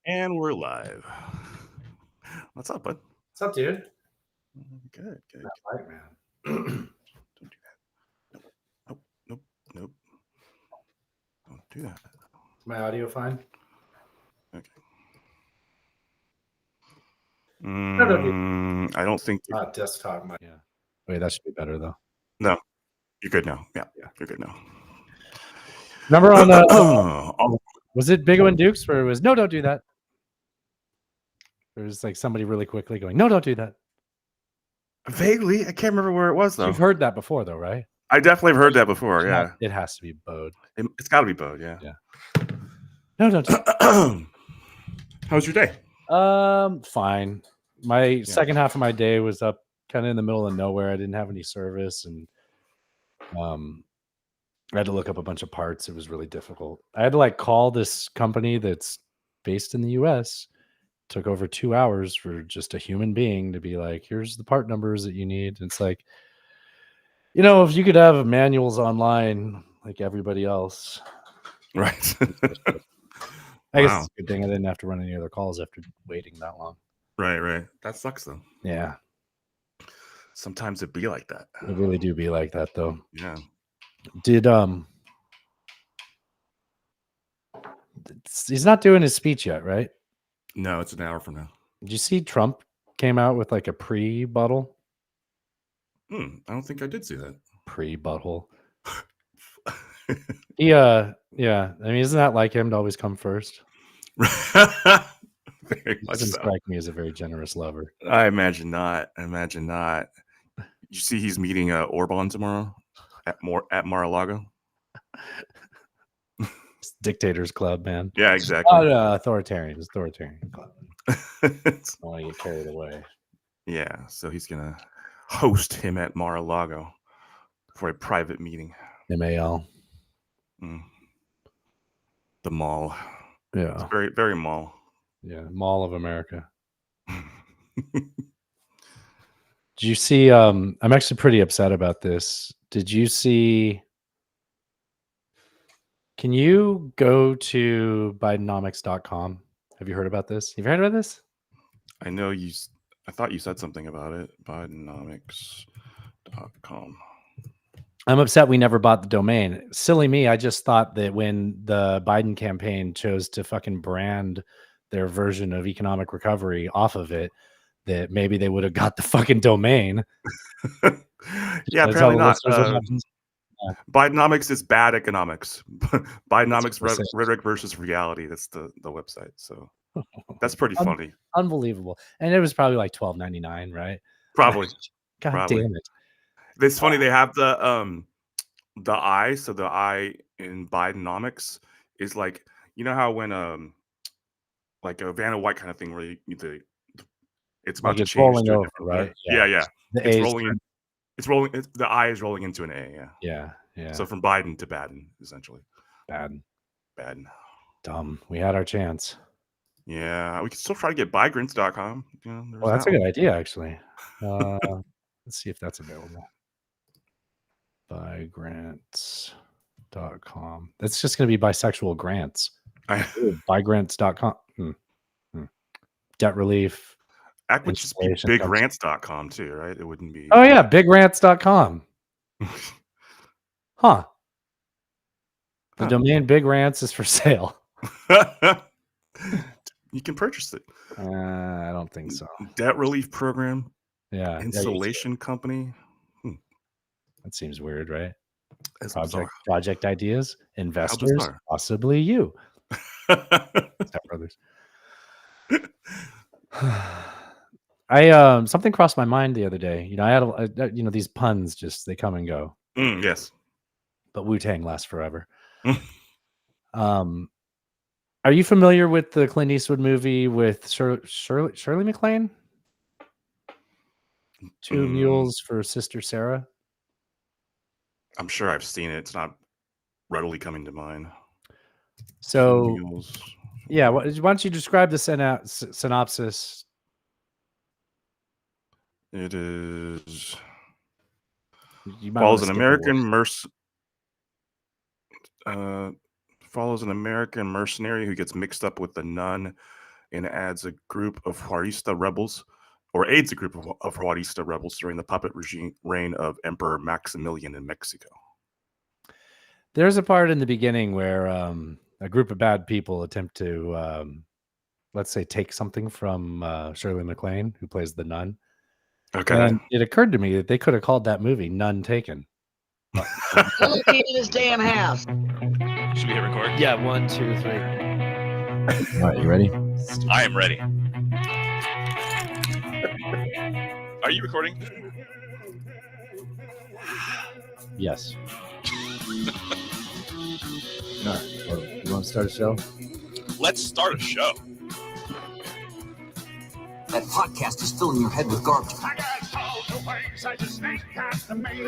And we're live. What's up, bud? What's up, dude? Good, good. Not right, man. Don't do that. Nope. Don't do that. Is my audio fine? Okay. No. I don't think. Desktop mic. Yeah. Wait, that should be better though. No, you're good now. Yeah, you're good now. Remember on was it Big O and Dukes where it was no, don't do that. There was like somebody really quickly going, no, don't do that. Vaguely, I can't remember where it was though. You've heard that before though, right? I definitely have heard that before. Yeah, it has to be Bode. it's got to be Bode. Yeah. No, don't. How was your day? Fine. My second half of my day was up kind of in the middle of nowhere. I didn't have any service, and I had to look up a bunch of parts. It was really difficult. I had to like call this company that's based in the US. Took over 2 hours for just a human being to be like, here's the part numbers that you need. It's like, if you could have manuals online like everybody else. Right. I guess it's a good thing I didn't have to run any other calls after waiting that long. Right. That sucks though. Yeah. Sometimes it be like that. It really do be like that though. Yeah. Did he's not doing his speech yet, right? No, it's an hour from now. Did you see Trump came out with like a pre-butthole? I don't think I did see that. Pre-butthole. Yeah. I mean, isn't that like him to always come first? Very He much doesn't so. strike me as a very generous lover. I imagine not. You see, he's meeting Orban tomorrow at Mar-a-Lago. Dictators Club, man. Yeah, exactly. Authoritarian club. I want to get carried away. Yeah, so he's gonna host him at Mar-a-Lago for a private meeting. MAL. The mall. Yeah. It's very, very mall. Yeah, Mall of America. Did you see? I'm actually pretty upset about this. Did you see? Can you go to Bidenomics.com? Have you heard about this? Have you heard about this? I know you. I thought you said something about it. Bidenomics.com. I'm upset we never bought the domain. Silly me. I just thought that when the Biden campaign chose to fucking brand their version of economic recovery off of it, that maybe they would have got the fucking domain. Yeah, apparently not. Bidenomics is bad economics. Bidenomics rhetoric versus reality. That's the website. So that's pretty funny. Unbelievable. And it was probably like $12.99, right? Probably. God damn it. It's funny. They have the I. So the I in Bidenomics is like, you know how when like a Vanna White kind of thing where it's about to change to a different right? Yeah. The It's rolling. The I is rolling into an A. Yeah. So from Biden to Baden, essentially. Bad. Dumb. We had our chance. Yeah, we can still try to get Bygrants.com. Well, that's a good idea, actually. Let's see if that's available. Bygrants.com. That's just going to be bisexual grants. Bygrants.com. Debt relief. That would just be bigrants.com too, right? It wouldn't be. Oh, yeah. Bigrants.com. Huh. The domain Big Rants is for sale. You can purchase it. I don't think so. Debt relief program. Yeah. Insulation company. That seems weird, right? Project ideas, investors, possibly you. Brothers. Something crossed my mind the other day. I had these puns they come and go. Yes. But Wu-Tang lasts forever. Are you familiar with the Clint Eastwood movie with Shirley MacLaine? Two Mules for Sister Sarah? I'm sure I've seen it. It's not readily coming to mind. So, yeah. Why don't you describe the synopsis? It is follows an American mercenary who gets mixed up with a nun and adds a group of Juarista rebels, or aids a group of Juarista rebels during the puppet reign of Emperor Maximilian in Mexico. There's a part in the beginning where a group of bad people attempt to, let's say, take something from Shirley MacLaine, who plays the nun. Okay. And it occurred to me that they could have called that movie None Taken. Looking in this damn house. Should we hit record? Yeah, 1, 2, 3. All right, you ready? I am ready. Are you recording? Yes. All right. Well, you want to start a show? Let's start a show. That podcast is filling your head with garbage.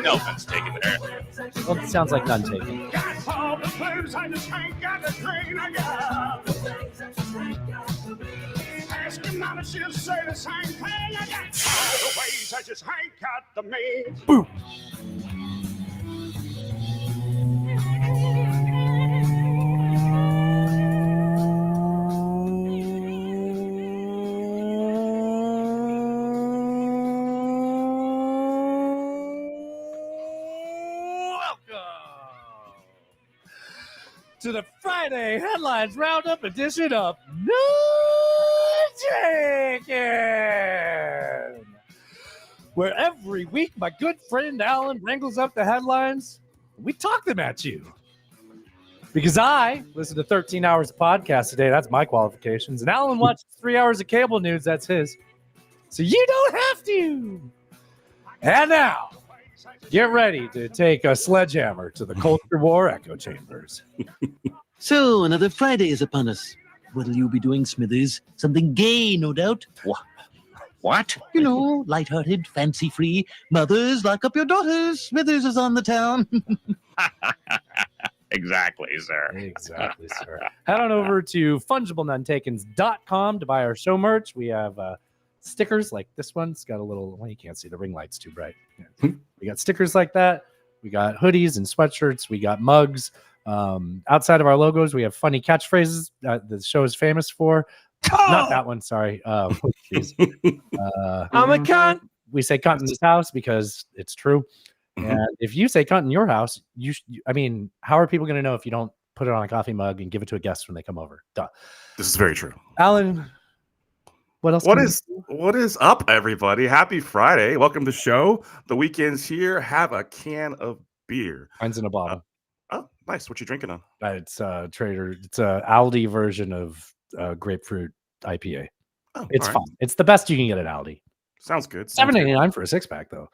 No offense taken there. Well, it sounds like None Taken. Boom. To the Friday Headlines Roundup edition of None Taken, where every week my good friend Allan wrangles up the headlines and we talk them at you. Because I listen to 13 hours of podcast a day, that's my qualifications, and Allan watches 3 hours of cable news, that's his. So you don't have to. And now, get ready to take a sledgehammer to the culture war echo chambers. So, another Friday is upon us. What'll you be doing, Smithers? Something gay, no doubt. What? You know, lighthearted, fancy-free. Mothers, lock up your daughters. Smithers is on the town. Exactly, sir. Exactly, sir. Head on over to fungiblenuntakens.com to buy our show merch. We have stickers like this one. It's got a little, well, you can't see, the ring light's too bright. Yeah. We got stickers like that. We got hoodies and sweatshirts. We got mugs. Outside of our logos, we have funny catchphrases that the show is famous for. Not that one, sorry. I'm a cunt. We say cunt in this house because it's true. And if you say cunt in your house, I mean, how are people going to know if you don't put it on a coffee mug and give it to a guest when they come over? Duh. This is very true. Allan, what else? What is up, everybody? Happy Friday. Welcome to the show. The weekend's here. Have a can of beer. Mine's in a bottle. Oh, nice. What you drinking on? It's Trader. It's a Aldi version of grapefruit IPA. Oh, It's all right. fun. It's the best you can get at Aldi. Sounds good. Sounds good. $7.99 for a 6-pack, though.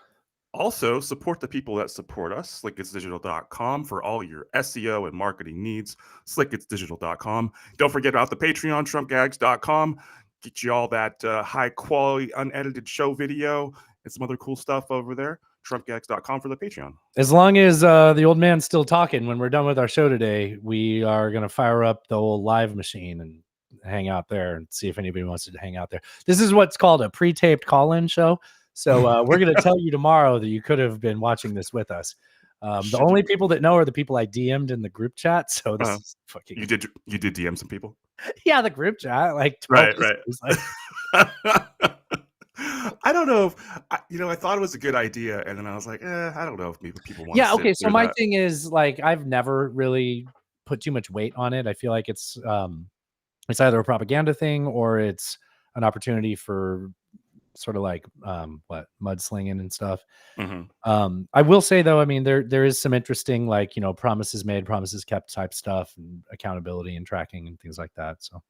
Also, support the people that support us. SlickIt'sDigital.com for all your SEO and marketing needs. SlickIt'sDigital.com. Don't forget about the Patreon, TrumpGags.com. Get you all that high quality, unedited show video and some other cool stuff over there. TrumpGags.com for the Patreon. As long as the old man's still talking, when we're done with our show today, we are going to fire up the old live machine and hang out there and see if anybody wants to hang out there. This is what's called a pre-taped call-in show. So we're going to tell you tomorrow that you could have been watching this with us. The only people that know are the people I DM'd in the group chat. So this is fucking. You did DM some people? Yeah, the group chat, like 12 right. Like, I don't know if I thought it was a good idea, and then I was like, I don't know if maybe people want. Yeah, okay. So my thing is, like, I've never really put too much weight on it. I feel like it's either a propaganda thing or it's an opportunity for sort of like mudslinging and stuff. I will say though, I mean, there is some interesting, like, promises made, promises kept type stuff, and accountability and tracking and things like that. So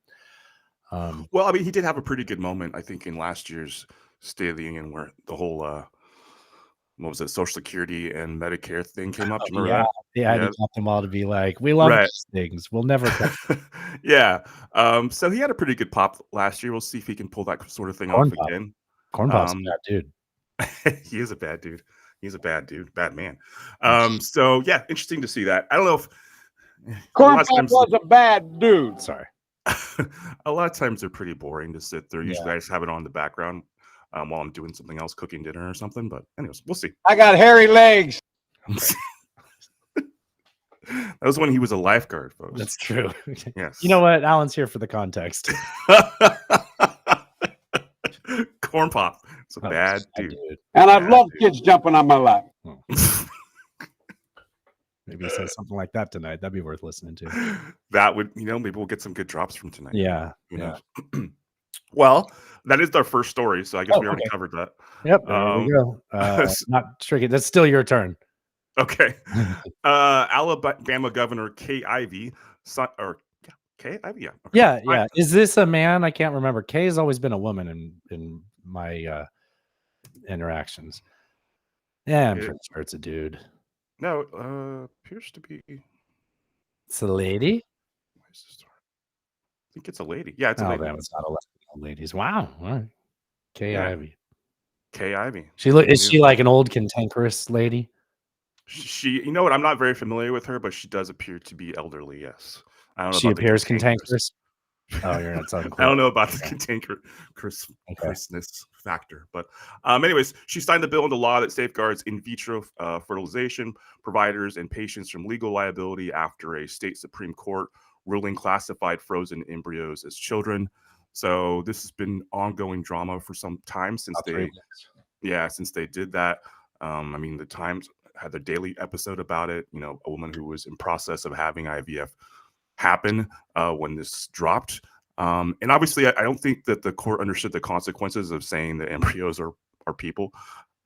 well, I mean, he did have a pretty good moment, I think, in last year's State of the Union, where the whole what was it, Social Security and Medicare thing came up. Do you remember that? Yeah, he got them all to be like, we love these things, we'll never yeah. So he had a pretty good pop last year. We'll see if he can pull that sort of thing off again. Corn Pop's a bad dude. He is a bad dude. He's a bad dude, bad man. So yeah, interesting to see that. I don't know if Corn Pop was a bad dude. Sorry. A lot of times they're pretty boring to sit there. Usually I just have it on in the background while I'm doing something else, cooking dinner or something. But anyways, we'll see. I got hairy legs. That was when he was a lifeguard, folks. That's true. Yes. You know what? Allan's here for the context. Corn Pop. It's a Oh, bad sad dude. And I Bad love dude. kids jumping on my lap. Maybe he says something like that tonight. That'd be worth listening to. That would, maybe we'll get some good drops from tonight. Yeah. Who Yeah. knows? Well, that is our first story, so I guess Oh, we already okay. covered that. Yep. There we go. Not tricky. That's still your turn. Okay. Alabama Governor Kay Ivey, Kay Ivey, yeah. Okay. Yeah. Yeah. Is this a man? I can't remember. Kay has always been a woman in my interactions. Yeah, I'm pretty sure it's a dude. No, appears to be. It's a lady. I think it's a lady. Yeah, it's a Oh, lady. damn, it's not a ladies. Wow. All right. Kay Yeah. Ivey. Kay Ivey. Is she like an old cantankerous lady? She, you know what? I'm not very familiar with her, but she does appear to be elderly. Yes, I don't know. She about the appears cantankerous. cantankerous. Oh, you're not so I don't know about the cantankerousness factor, but anyways, she signed the bill into law that safeguards in vitro fertilization providers and patients from legal liability after a state Supreme Court ruling classified frozen embryos as children. So this has been ongoing drama for some time since since they did that. I mean, the Times had their daily episode about it. A woman who was in process of having IVF happen when this dropped. And obviously, I don't think that the court understood the consequences of saying that embryos are people.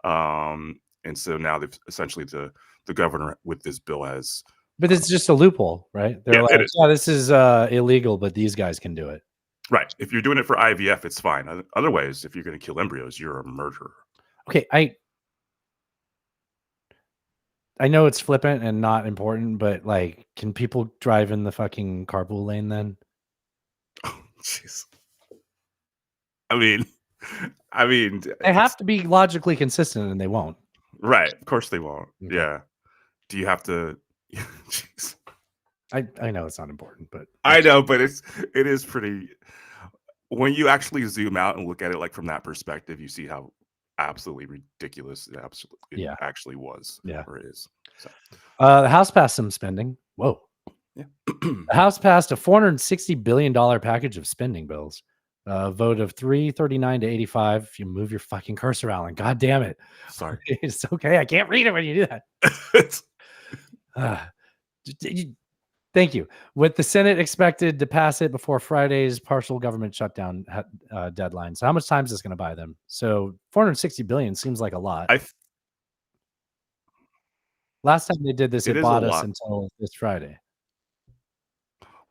And so now they've essentially the governor with this bill has. But it's just a loophole, right? They're like, yeah, this is illegal, but these guys can do it. Right. If you're doing it for IVF, it's fine. Otherwise, if you're going to kill embryos, you're a murderer. Okay, I know it's flippant and not important, but like, can people drive in the fucking carpool lane then? Oh, jeez. I mean, they have to be logically consistent, and they won't. Right. Of course they won't. Okay. Yeah. Do you have to? Jeez. I know it's not important, but I know, but it is pretty. When you actually zoom out and look at it like from that perspective, you see how absolutely ridiculous it actually was. Yeah. Or is. So. The House passed some spending. Whoa. Yeah. The House passed a $460 billion package of spending bills. Vote of 339 to 85. If you move your fucking cursor, Alan. God damn it. Sorry. It's okay. I can't read it when you do that. Thank you. With the Senate expected to pass it before Friday's partial government shutdown deadline. So how much time is this going to buy them? So 460 billion seems like a lot. Last time they did this, it bought us until this Friday.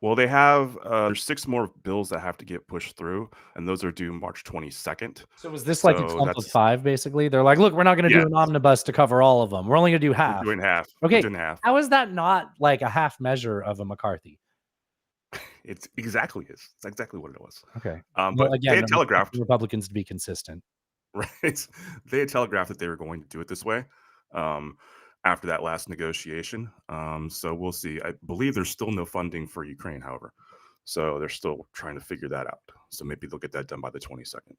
Well, they have there's 6 more bills that have to get pushed through, and those are due March 22nd. So was this like a clump of 5, basically? They're like, look, we're not going to do an omnibus to cover all of them. We're only going to do half. We're doing half. Okay. We're doing half. How is that not like a half measure of a McCarthy? It's exactly what it was. Okay. But again, they had telegraphed Republicans to be consistent. Right. They had telegraphed that they were going to do it this way. After that last negotiation. So we'll see. I believe there's still no funding for Ukraine, however. So they're still trying to figure that out. So maybe they'll get that done by the 22nd.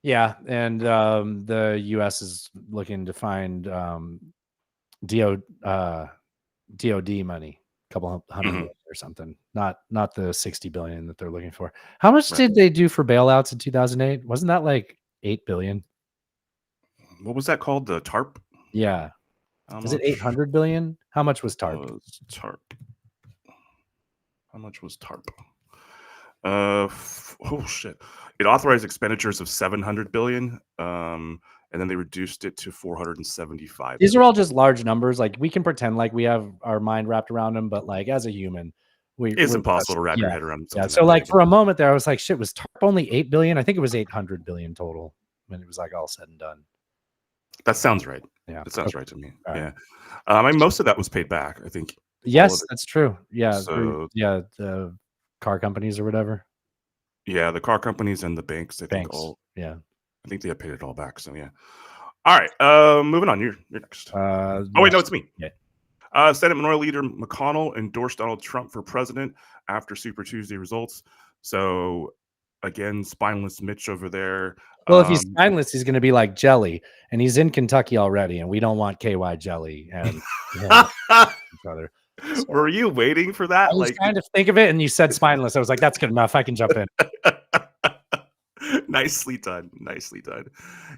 Yeah. And the U.S. is looking to find DOD money, a couple hundred million or something. Not the 60 billion that they're looking for. How much did they do for bailouts in 2008? Wasn't that like 8 billion? What was that called? The TARP? Yeah. Was it 800 billion? How much was TARP? How much was TARP? Oh shit! It authorized expenditures of 700 billion, and then they reduced it to 475. These are all just large numbers. Like we can pretend like we have our mind wrapped around them, but like as a human, it's impossible to wrap your head around. Yeah. So like for a moment there, I was like, shit, was TARP only 8 billion? I think it was 800 billion total when it was like all said and done. That sounds right. Yeah, that sounds right to me. Yeah, I mean, most of that was paid back, I think. Yes, that's true. Yeah, so, the car companies or whatever. Yeah, the car companies and the banks. I think I think they have paid it all back. So yeah. All right. Moving on. You're next. Oh wait, no, it's me. Yeah. Senate Minority Leader McConnell endorsed Donald Trump for president after Super Tuesday results. So again, spineless Mitch over there. Well, if he's spineless, he's going to be like Jelly, and he's in Kentucky already, and we don't want KY Jelly. And brother, so, were you waiting for that? I was trying to think of it, and you said spineless. I was like, that's good enough. I can jump in. Nicely done. Nicely done.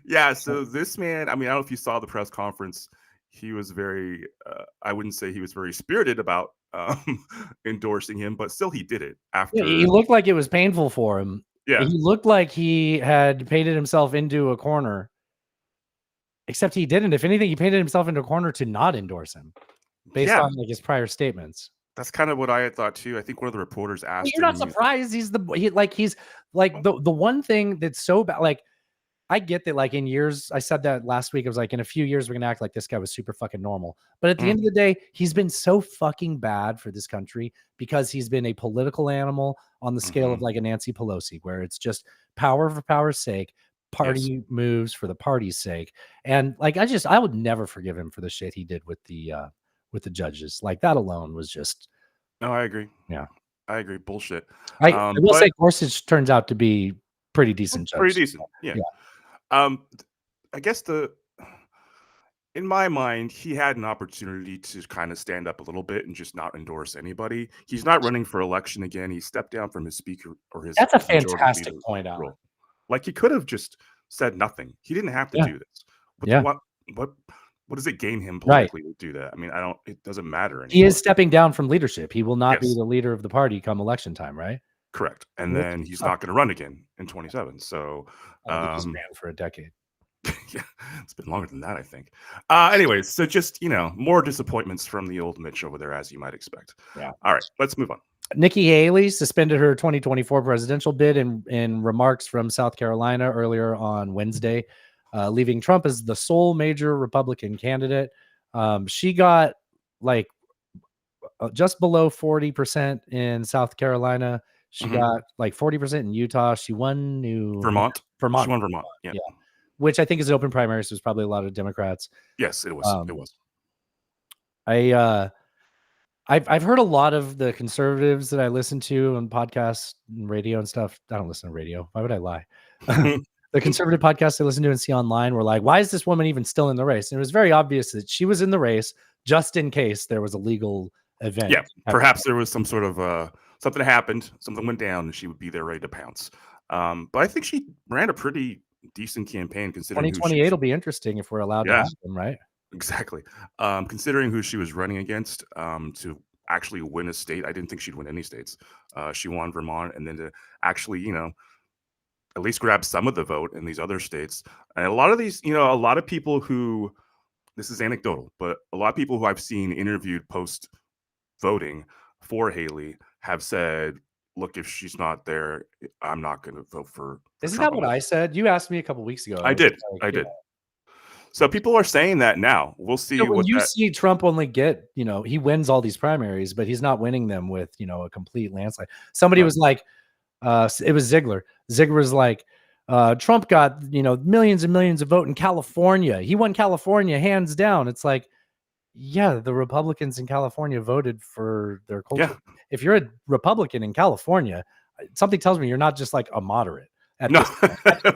Yeah. So this man, I mean, I don't know if you saw the press conference. He was very, I wouldn't say he was very spirited about endorsing him, but still he did it Yeah, after. he looked like it was painful for him. Yeah. He looked like he had painted himself into a corner, except he didn't. If anything, he painted himself into a corner to not endorse him based Yeah. on like his prior statements. That's kind of what I had thought too. I think one of the reporters Well, asked you're not him. surprised. He's like the one thing that's so bad. Like, I get that, like, in years, I said that last week. I was like, in a few years, we're gonna act like this guy was super fucking normal. But at the end of the day, he's been so fucking bad for this country because he's been a political animal on the scale of like a Nancy Pelosi, where it's just power for power's sake, party moves for the party's sake. And like, I would never forgive him for the shit he did with the judges. Like, that alone was just. No, I agree. Yeah. I agree. Bullshit. I will but say Gorsuch turns out to be pretty decent judge. pretty decent. Yeah. I guess in my mind, he had an opportunity to kind of stand up a little bit and just not endorse anybody. He's not running for election again. He stepped down from his speaker or his. That's a majority fantastic leader point, Alan. role. Like, he could have just said nothing. He didn't have to do this. But Yeah. what does it gain him politically to do that? I mean, it doesn't matter anymore. He is stepping down from leadership. He will not be Yes. the leader of the party come election time, right? Correct. And then he's not going to run again in 27. So I think he's ran for a decade. yeah, it's been longer than that, I think. Anyways, so just, more disappointments from the old Mitch over there, as you might expect. Yeah. All right, let's move on. Nikki Haley suspended her 2024 presidential bid in remarks from South Carolina earlier on Wednesday, leaving Trump as the sole major Republican candidate. She got like just below 40% in South Carolina. She got like 40% in Utah. She won Vermont. She won Vermont. Yeah. Which I think is an open primary, so there's probably a lot of Democrats. Yes, it was. It was. I've heard a lot of the conservatives that I listen to on podcasts and radio and stuff. I don't listen to radio. Why would I lie? The conservative podcasts I listen to and see online were like, why is this woman even still in the race? And it was very obvious that she was in the race just in case there was a legal event. Yeah, perhaps there was some sort of something happened, something went down, and she would be there ready to pounce. But I think she ran a pretty decent campaign considering 2028 will be interesting if we're allowed to have them, right? Exactly. Considering who she was running against, to actually win a state, I didn't think she'd win any states. She won Vermont, and then to actually, at least grab some of the vote in these other states. And a lot of these, a lot of people who, this is anecdotal, but a lot of people who I've seen interviewed post voting for Haley have said, look, if she's not there, I'm not going to vote for Isn't Trump. that what I said? You asked me a couple weeks ago. I did. So people are saying that now. We'll see. When you see Trump only get, he wins all these primaries, but he's not winning them with, a complete landslide. Somebody was like, it was Ziegler. Ziegler was like, Trump got, millions and millions of vote in California. He won California hands down. It's like, yeah, the Republicans in California voted for their culture. Yeah. If you're a Republican in California, something tells me you're not just like a moderate. No,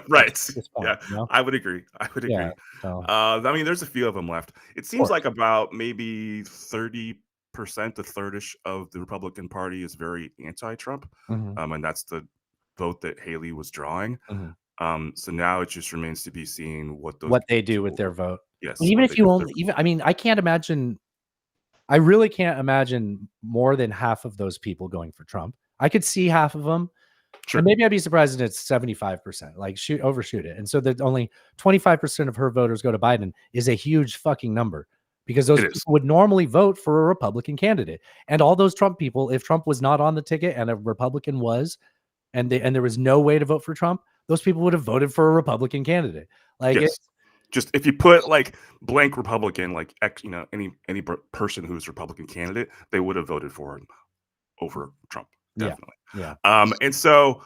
right. Point, yeah, I would agree. Yeah, so. I mean, there's a few of them left. It seems like about maybe 30%, a third-ish of the Republican Party is very anti-Trump. And that's the vote that Haley was drawing. So now it just remains to be seen what they do with their vote. Yes. Even if you only, I mean, I really can't imagine more than half of those people going for Trump. I could see half of them. Sure. And maybe I'd be surprised if it's 75%, like overshoot it. And so that only 25% of her voters go to Biden is a huge fucking number, because those people would normally vote for a Republican candidate. And all those Trump people, if Trump was not on the ticket and a Republican was, and there was no way to vote for Trump, those people would have voted for a Republican candidate. Like, just if you put like blank Republican, like any person who's Republican candidate, they would have voted for him over Trump. Definitely. Yeah. And so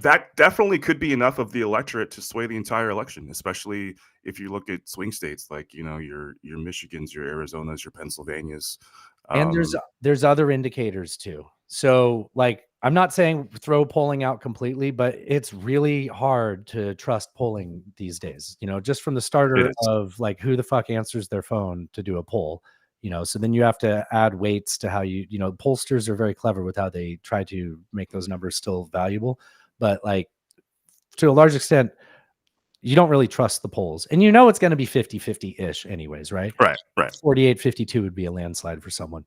that definitely could be enough of the electorate to sway the entire election, especially if you look at swing states like, your Michigans, your Arizonas, your Pennsylvanias. And there's other indicators too. So like, I'm not saying throw polling out completely, but it's really hard to trust polling these days, just from the starter of like, who the fuck answers their phone to do a poll. So then you have to add weights to how pollsters are very clever with how they try to make those numbers still valuable. But like, to a large extent, you don't really trust the polls. And you know it's going to be 50-50-ish anyways, right? Right. Right. 48-52 would be a landslide for someone.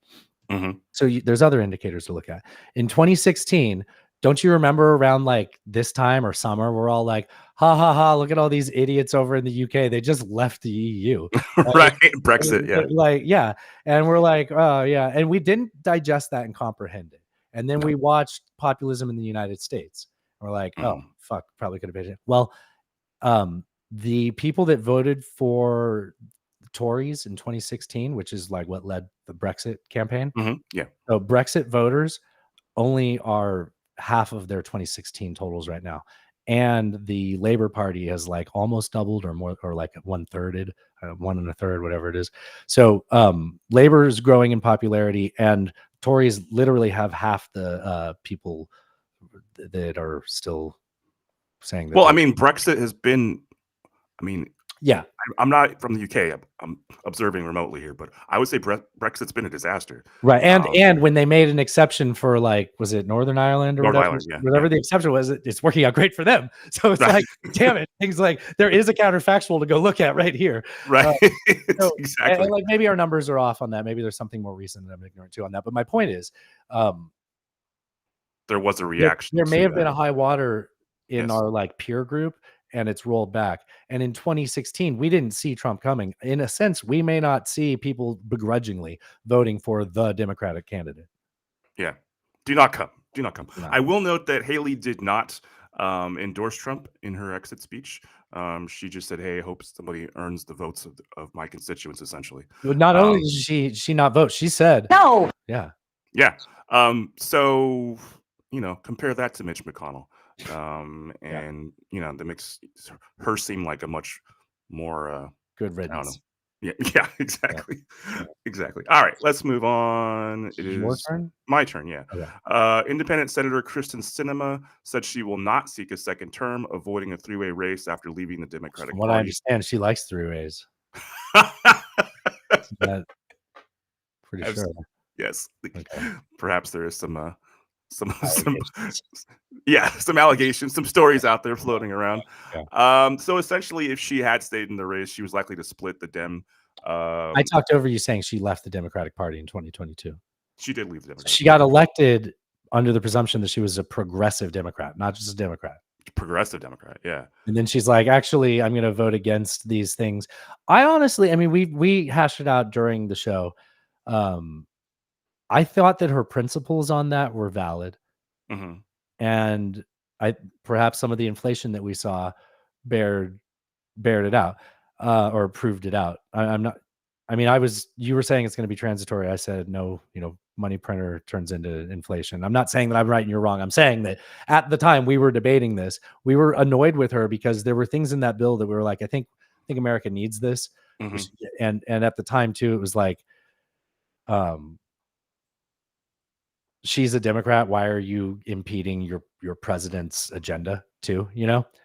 Mhm. So there's other indicators to look at. In 2016, don't you remember around like this time or summer, we're all like, ha ha ha, look at all these idiots over in the UK. They just left the EU. Right. Brexit. Yeah. Like, yeah. And we're like, oh, yeah. And we didn't digest that and comprehend it. And then No. we watched populism in the United States. We're like, oh, fuck, probably could have been it. Well, the people that voted for Tories in 2016, which is like what led the Brexit campaign. Yeah. So Brexit voters only are half of their 2016 totals right now. And the Labour Party has like almost doubled or more, or like 1/3, 1 1/3, whatever it is. So Labour is growing in popularity, and Tories literally have half the people that are still saying that. Well, I mean, Brexit has been, I mean, yeah, I'm not from the UK. I'm observing remotely here, but I would say Brexit's been a disaster. right. And when they made an exception for like, was it Northern Ireland or Northern whatever, Ireland, yeah, whatever yeah. the exception was, it's working out great for them. So it's Right. like, damn it, things like there is a counterfactual to go look at right here. Right. So, Exactly. and like maybe our numbers are off on that. Maybe there's something more recent that I'm ignorant too on that. But my point is, There was a reaction. there may to have been that. a high water in Yes. our like peer group, and it's rolled back. And in 2016, we didn't see Trump coming. In a sense, we may not see people begrudgingly voting for the Democratic candidate. Yeah. Do not come. Do not come. No. I will note that Haley did not endorse Trump in her exit speech. She just said, "Hey, I hope somebody earns the votes of my constituents." Essentially, But not only did she not vote, she said No. yeah. yeah. So compare that to Mitch McConnell, and that makes her seem like a much more Good I don't know. riddance. Yeah, exactly. Exactly. All right, let's move on. It is Your turn? my turn, yeah. Okay. Independent Senator Kristen Sinema said she will not seek a second term, avoiding a three-way race after leaving the Democratic From what I Party. understand, she likes three ways. That pretty sure. Yes. Okay. Perhaps there is some Allegations. some allegations, some stories out there floating around. Yeah. So essentially, if she had stayed in the race, she was likely to split the Dem. I talked over you saying she left the Democratic Party in 2022. She did leave the Democratic She got elected under the presumption that she was a progressive Democrat, not just a Democrat. Progressive Democrat, yeah. And then she's like, actually, I'm going to vote against these things. I honestly, I mean, we hashed it out during the show. I thought that her principles on that were valid. Mm-hmm. And perhaps some of the inflation that we saw bared it out, or proved it out. I'm not, I mean, you were saying it's going to be transitory. I said, no, money printer turns into inflation. I'm not saying that I'm right and you're wrong. I'm saying that at the time we were debating this, we were annoyed with her because there were things in that bill that we were like, I think America needs this. Mm-hmm. And at the time too, it was like, she's a Democrat. Why are you impeding your president's agenda too?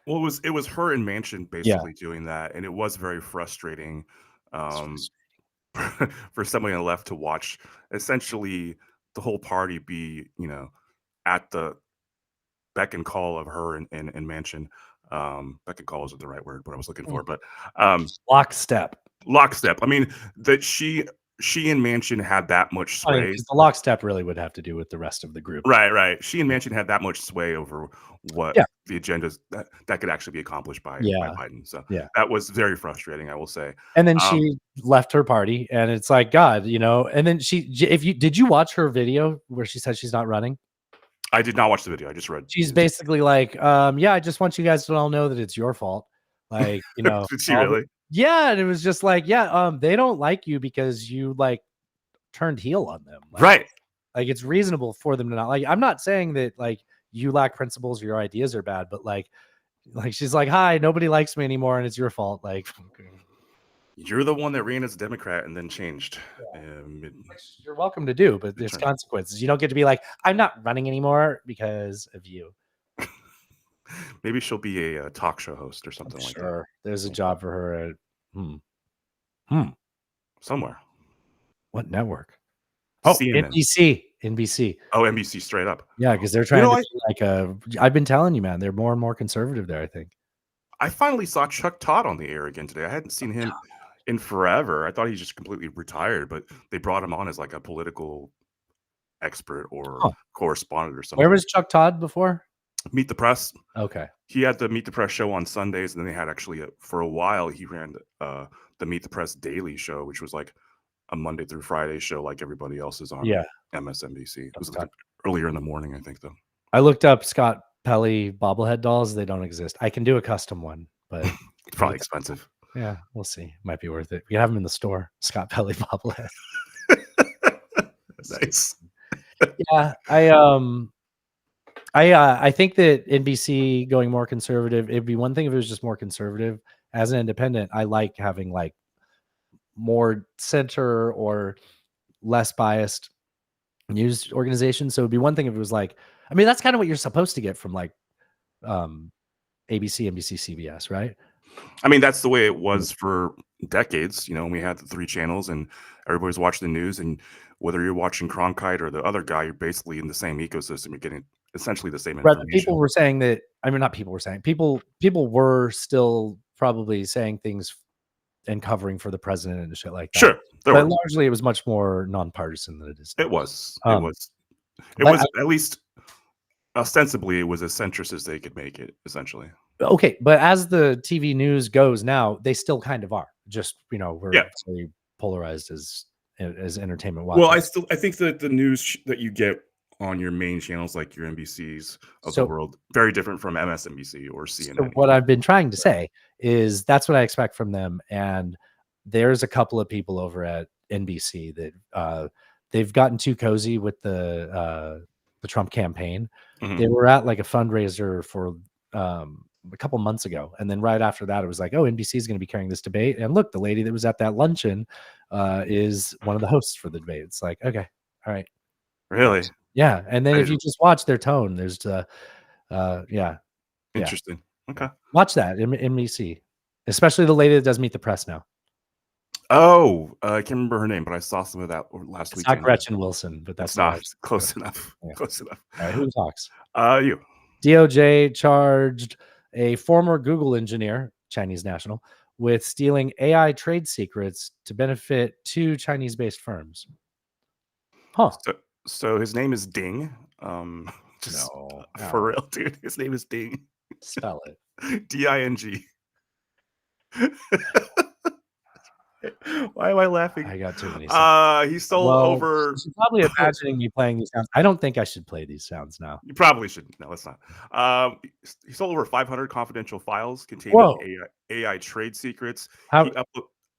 Well, it was her and Manchin basically doing that, and it was very frustrating for somebody on the left to watch essentially the whole party be, at the beck and call of her and Manchin. Beck and call isn't the right word, what I was looking for, but lockstep. I mean, that she and Manchin had that much sway. Because the lockstep really would have to do with the rest of the group. Right. She and Manchin had that much sway over what the agendas that could actually be accomplished by Biden. So that was very frustrating, I will say. And then she left her party, and it's like, God, and then did you watch her video where she said she's not running? I did not watch the video. I just read. She's basically like, I just want you guys to all know that it's your fault. Like, Did she really? Yeah, and it was just like, they don't like you because you like turned heel on them. Like, right. Like it's reasonable for them to not like. I'm not saying that like you lack principles or your ideas are bad, but like she's like, hi, nobody likes me anymore, and it's your fault. Like you're the one that ran as a Democrat and then changed. You're welcome to do, but there's consequences. You don't get to be like, I'm not running anymore because of you. Maybe she'll be a talk show host or something like that. There's a job for her at somewhere. What network? Oh, CNN. NBC. NBC. Oh, NBC straight up. Yeah, because they're trying know, to be like a. I've been telling you, man, they're more and more conservative there. I think. I finally saw Chuck Todd on the air again today. I hadn't seen him in forever. I thought he just completely retired, but they brought him on as like a political expert or Huh. correspondent or something. Where was Chuck Todd before? Meet the Press. Okay. He had the Meet the Press show on Sundays, and then they had actually for a while he ran the Meet the Press Daily Show, which was like a Monday through Friday show, like everybody else is on MSNBC. It was like earlier in the morning, I think, though. I looked up Scott Pelly bobblehead dolls. They don't exist. I can do a custom one, but It's probably expensive. yeah, we'll see. Might be worth it. We have them in the store. Scott Pelly bobblehead. Nice. Yeah, I think that NBC going more conservative. It'd be one thing if it was just more conservative. As an independent, I like having like more center or less biased news organizations. So it'd be one thing if it was like, I mean, that's kind of what you're supposed to get from like ABC, NBC, CBS, right? I mean, that's the way it was for decades. You know, we had the 3 channels and everybody's watching the news, and whether you're watching Cronkite or the other guy, you're basically in the same ecosystem. You're getting essentially the same information. Right, people were saying that. I mean, not people were saying. People were still probably saying things and covering for the president and shit like that. Sure, but largely it was much more nonpartisan than it is now. It was at least ostensibly it was as centrist as they could make it, essentially. Okay, but as the TV news goes now, they still kind of are. Just, you know, we're very polarized as entertainment watching. Well, I think that the news that you get on your main channels, like your NBCs of the world, very different from MSNBC or CNN. So what I've been trying to say is that's what I expect from them. And there's a couple of people over at NBC that they've gotten too cozy with the Trump campaign. Mm-hmm. They were at like a fundraiser for a couple months ago, and then right after that, it was like, oh, NBC is going to be carrying this debate. And look, the lady that was at that luncheon is one of the hosts for the debate. It's like, okay, all right, really. Yeah, and then if you just watch their tone, there's interesting. Okay, watch that NBC, especially the lady that does Meet the Press now. Oh, I can't remember her name, but I saw some of that last week. Not Gretchen Wilson, but that's not close enough. Yeah. Close enough. All right, who talks? You. DOJ charged a former Google engineer, Chinese national, with stealing AI trade secrets to benefit 2 Chinese-based firms. Huh. So his name is Ding. Just for real, dude. His name is Ding. Spell it. DING. Why am I laughing? I got too many sounds. He stole over. You're probably imagining me playing these sounds. I don't think I should play these sounds now. You probably shouldn't. No, let's not. He stole over 500 confidential files containing AI trade secrets.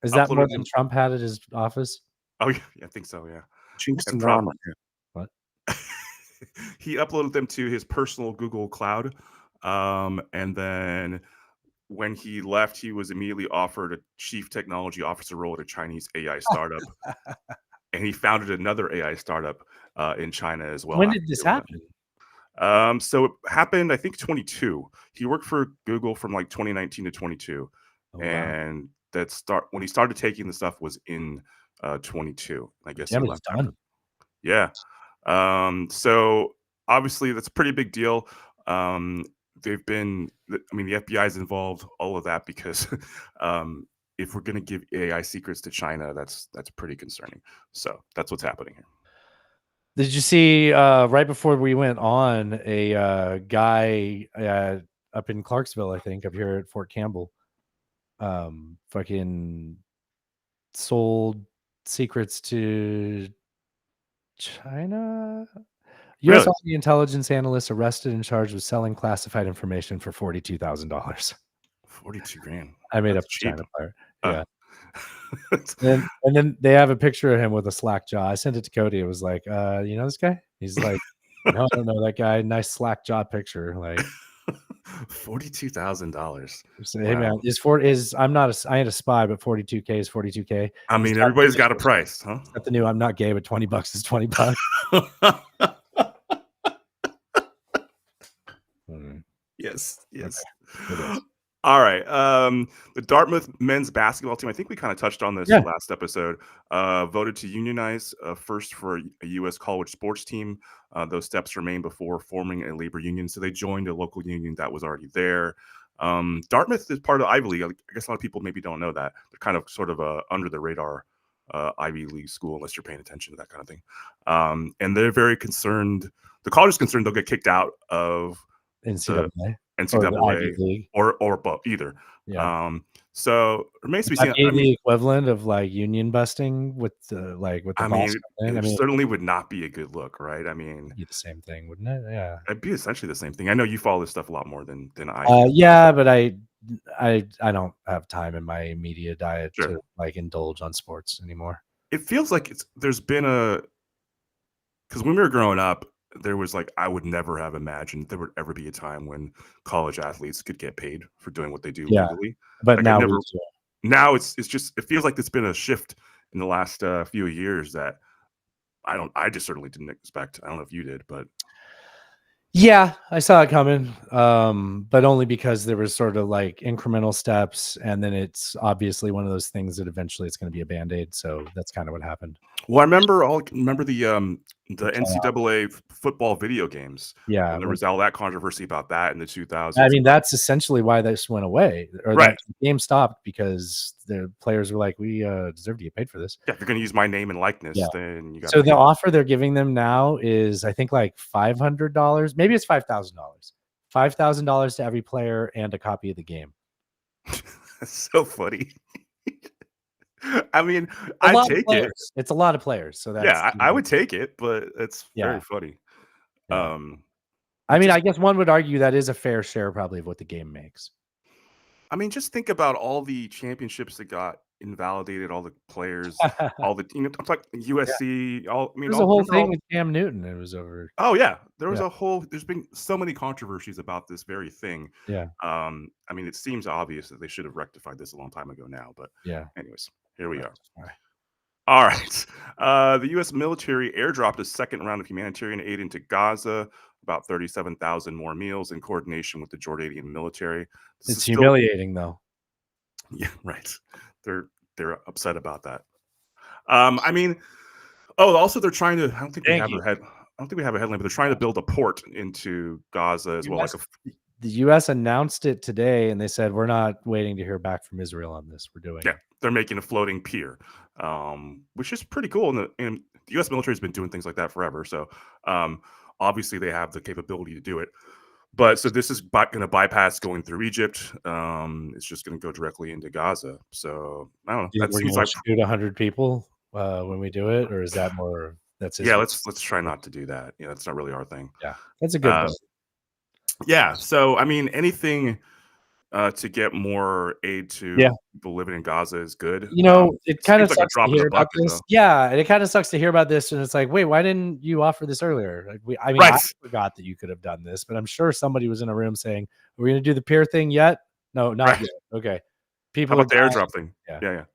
Is that more than Trump had at his office? Oh, yeah, I think so, yeah. Chinks and drama. What? He uploaded them to his personal Google Cloud. And then when he left, he was immediately offered a chief technology officer role at a Chinese AI startup. And he founded another AI startup in China as well. When did this happen? So it happened, I think, 22. He worked for Google from like 2019 to 22. Oh, and when he started taking the stuff was in 22. I guess he left done. Yeah. So obviously that's a pretty big deal. The FBI is involved, all of that, because if we're going to give AI secrets to China, that's pretty concerning. So that's what's happening here. Did you see right before we went on a guy up in Clarksville, I think, up here at Fort Campbell, fucking sold secrets to China? U.S. Army intelligence analyst arrested and charged with selling classified information for $42,000. $42,000. I made up the China part. Yeah. and then they have a picture of him with a slack jaw. I sent it to Cody. It was like, you know this guy? He's like, no, I don't know that guy. Nice slack jaw picture. Like $42,000. Hey man, I ain't a spy, but 42K is 42K. I mean, everybody's got a price, huh? Got the new I'm not gay, but $20 is $20. Yes. Okay. All right. The Dartmouth men's basketball team, I think we kind of touched on this Yeah. last episode, voted to unionize first for a U.S. college sports team. Those steps remain before forming a labor union. So they joined a local union that was already there. Dartmouth is part of Ivy League. I guess a lot of people maybe don't know that. They're kind of sort of a under the radar Ivy League school, unless you're paying attention to that kind of thing. And they're very concerned. The college is concerned they'll get kicked out of NCAA. NCAA Or the Ivy League. or both, either. Yeah. So it remains to be Would seen. that be I mean, the equivalent of like union busting with the I boss mean, coming in? it I mean, certainly would not be a good look, right? I mean, it'd be the same thing, wouldn't it? Yeah. it'd be essentially the same thing. I know you follow this stuff a lot more than I do. Yeah, but I don't have time in my media diet Sure. to like indulge on sports anymore. It feels like there's been because when we were growing up, there was like I would never have imagined there would ever be a time when college athletes could get paid for doing what they do Yeah. legally. But Like, now now it's just it feels like it's been a shift in the last few years that I just certainly didn't expect. I don't know if you did, but yeah, I saw it coming, but only because there was sort of like incremental steps, and then it's obviously one of those things that eventually it's going to be a band-aid. So that's kind of what happened. well, I remember the NCAA football video games. Yeah, And there was all that controversy about that in the 2000s. I mean, that's essentially why this went away, or Right. that game stopped, because the players were like, "We deserve to get paid for this." Yeah, if you're going to use my name and likeness, Yeah. then you got. So the offer they're giving them now is, I think, like $500. Maybe it's $5,000. $5,000 to every player and a copy of the game. That's so funny. I mean, A I'd lot of take it. players. It's a lot of players. So that's Yeah, I would take it, but it's very Yeah. funny. Yeah. Um, I mean, just- I guess one would argue that is a fair share, probably, of what the game makes. I mean, just think about all the championships that got invalidated, all the players, all the I'm talking USC. I mean, There's a whole remember thing with Cam Newton. It was over. Oh yeah, there was Yeah. there's been so many controversies about this very thing. Yeah. I mean, it seems obvious that they should have rectified this a long time ago now, but Yeah. anyways, here we are. All right. All right. The U.S. military airdropped a second round of humanitarian aid into Gaza, about 37,000 more meals in coordination with the Jordanian military. This It's is still- humiliating, though. Yeah, right. They're upset about that. I mean, also they're trying to. I don't think we have a headline, but they're trying to build a port into Gaza as well. The U.S. announced it today, and they said, "We're not waiting to hear back from Israel on this. We're doing Yeah, it." they're making a floating pier, which is pretty cool. And the U.S. military has been doing things like that forever. So obviously they have the capability to do it. But so this is going to bypass going through Egypt. It's just going to go directly into Gaza. So I don't know. Do you That think we're seems gonna like shoot 100 people when we do it, or is that more? That's yeah. Israel's- Let's try not to do that. Yeah, that's not really our thing. Yeah, that's a good. Uh, vote. Yeah. So I mean, anything to get more aid to Yeah. people living in Gaza is good. You know, it kind of seems like a sucks drop to in the hear about bucket, this. though. Yeah, and it kind of sucks to hear about this, and it's like, wait, why didn't you offer this earlier? Like, I Right. forgot that you could have done this, but I'm sure somebody was in a room saying, "Are we going to do the peer thing yet?" No, not Right. yet. Okay, How people about the are dying. airdrop thing? Yeah.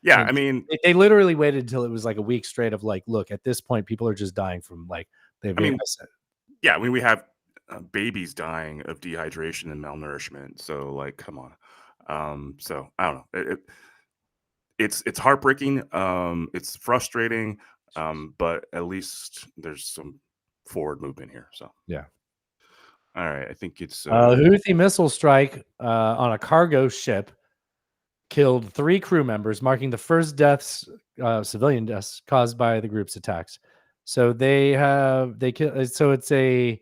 Yeah. And I mean, they literally waited until it was like a week straight of like, look, at this point, people are just dying from like they've. I mean, yeah. I mean, we have babies dying of dehydration and malnourishment. So, like, come on. So I don't know. It's heartbreaking. It's frustrating. But at least there's some forward movement here. So Yeah. All right. I think it's Houthi missile strike on a cargo ship killed 3 crew members, marking the first deaths, civilian deaths caused by the group's attacks. So so it's a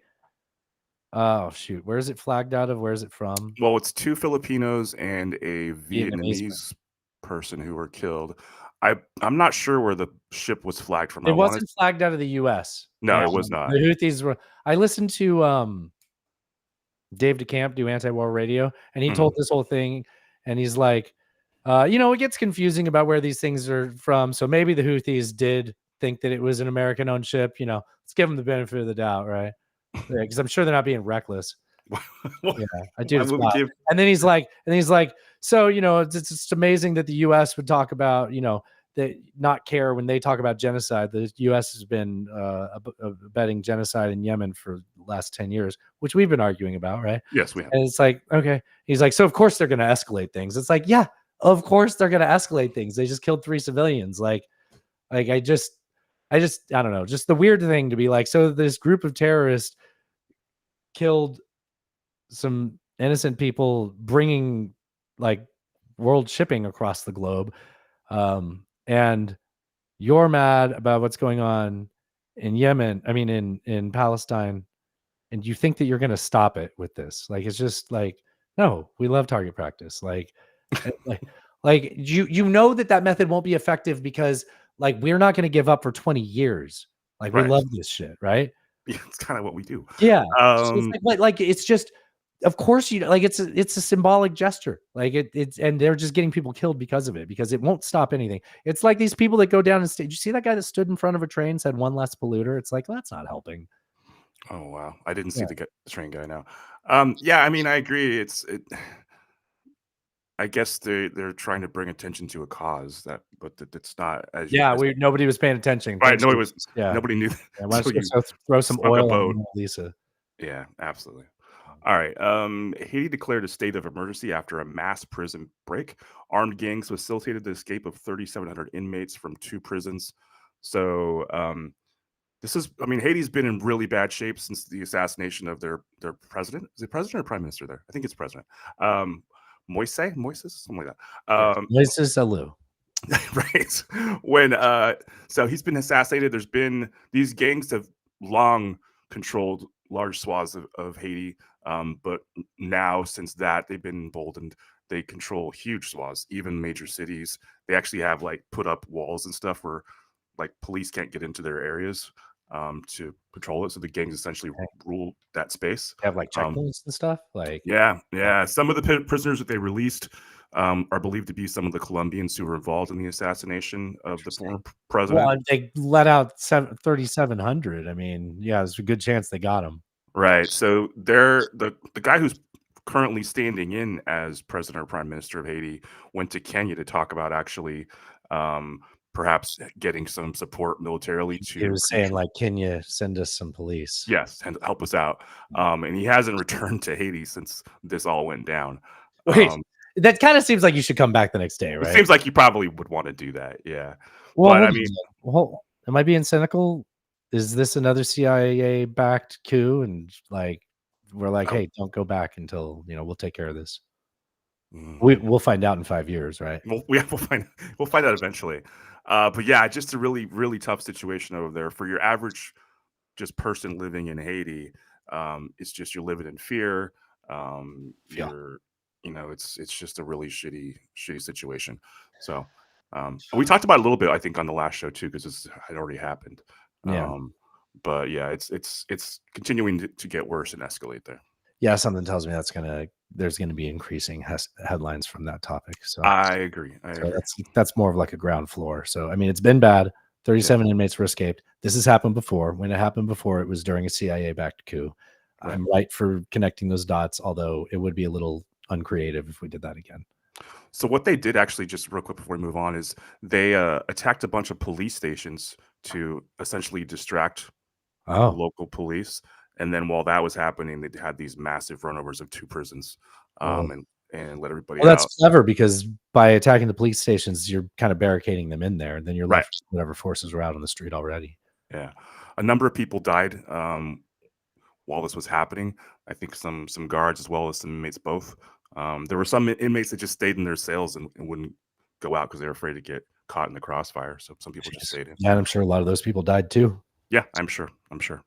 oh shoot, where is it flagged out of? Where is it from? well, it's 2 Filipinos and a Vietnamese Vietnamese person who were killed. I'm not sure where the ship was flagged from. It wasn't flagged out of the U.S. No, it was not. The Houthis were. I listened to Dave DeCamp do anti-war radio, and he told this whole thing, and he's like, it gets confusing about where these things are from. So maybe the Houthis did think that it was an American-owned ship. Let's give them the benefit of the doubt, right? Because I'm sure they're not being reckless. Yeah, I do. And then he's like, so it's just amazing that the U.S. would talk about, not care when they talk about genocide. The U.S. has been abetting genocide in Yemen for the last 10 years, which we've been arguing about, right? Yes, we have. And it's like, okay. He's like, so of course they're going to escalate things. It's like, yeah, of course they're going to escalate things. They just killed 3 civilians. Like I don't know. Just the weird thing to be like, so this group of terrorists killed some innocent people, bringing like world shipping across the globe. And you're mad about what's going on in Yemen. I mean, in Palestine. And you think that you're going to stop it with this. Like, it's just like, no, we love target practice. Like you know that method won't be effective because like, we're not going to give up for 20 years. Like, we Right. love this shit. Right. Yeah, it's kind of what we do. Yeah. So it's like, it's just, of course, like it's a symbolic gesture. Like it's, and they're just getting people killed because of it, because it won't stop anything. It's like these people that go down and stay. Did you see that guy that stood in front of a train, said one less polluter? It's like, well, that's not helping. Oh wow, I didn't see Yeah. the train guy now. Yeah, I mean, I agree. I guess they're trying to bring attention to a cause but it's not as Yeah, as, nobody was paying attention. right. Thanks No, to- it was yeah. nobody knew. Yeah, why don't until you you throw some struck a oil boat. on Mona Lisa? Yeah, absolutely. All right. Haiti declared a state of emergency after a mass prison break. Armed gangs facilitated the escape of 3,700 inmates from 2 prisons. So I mean, Haiti's been in really bad shape since the assassination of their president. Is it president or prime minister there? I think it's president. Moises, something like that. Lisa Salou. Right. When so he's been assassinated. There's been these gangs have long controlled large swaths of Haiti. But now since that they've been emboldened, they control huge swaths, even major cities. They actually have like put up walls and stuff where like police can't get into their areas to patrol it. So the gangs essentially rule that space. They have like checkpoints and stuff. Like, Yeah. Some of the prisoners that they released are believed to be some of the Colombians who were involved in the assassination of the former president. well, they let out 3,700. I mean, yeah, there's a good chance they got him. Right. So they're the guy who's currently standing in as president or prime minister of Haiti went to Kenya to talk about actually perhaps getting some support militarily to He was saying like, can you send us some police? yes, and help us out. And he hasn't returned to Haiti since this all went down. Wait, that kind of seems like you should come back the next day, right? It seems like you probably would want to do that. Yeah. Well, but I mean, am I being cynical? Is this another CIA backed coup? And like, we're like, hey, don't go back until, we'll take care of this. We'll find out in 5 years, right? we'll find out eventually. But yeah, just a really, really tough situation over there for your average just person living in Haiti. It's just you're living in fear. You're, it's just a really shitty situation. So we talked about it a little bit, I think, on the last show too, because this had already happened. Yeah. But yeah, it's continuing to get worse and escalate there. Yeah, something tells me there's gonna be increasing headlines from that topic. So I agree. That's more of like a ground floor. So I mean, it's been bad. 37 inmates were escaped. This has happened before. When it happened before, it was during a CIA-backed coup. Right. I'm right for connecting those dots, although it would be a little uncreative if we did that again. So what they did actually, just real quick before we move on, is they attacked a bunch of police stations to essentially distract local police. And then while that was happening, they had these massive runovers of 2 prisons and let everybody out. That's clever, because by attacking the police stations, you're kind of barricading them in there, and then you're left with whatever forces were out on the street already. Yeah. A number of people died while this was happening. I think some guards as well as some inmates both. There were some inmates that just stayed in their cells and wouldn't go out because they were afraid to get caught in the crossfire. So some people just stayed in. Yeah, and I'm sure a lot of those people died too. Yeah, I'm sure.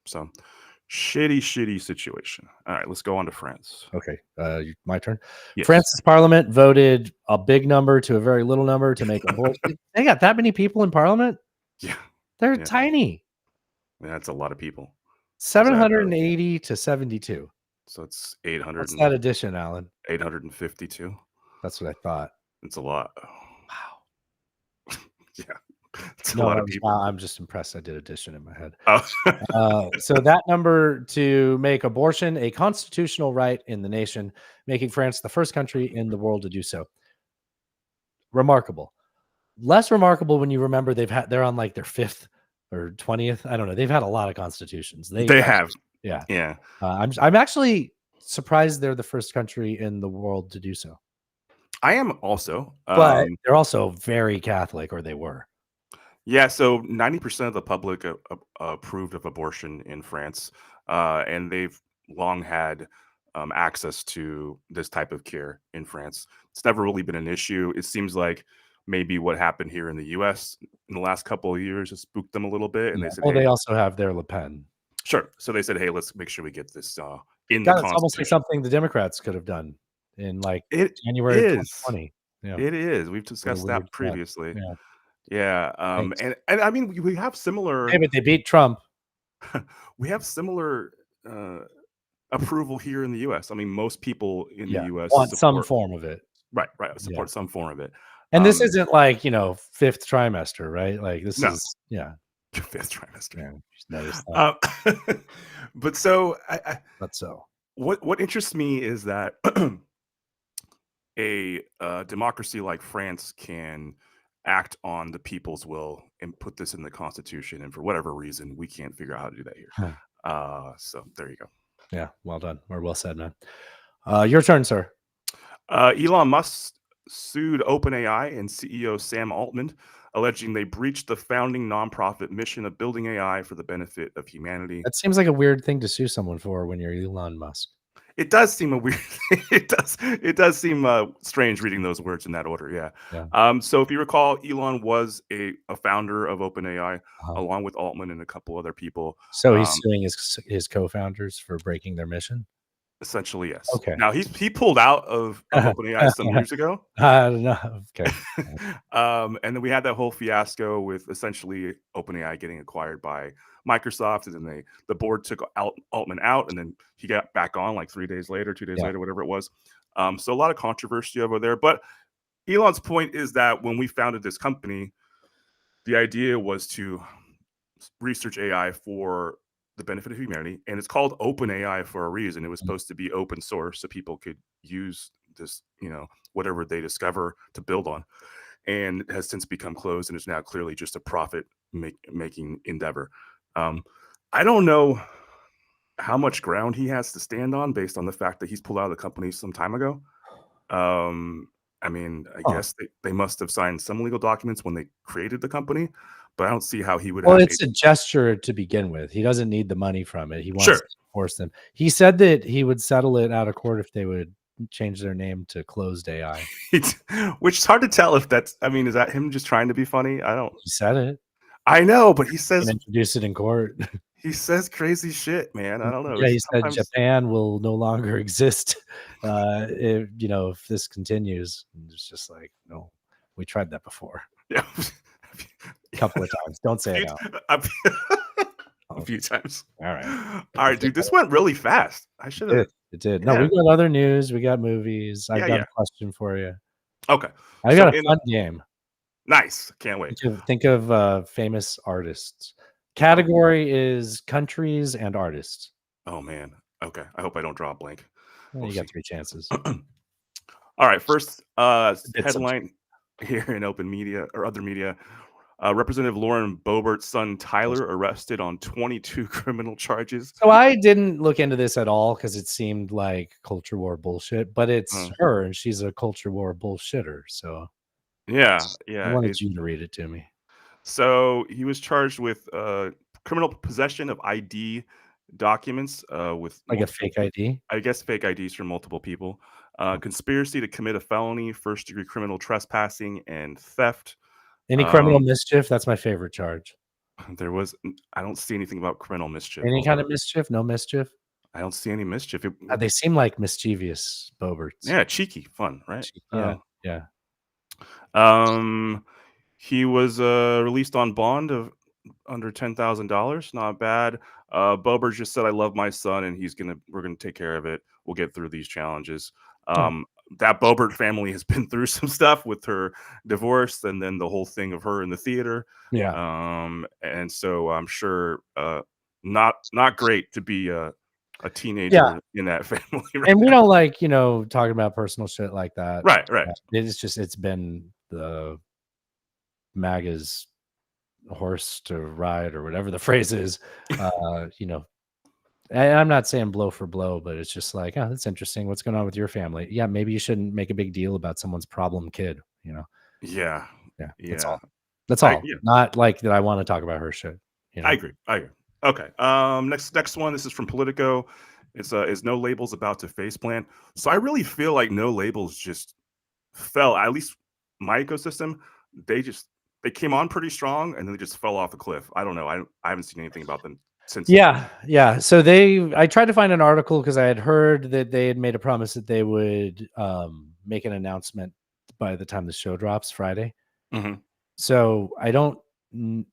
So shitty situation. All right, let's go on to France. Okay, my turn. Yes. France's parliament voted a big number to a very little number to make abortion. They got that many people in parliament? Yeah. They're tiny. Yeah, that's a lot of people. 780 to 72. So it's 800. What's that addition, Alan? 852. That's what I thought. It's a lot. Wow. Yeah. It's a lot of people. I'm just impressed I did addition in my head. Oh. So that number to make abortion a constitutional right in the nation, making France the first country in the world to do so. Remarkable. less remarkable when you remember they're on like their 5th or 20th. I don't know. They've had a lot of constitutions. They have. Yeah. Yeah. I'm actually surprised they're the first country in the world to do so. I am also. But they're also very Catholic, or they were. Yeah, so 90% of the public approved of abortion in France, and they've long had access to this type of care in France. It's never really been an issue. It seems like maybe what happened here in the U.S. in the last couple of years has spooked them a little bit, and they said, Well, "Hey, they also have their Le Pen. sure." So they said, "Hey, let's make sure we get this in the God, it's almost like Constitution." something the Democrats could have done in like It January of is. 2020. Yeah. It is. We've What a discussed weird that threat. previously. Yeah. Yeah, Thanks. and I mean we have Hey, similar but they beat Trump. we have similar approval here in the U.S. I mean, most people in the Yeah. U.S. Want some support form of it. right, Yeah. support some form of it. And this isn't like, 5th trimester, right? Like this No. is, yeah. Fifth trimester. Yeah. Just noticed that. But so But so. what interests me is that a democracy like France can act on the people's will and put this in the Constitution, and for whatever reason, we can't figure out how to do that here. So there you go. Yeah. Well done. Or well said, man. Your turn, sir. Elon Musk sued OpenAI and CEO Sam Altman, alleging they breached the founding nonprofit mission of building AI for the benefit of humanity. That seems like a weird thing to sue someone for when you're Elon Musk. It does seem a weird. It does seem strange reading those words in that order. Yeah. So if you recall, Elon was a founder of OpenAI, along with Altman and a couple other people. So he's suing his co-founders for breaking their mission. Essentially, yes. Okay. Now he pulled out of OpenAI some years ago. I don't know. Okay. And then we had that whole fiasco with essentially OpenAI getting acquired by Microsoft, and then the board took Altman out, and then he got back on like 3 days later, 2 days later, whatever it was. So a lot of controversy over there. But Elon's point is that when we founded this company, the idea was to research AI for the benefit of humanity, and it's called OpenAI for a reason. It was supposed to be open source so people could use this, whatever they discover to build on, and it has since become closed and is now clearly just a profit making endeavor. I don't know how much ground he has to stand on based on the fact that he's pulled out of the company some time ago. I mean, I guess they must have signed some legal documents when they created the company, but I don't see how he would. Well, it's a gesture to begin with. He doesn't need the money from it. He wants to force them. He said that he would settle it out of court if they would change their name to Closed AI. Which is hard to tell if that's. I mean, is that him just trying to be funny? I don't. He said it. I know, but he says introduce it in court. He says crazy shit, man. I don't know. Yeah, he said Japan will no longer exist if this continues. And it's just like, no, we tried that before. Yeah, a couple of times. Don't say it out. A few times. All right, dude. This went really fast. I should have. It did. No, we got other news. We got movies. I've got a question for you. Okay, I got a fun game. Nice. Can't wait. Think of famous artists. Category is countries and artists. Oh man. Okay. I hope I don't draw a blank. You got 3 chances. All right. First headline here in open media or other media. Representative Lauren Boebert's son Tyler arrested on 22 criminal charges. So I didn't look into this at all because it seemed like culture war bullshit, but it's her and she's a culture war bullshitter. So yeah. I wanted you to read it to me. So he was charged with criminal possession of ID documents with like a fake ID. I guess fake IDs from multiple people. Conspiracy to commit a felony, first-degree criminal trespassing, and theft. Any criminal mischief? That's my favorite charge. I don't see anything about criminal mischief. Any kind of mischief? No mischief? I don't see any mischief. They seem like mischievous Boeberts. Yeah, cheeky, fun, right? Yeah. He was released on bond of under $10,000. Not bad. Boebert just said, "I love my son, and we're gonna take care of it. We'll get through these challenges." That Boebert family has been through some stuff with her divorce, and then the whole thing of her in the theater. Yeah. And so I'm sure not great to be a teenager in that family. Right and we don't like talking about personal shit like that. Right. It's been the MAGA's horse to ride, or whatever the phrase is. And I'm not saying blow for blow, but it's just like, oh, that's interesting. What's going on with your family? Yeah, maybe you shouldn't make a big deal about someone's problem kid. Yeah. Yeah, that's Yeah. all. That's all. Yeah. Not like that I want to talk about her shit. I agree. Okay. Next one. This is from Politico. It's is No Labels about to face plan. So I really feel like No Labels just fell. At least my ecosystem, they came on pretty strong and then they just fell off a cliff. I don't know. I haven't seen anything about them since. Yeah. So I tried to find an article because I had heard that they had made a promise that they would make an announcement by the time the show drops Friday. Mhm. So I don't know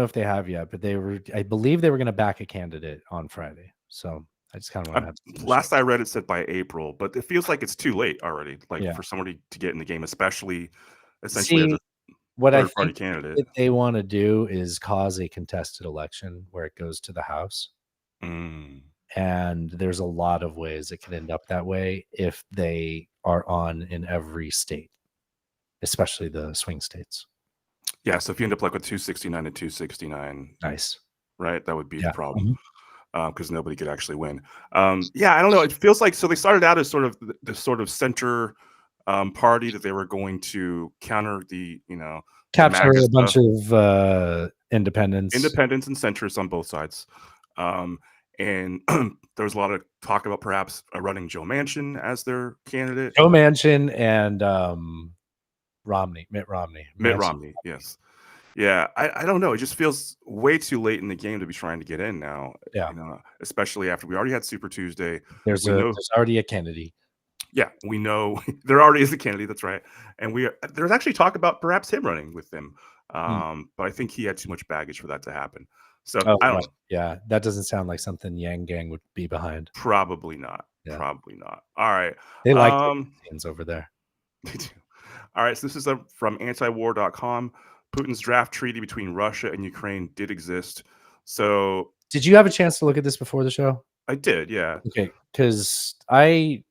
if they have yet, but I believe they were going to back a candidate on Friday. So I just kind of want to have Last I read, it said by April, but it feels like it's too late already. Like Yeah. for somebody to get in the game, essentially as See, a what I third-party think candidate. that they want to do is cause a contested election where it goes to the House. Mm. And there's a lot of ways it could end up that way if they are on in every state, especially the swing states. Yeah, so if you end up like with 269 and 269, Nice. right? That would be the Yeah. problem. Because nobody could actually win. Yeah, I don't know. It feels like, so they started out as sort of the sort of center party that they were going to counter the, Capture MAGA a bunch stuff. of independents. Independents and centrists on both sides. And there was a lot of talk about perhaps running Joe Manchin as their candidate. Joe Manchin and Mitt Romney. Mitt Romney, yes. Yeah, I don't know. It just feels way too late in the game to be trying to get in now. Yeah. Especially after we already had Super Tuesday. There's already a Kennedy. Yeah, we know there already is a Kennedy. That's right. And there's actually talk about perhaps him running with them. But I think he had too much baggage for that to happen. So I don't know. Yeah, that doesn't sound like something Yang Gang would be behind. Probably not. Yeah. Probably not. All right. They like things over there. They do. All right. So this is from antiwar.com. Putin's draft treaty between Russia and Ukraine did exist. So did you have a chance to look at this before the show? I did, yeah. Okay, because I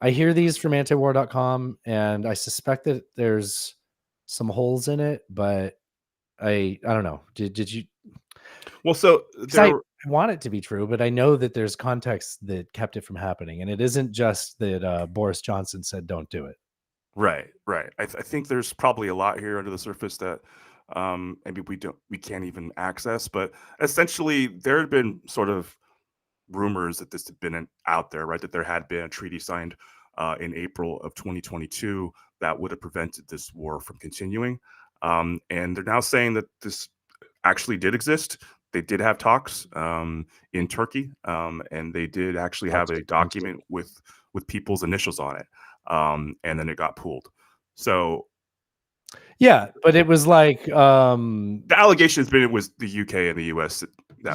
hear these from antiwar.com, and I suspect that there's some holes in it, but I don't know. Did you? Well, so I want it to be true, but I know that there's context that kept it from happening, and it isn't just that Boris Johnson said don't do it. Right. I think there's probably a lot here under the surface that maybe we can't even access. But essentially, there had been sort of rumors that this had been out there, right? That there had been a treaty signed in April of 2022 that would have prevented this war from continuing. And they're now saying that this actually did exist. They did have talks in Turkey, and they did actually have a document with people's initials on it. And then it got pulled. So yeah, but it was like the allegation has been it was the UK and the US.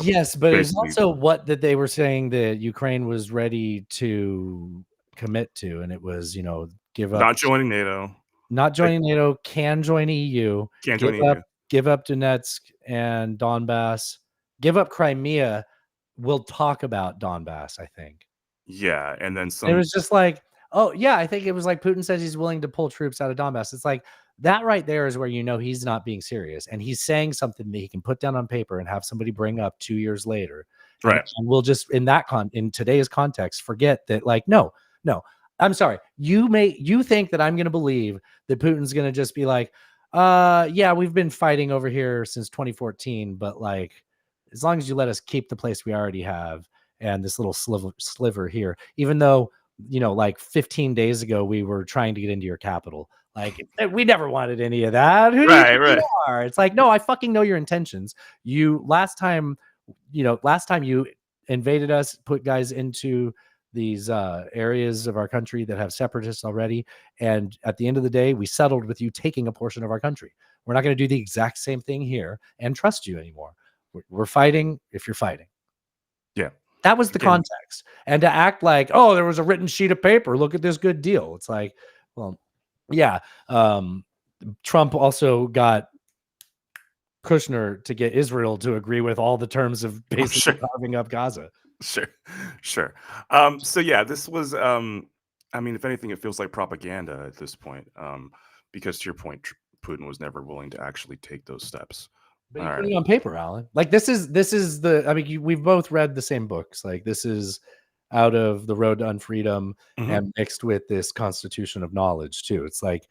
Yes, but it's also that they were saying that Ukraine was ready to commit to, and it was, give up, not joining NATO, can join EU, give up Donetsk and Donbass, give up Crimea. We'll talk about Donbass, I think. Yeah, and then some. It was just like, oh yeah, I think it was like Putin says he's willing to pull troops out of Donbass. It's like that right there is where he's not being serious, and he's saying something that he can put down on paper and have somebody bring up 2 years later. Right. And we'll just in today's context forget that. Like, no, I'm sorry. You think that I'm going to believe that Putin's going to just be like, yeah, we've been fighting over here since 2014, but like, as long as you let us keep the place we already have and this little sliver here, even though, like 15 days ago, we were trying to get into your capital. Like, we never wanted any of that. Who do you think you are? It's like, no, I fucking know your intentions. Last time you invaded us, put guys into these areas of our country that have separatists already. And at the end of the day, we settled with you taking a portion of our country. We're not going to do the exact same thing here and trust you anymore. We're fighting if you're fighting. Yeah. That was the context. And to act like, oh, there was a written sheet of paper. Look at this good deal. It's like, well, yeah. Trump also got Kushner to get Israel to agree with all the terms of basically carving up Gaza. Sure. So yeah, this was, I mean, if anything, it feels like propaganda at this point. Because to your point, Putin was never willing to actually take those steps. But All you're right. putting it on paper, Alan. Like this is the. I mean, we've both read the same books. Like this is out of The Road to Unfreedom Mhm. and mixed with this Constitution of Knowledge too. It's like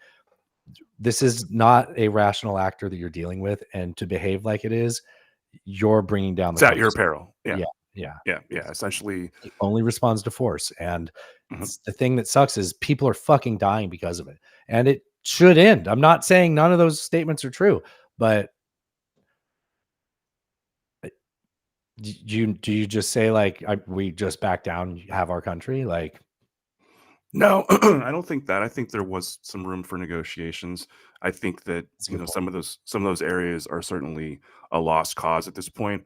this is not a rational actor that you're dealing with, and to behave like it is, you're bringing down the. It's at your peril. Yeah. Yeah. Essentially, It only responds to force, and Mhm. the thing that sucks is people are fucking dying because of it, and it should end. I'm not saying none of those statements are true, but do you just say like we just back down, have our country? Like no, I don't think that. I think there was some room for negotiations. I think that That's a good point. some of those areas are certainly a lost cause at this point.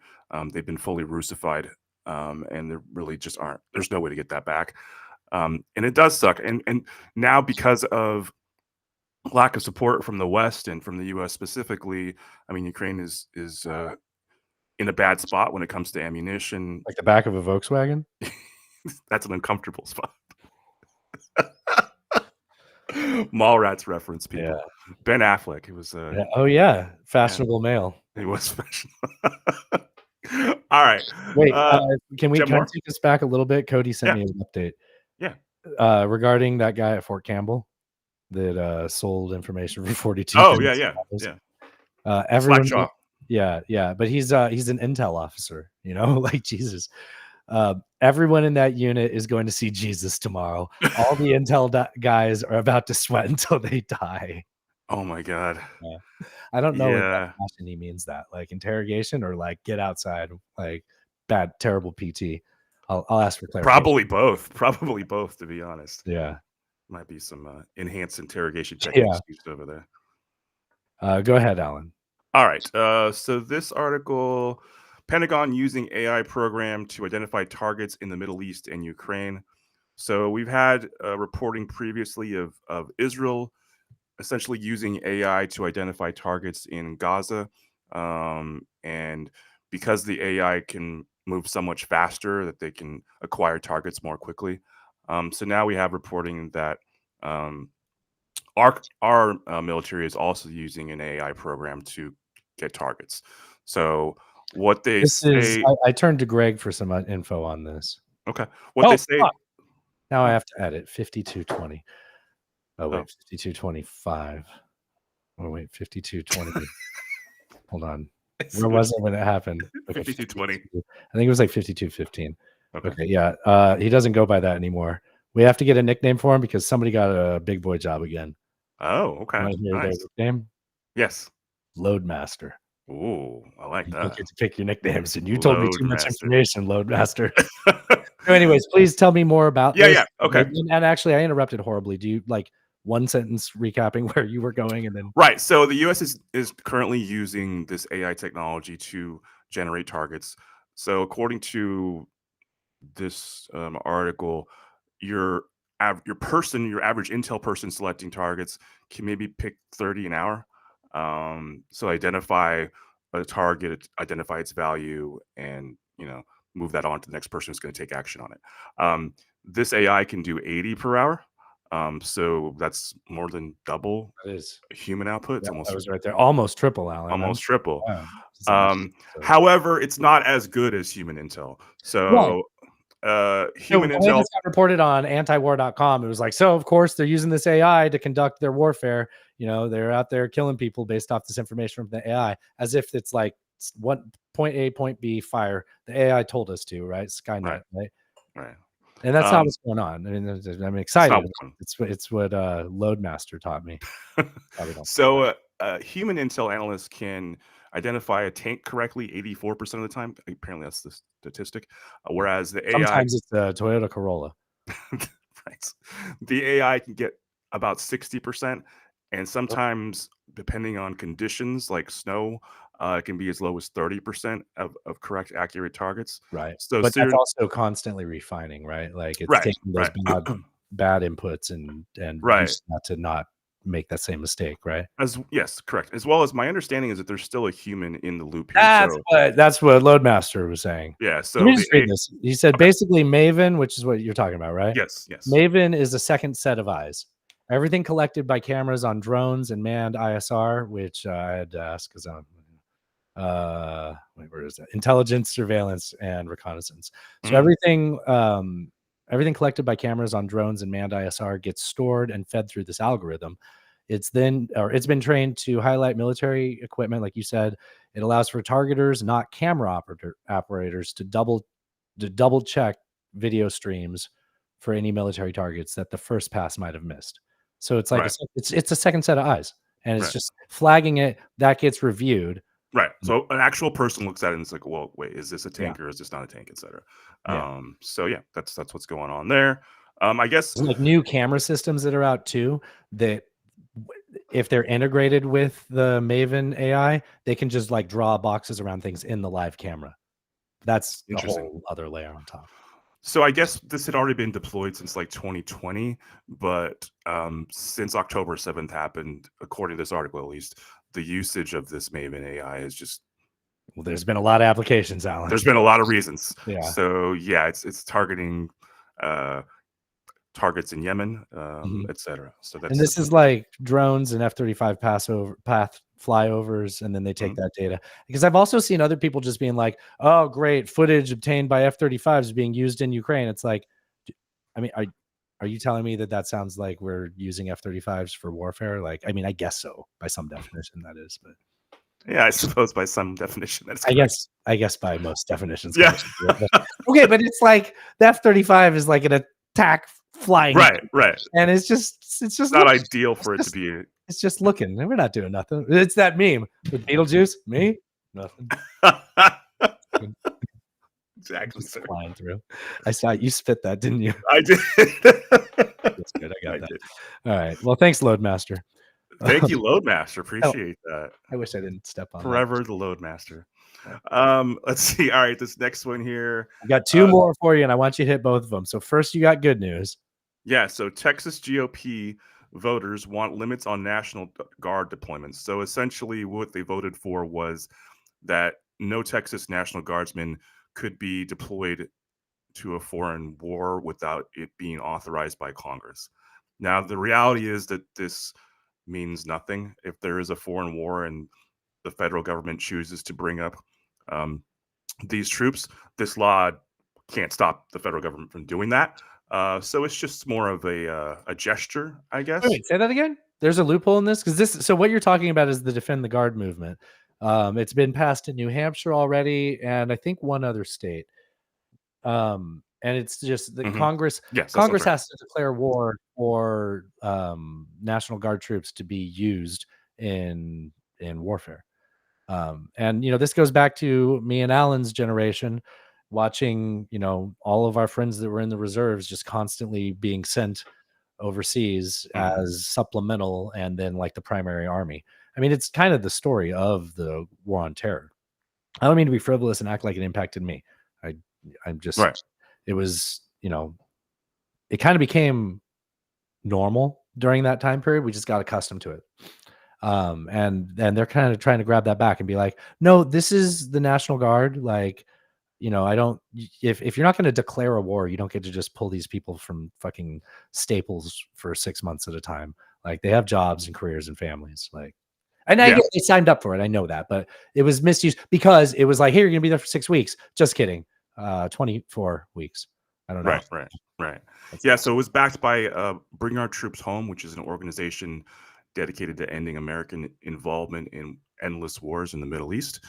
They've been fully Russified, and there really just aren't. There's no way to get that back, and it does suck. And now because of lack of support from the West and from the U.S. specifically, I mean, Ukraine is in a bad spot when it comes to ammunition. like the back of a Volkswagen. That's an uncomfortable spot. Mallrats reference, people. Yeah. Ben Affleck. It was Yeah. Oh yeah, fashionable male. he was special. All right. Wait, can we Jim Moore? take us back a little bit? Cody sent Yeah. me an update. Yeah. Regarding that guy at Fort Campbell that sold information for 42. Oh yeah. Everyone. Slackjaw. Yeah, but he's an intel officer, you know, like Jesus. Everyone in that unit is going to see Jesus tomorrow. All the intel guys are about to sweat until they die. Oh my God. I don't know Yeah. what fashion he means that, like interrogation or like get outside, like bad, terrible PT. I'll ask for clarification. Probably both, to be honest. Yeah. Might be some enhanced interrogation techniques used over there. Go ahead, Alan. All right. So this article, Pentagon using AI program to identify targets in the Middle East and Ukraine. So we've had reporting previously of Israel essentially using AI to identify targets in Gaza. And because the AI can move so much faster that they can acquire targets more quickly. So now we have reporting that our military is also using an AI program to get targets. So what they say, I turned to Greg for some info on this. okay, what they say. Fuck. Now I have to edit 5220. Oh wait, 5225. Oh wait, 5220. Hold on. Where was it when it happened? Okay, 5220. I think it was like 5215. Okay. Okay, yeah. He doesn't go by that anymore. We have to get a nickname for him because somebody got a big boy job again. Oh, okay. Want to hear their Nice. nickname? Yes. Loadmaster. Ooh, I like You that. don't get to pick your nicknames, and you told me too much Loadmaster. information, Loadmaster. So anyways, please tell me more about this. Yeah, okay. And actually, I interrupted horribly. Do you like one sentence recapping where you were going and then Right. So the U.S. is currently using this AI technology to generate targets. So according to this article, your average intel person selecting targets can maybe pick 30 an hour. So identify a target, identify its value, and move that on to the next person who's going to take action on it. This AI can do 80 per hour. So that's more than double that is human output. It's yeah, almost I was right there. Almost triple, Alan. almost triple. Wow. So- However, it's not as good as human intel. So human the way intel. this got reported on antiwar.com, it was like, so of course they're using this AI to conduct their warfare. You know, they're out there killing people based off this information from the AI, as if it's like what point A, point B, fire. The AI told us to, right? Skynet, right? Right. And that's not what's going on. I mean, I'm excited. It's It's what Loadmaster taught me. So human intel analysts can identify a tank correctly 84% of the time. Apparently that's the statistic. Whereas the AI, sometimes it's a Toyota Corolla. right, the AI can get about 60%, and sometimes depending on conditions like snow, it can be as low as 30% of correct, accurate targets. Right. So but that's also constantly refining, right? Like it's taking those bad inputs and not to not make that same mistake, right? Yes, correct. As well as my understanding is that there's still a human in the loop here. That's what Loadmaster was saying. Yeah. So let me just read this. He said basically Maven, which is what you're talking about, right? Yes. Maven is a second set of eyes. everything collected by cameras on drones and manned ISR, which I had to ask because I'm where is that? Intelligence, surveillance, and reconnaissance. So everything collected by cameras on drones and manned ISR gets stored and fed through this algorithm. It's been trained to highlight military equipment, like you said. It allows for targeters, not camera operators, to double check video streams for any military targets that the first pass might have missed. So it's like Right. it's a second set of eyes, and it's Right. just flagging it. That gets reviewed. Right. So an actual person looks at it and it's like, well, wait, is this a Yeah. tank or is this not a tank, etc. Yeah. So yeah, that's what's going on there. I guess There's like new camera systems that are out too, that if they're integrated with the Maven AI, they can just like draw boxes around things in the live camera. That's a Interesting. whole other layer on top. So I guess this had already been deployed since like 2020, but since October 7th happened, according to this article at least, the usage of this Maven AI is just Well, there's been a lot of applications, Alan. there's been a lot of reasons. Yeah. So yeah, it's targeting targets in Yemen, etc. So that's And this is like drones and F-35 path flyovers, and then they take that data. Because I've also seen other people just being like, "Oh, great, footage obtained by F-35s being used in Ukraine." It's like, I mean, are you telling me that sounds like we're using F-35s for warfare? Like, I mean, I guess so by some definition that is, but yeah, I suppose by some definition that's I guess by most definitions. Yeah. Okay, but it's like the F-35 is like an attack flying, right. and it's just Not ideal for it to be. It's just looking, and we're not doing nothing. It's that meme with Beetlejuice. Me, nothing. Exactly, Just sir. flying through. I saw you spit that, didn't you? I did. That's good. I got that. did. All right. Well, thanks, Loadmaster. Thank you, Loadmaster. Appreciate that. I wish I didn't step on Forever the Loadmaster. Let's see. All right, this next one here. I got two more for you, and I want you to hit both of them. So first, you got good news. Yeah, so Texas GOP voters want limits on National Guard deployments. So essentially what they voted for was that no Texas National Guardsmen could be deployed to a foreign war without it being authorized by Congress. Now, the reality is that this means nothing. If there is a foreign war and the federal government chooses to bring up these troops, this law can't stop the federal government from doing that. So it's just more of a gesture, I guess. Wait, say that again. There's a loophole in this, because this. So what you're talking about is the Defend the Guard movement. It's been passed in New Hampshire already, and I think one other state. And it's just the Congress. Yes, Congress right. has to declare war for National Guard troops to be used in warfare. And this goes back to me and Alan's generation, watching all of our friends that were in the reserves just constantly being sent overseas as supplemental, and then like the primary army. I mean, it's kind of the story of the war on terror. I don't mean to be frivolous and act like it impacted me. I'm just right. It was, it kind of became normal during that time period. We just got accustomed to it. And they're kind of trying to grab that back and be like, no, this is the National Guard. Like, I don't, if you're not going to declare a war, you don't get to just pull these people from fucking Staples for 6 months at a time. Like, they have jobs and careers and families. Like, and I get they signed up for it. I know that, but it was misused because it was like, hey, you're going to be there for 6 weeks. Just kidding. 24 weeks. I don't know. Right. Yeah. So it was backed by Bring Our Troops Home, which is an organization dedicated to ending American involvement in endless wars in the Middle East.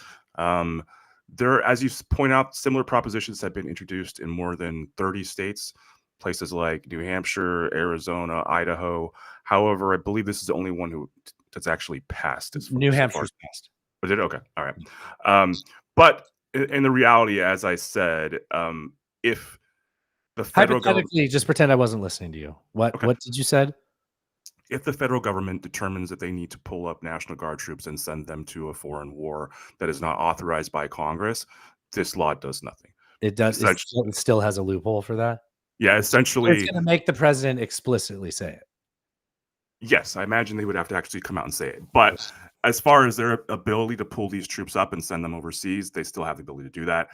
There, as you point out, similar propositions have been introduced in more than 30 states, places like New Hampshire, Arizona, Idaho. However, I believe this is the only one that's actually passed. New Hampshire's passed. Was it? Okay. All right. But in the reality, as I said, if the federal hypothetically, just pretend I wasn't listening to you. What did you said? If the federal government determines that they need to pull up National Guard troops and send them to a foreign war that is not authorized by Congress, this law does nothing. It does. It still has a loophole for that. Yeah, essentially, it's going to make the president explicitly say it. Yes, I imagine they would have to actually come out and say it. But as far as their ability to pull these troops up and send them overseas, they still have the ability to do that.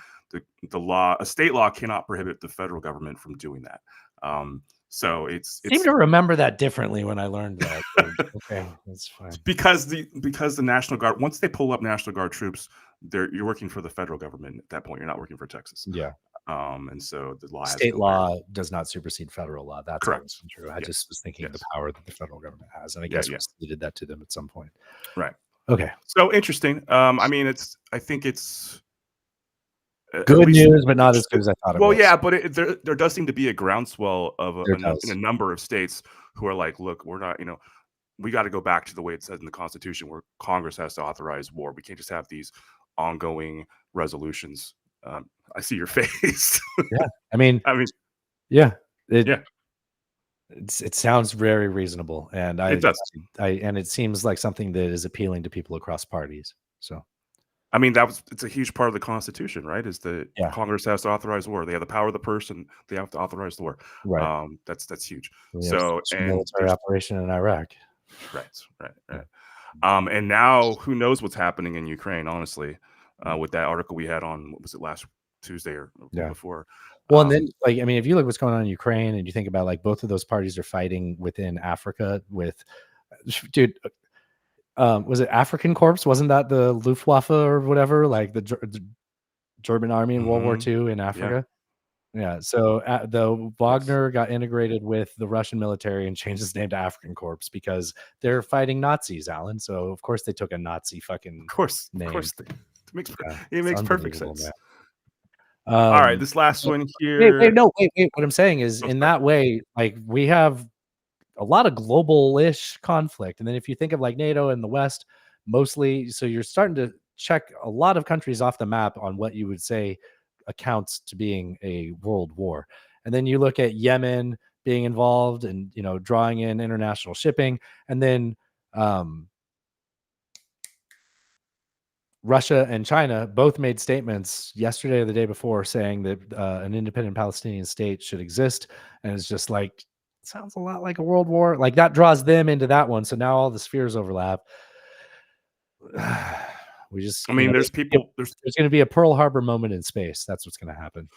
The law, a state law, cannot prohibit the federal government from doing that. So it's seem to remember that differently when I learned that. Okay, that's fine. because the National Guard, once they pull up National Guard troops, you're working for the federal government at that point. You're not working for Texas. Yeah. And so the law has to State go law does not supersede federal law. That's Correct. always been true. I Yes. just was thinking the Yes. power that the federal government has, and I Yeah, guess yeah. we ceded that to them at some point. Right. Okay. So interesting. I mean, I think it's at Good least news, but not as good as I thought it well, was. yeah, but there does seem to be a groundswell of There in does. a number of states who are like, look, we're not, we got to go back to the way it says in the Constitution, where Congress has to authorize war. We can't just have these ongoing resolutions. I see your face. Yeah, I mean, yeah, yeah. It sounds very reasonable, and It does. and it seems like something that is appealing to people across parties. So, I mean, it's a huge part of the Constitution, right? Is that Congress has to authorize war. They have the power of the purse, and they have to authorize the war. Right. That's huge. We have So, a and military operation in Iraq. Right. And now who knows what's happening in Ukraine? Honestly, with that article we had on, what was it, last Tuesday or before? Well, and then, like, I mean, if you look what's going on in Ukraine, and you think about, like, both of those parties are fighting within Africa with, dude, was it African Corps? Wasn't that the Luftwaffe or whatever, like the German army in World War II in Africa? Yeah. So the Wagner got integrated with the Russian military and changed its name to African Corps because they're fighting Nazis, Alan. So of course they took a Nazi fucking name. Of course, it makes perfect sense. Man. All right, this last one here. Wait. What I'm saying is, in that way, like, we have a lot of global-ish conflict, and then if you think of like NATO and the West, mostly, so you're starting to check a lot of countries off the map on what you would say accounts to being a world war. And then you look at Yemen being involved and, drawing in international shipping, and then Russia and China both made statements yesterday or the day before saying that an independent Palestinian state should exist. And it's just like, sounds a lot like a world war. Like, that draws them into that one. So now all the spheres overlap. We just, there's people, there's going to be a Pearl Harbor moment in space. That's what's going to happen.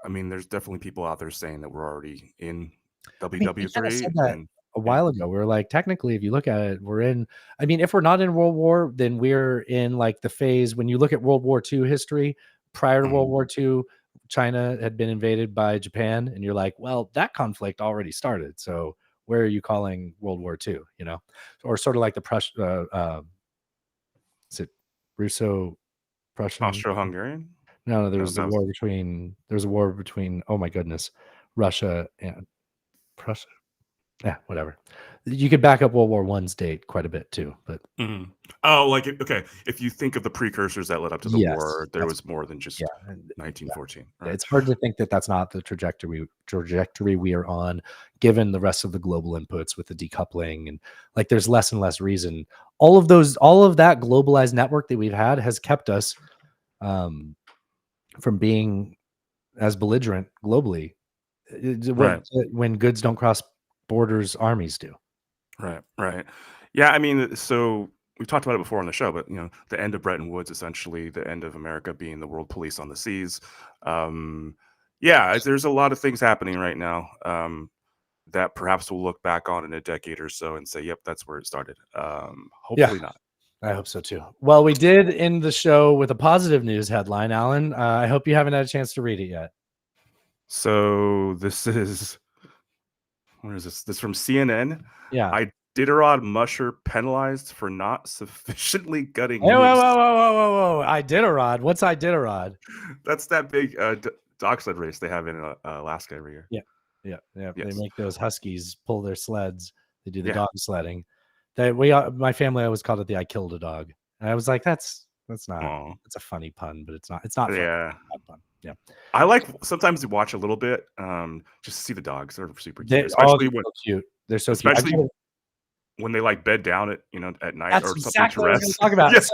I mean, there's definitely people out there saying that we're already in WW3. Said that a while ago. We were like, technically, if you look at it, we're in, if we're not in World War, then we're in like the phase, when you look at World War II history, prior to World War II, China had been invaded by Japan. And you're like, well, that conflict already started. So where are you calling World War II, or sort of like the is it Russo-Prussian? Austro-Hungarian? No, there was a war between, oh my goodness, Russia and Prussia. Yeah, whatever. You could back up World War I's date quite a bit too, but okay. If you think of the precursors that led up to the war, there was more than just 1914. Right? It's hard to think that that's not the trajectory we are on, given the rest of the global inputs with the decoupling, and like there's less and less reason. All of that globalized network that we've had has kept us from being as belligerent globally. When goods don't cross borders, armies do. Right. Yeah, so we've talked about it before on the show, but the end of Bretton Woods, essentially the end of America being the world police on the seas. There's a lot of things happening right now that perhaps we'll look back on in a decade or so and say, yep, that's where it started. Hopefully not. I hope so too. Well, we did end the show with a positive news headline, Alan. I hope you haven't had a chance to read it yet. So this is, what is this? This is from CNN. Yeah. Iditarod musher penalized for not sufficiently gutting Whoa, moose. whoa. Iditarod. What's Iditarod? That's that big dog sled race they have in Alaska every year. Yeah. Yes. They make those huskies pull their sleds. They do the dog sledding. My family always called it the I killed a dog. And I was like, that's not, it's a funny pun, but it's not funny. Yeah. Fun. Yeah. I like sometimes to watch a little bit just to see the dogs. They're super cute. They're so cute. They're so especially cute. When they like bed down at night That's or something exactly to what I was rest. going to talk about. Yes,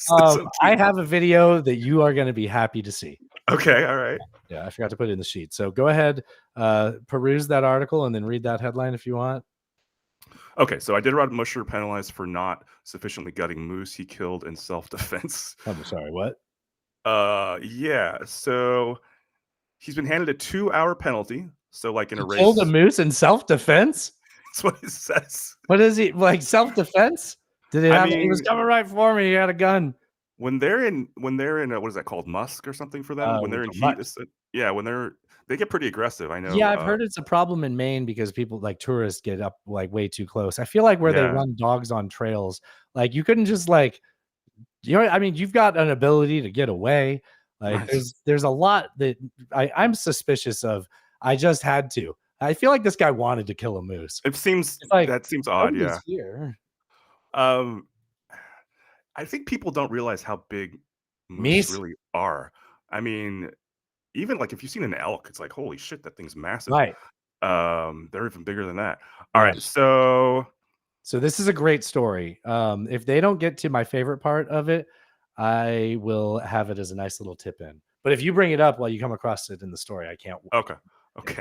so I have a video that you are going to be happy to see. Okay, all right. Yeah, I forgot to put it in the sheet. So go ahead, peruse that article and then read that headline if you want. Okay, so Iditarod musher penalized for not sufficiently gutting moose he killed in self-defense. I'm sorry, what? So he's been handed a 2-hour penalty. So like in a race, Killed a moose in self-defense. that's what it says. What is he like? Self-defense? Did it I have? He was mean- coming right for me. He had a gun. When they're in what is that called, musk or something for them? When they're in heat, yeah. When they get pretty aggressive. I know. Yeah, I've heard it's a problem in Maine because people like tourists get up like way too close. I feel like where they Yeah. run dogs on trails, like you couldn't just like, I mean, you've got an ability to get away. Like Right. there's a lot that I'm suspicious of. I just had to. I feel like this guy wanted to kill a moose. It seems It's like, that seems odd. nobody's Yeah. here. I think people don't realize how big Meese? moose really are. I mean, even like if you've seen an elk, it's like holy shit, that thing's massive. Right. They're even bigger than that. All Yeah. right, so So this is a great story. If they don't get to my favorite part of it, I will have it as a nice little tip in. But if you bring it up while you come across it in the story, I can't. okay.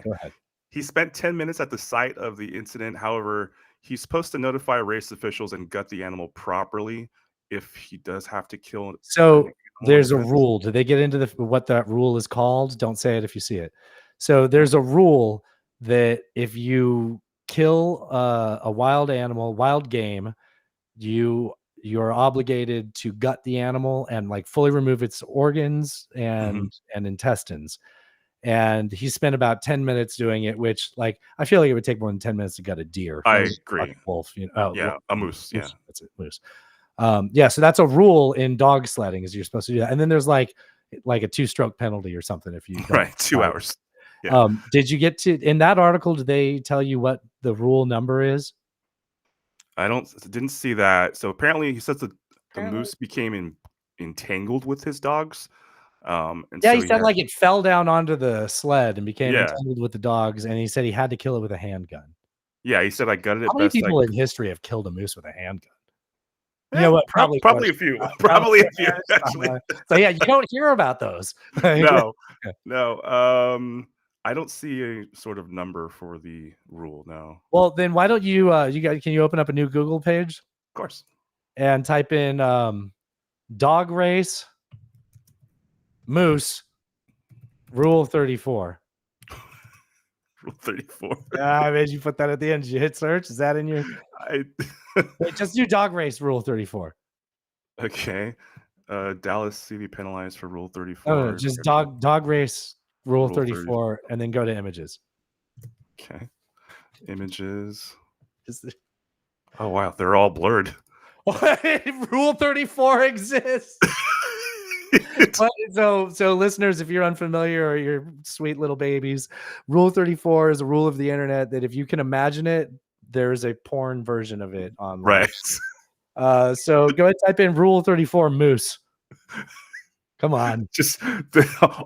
Go ahead. He spent 10 minutes at the site of the incident. However, he's supposed to notify race officials and gut the animal properly if he does have to kill an So animal there's a in defense. rule. Do they get into what that rule is called? Don't say it if you see it. So there's a rule that if you kill a wild animal, wild game, you're obligated to gut the animal and like fully remove its organs and intestines. And he spent about 10 minutes doing it, which like I feel like it would take more than 10 minutes to gut a deer. I Not a agree. fucking wolf, you know. Yeah, a moose. Yeah. That's it, moose. Yeah, so that's a rule in dog sledding is you're supposed to do that. And then there's like a 2-stroke penalty or something if you don't Right. 2 follow it. hours. Yeah. Did you get to in that article? Did they tell you what the rule number is? I didn't see that. So apparently he says that the moose became entangled with his dogs. And Yeah, so he said like it fell down onto the sled and became Yeah. entangled with the dogs, and he said he had to kill it with a handgun. Yeah, he said I gutted it How many best. people in history have killed a moose with a handgun? You Yeah, know what? probably more. a few. Probably a few, actually. So yeah, you don't hear about those. No, no. I don't see a sort of number for the rule. No, Well, then why don't you can you open up a new Google page of course. and type in dog race moose rule 34. Rule 34. I made you put that at the end. Did you hit search? Is that in your Wait, just do dog race rule 34. Okay. Dallas CV penalized for Rule 34. No, just dog race rule Rule 34 and then go to images. Okay. Images. Is it- Oh wow, they're all blurred. Rule 34 exists. So listeners, if you're unfamiliar or you're sweet little babies, Rule 34 is a rule of the internet that if you can imagine it, there's a porn version of it online. Right. So go ahead, type in Rule 34 moose. Come on. Just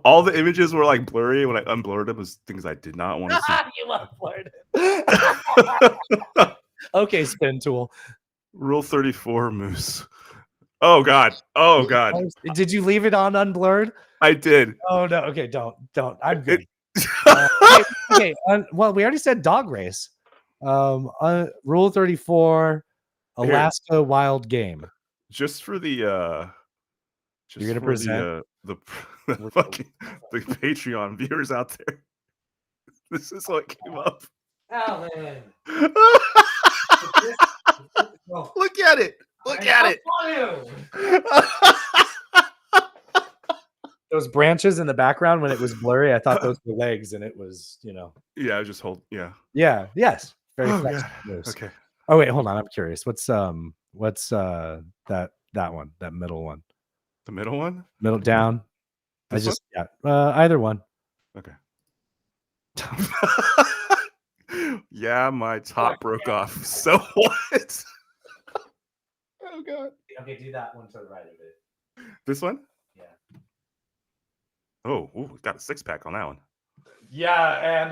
all the images were like blurry. When I unblurred them, was things I did not want to see. You unblurred it. Okay, spin tool. Rule 34 moose. Oh god. Oh god. Did you leave it on unblurred? I did. Oh no. Okay, don't. I'm good. Okay. Well, we already said dog race. Rule 34, Alaska wild game. Just for the just You're gonna for present the fucking the Patreon viewers out there. This is what came up. Alan. Look at it. Look at it. Those branches in the background when it was blurry, I thought those were legs, and it was, Yeah, I just hold. Yeah. Yeah. Yes. Very Oh, flexible yeah. moves. Okay. Oh wait, hold on. I'm curious. What's that one, that middle one, The middle one. middle down? This Either one. Okay. Yeah, my top broke off. So what? Oh god. Okay, do that one to the right of it. This one? Yeah. Oh, ooh, got a 6-pack on that one. Yeah, and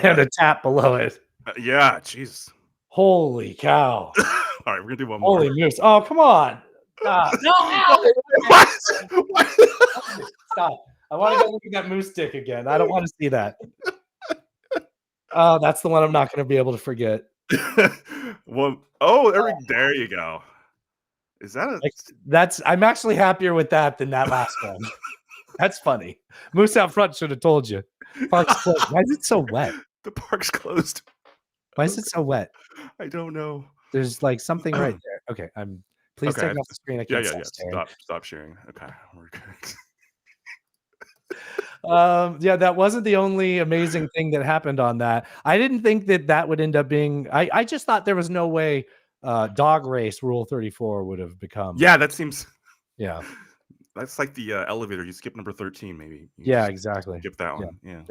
and a tap below it. Yeah, jeez. Holy cow! All right, we're gonna do one more. Holy moose! Oh, come on! No, What? stop! I want to go look at that moose stick again. I don't want to see that. Oh, that's the one I'm not going to be able to forget. There you go. Is that a? I'm actually happier with that than that last one. That's funny. Moose out front should have told you. Park's closed. Why is it so wet? The park's closed. Why is it so wet? I don't know. There's like something right there. Okay, please Okay. take off the screen. I Yeah, can't yeah, stop yeah. staring. Stop sharing. Okay, we're good. Yeah, that wasn't the only amazing thing that happened on that. I didn't think that would end up being. I just thought there was no way dog race rule 34 would have become. Yeah, that seems. Yeah. That's like the elevator. You skip number 13, maybe. Yeah, exactly. Skip that one. Yeah.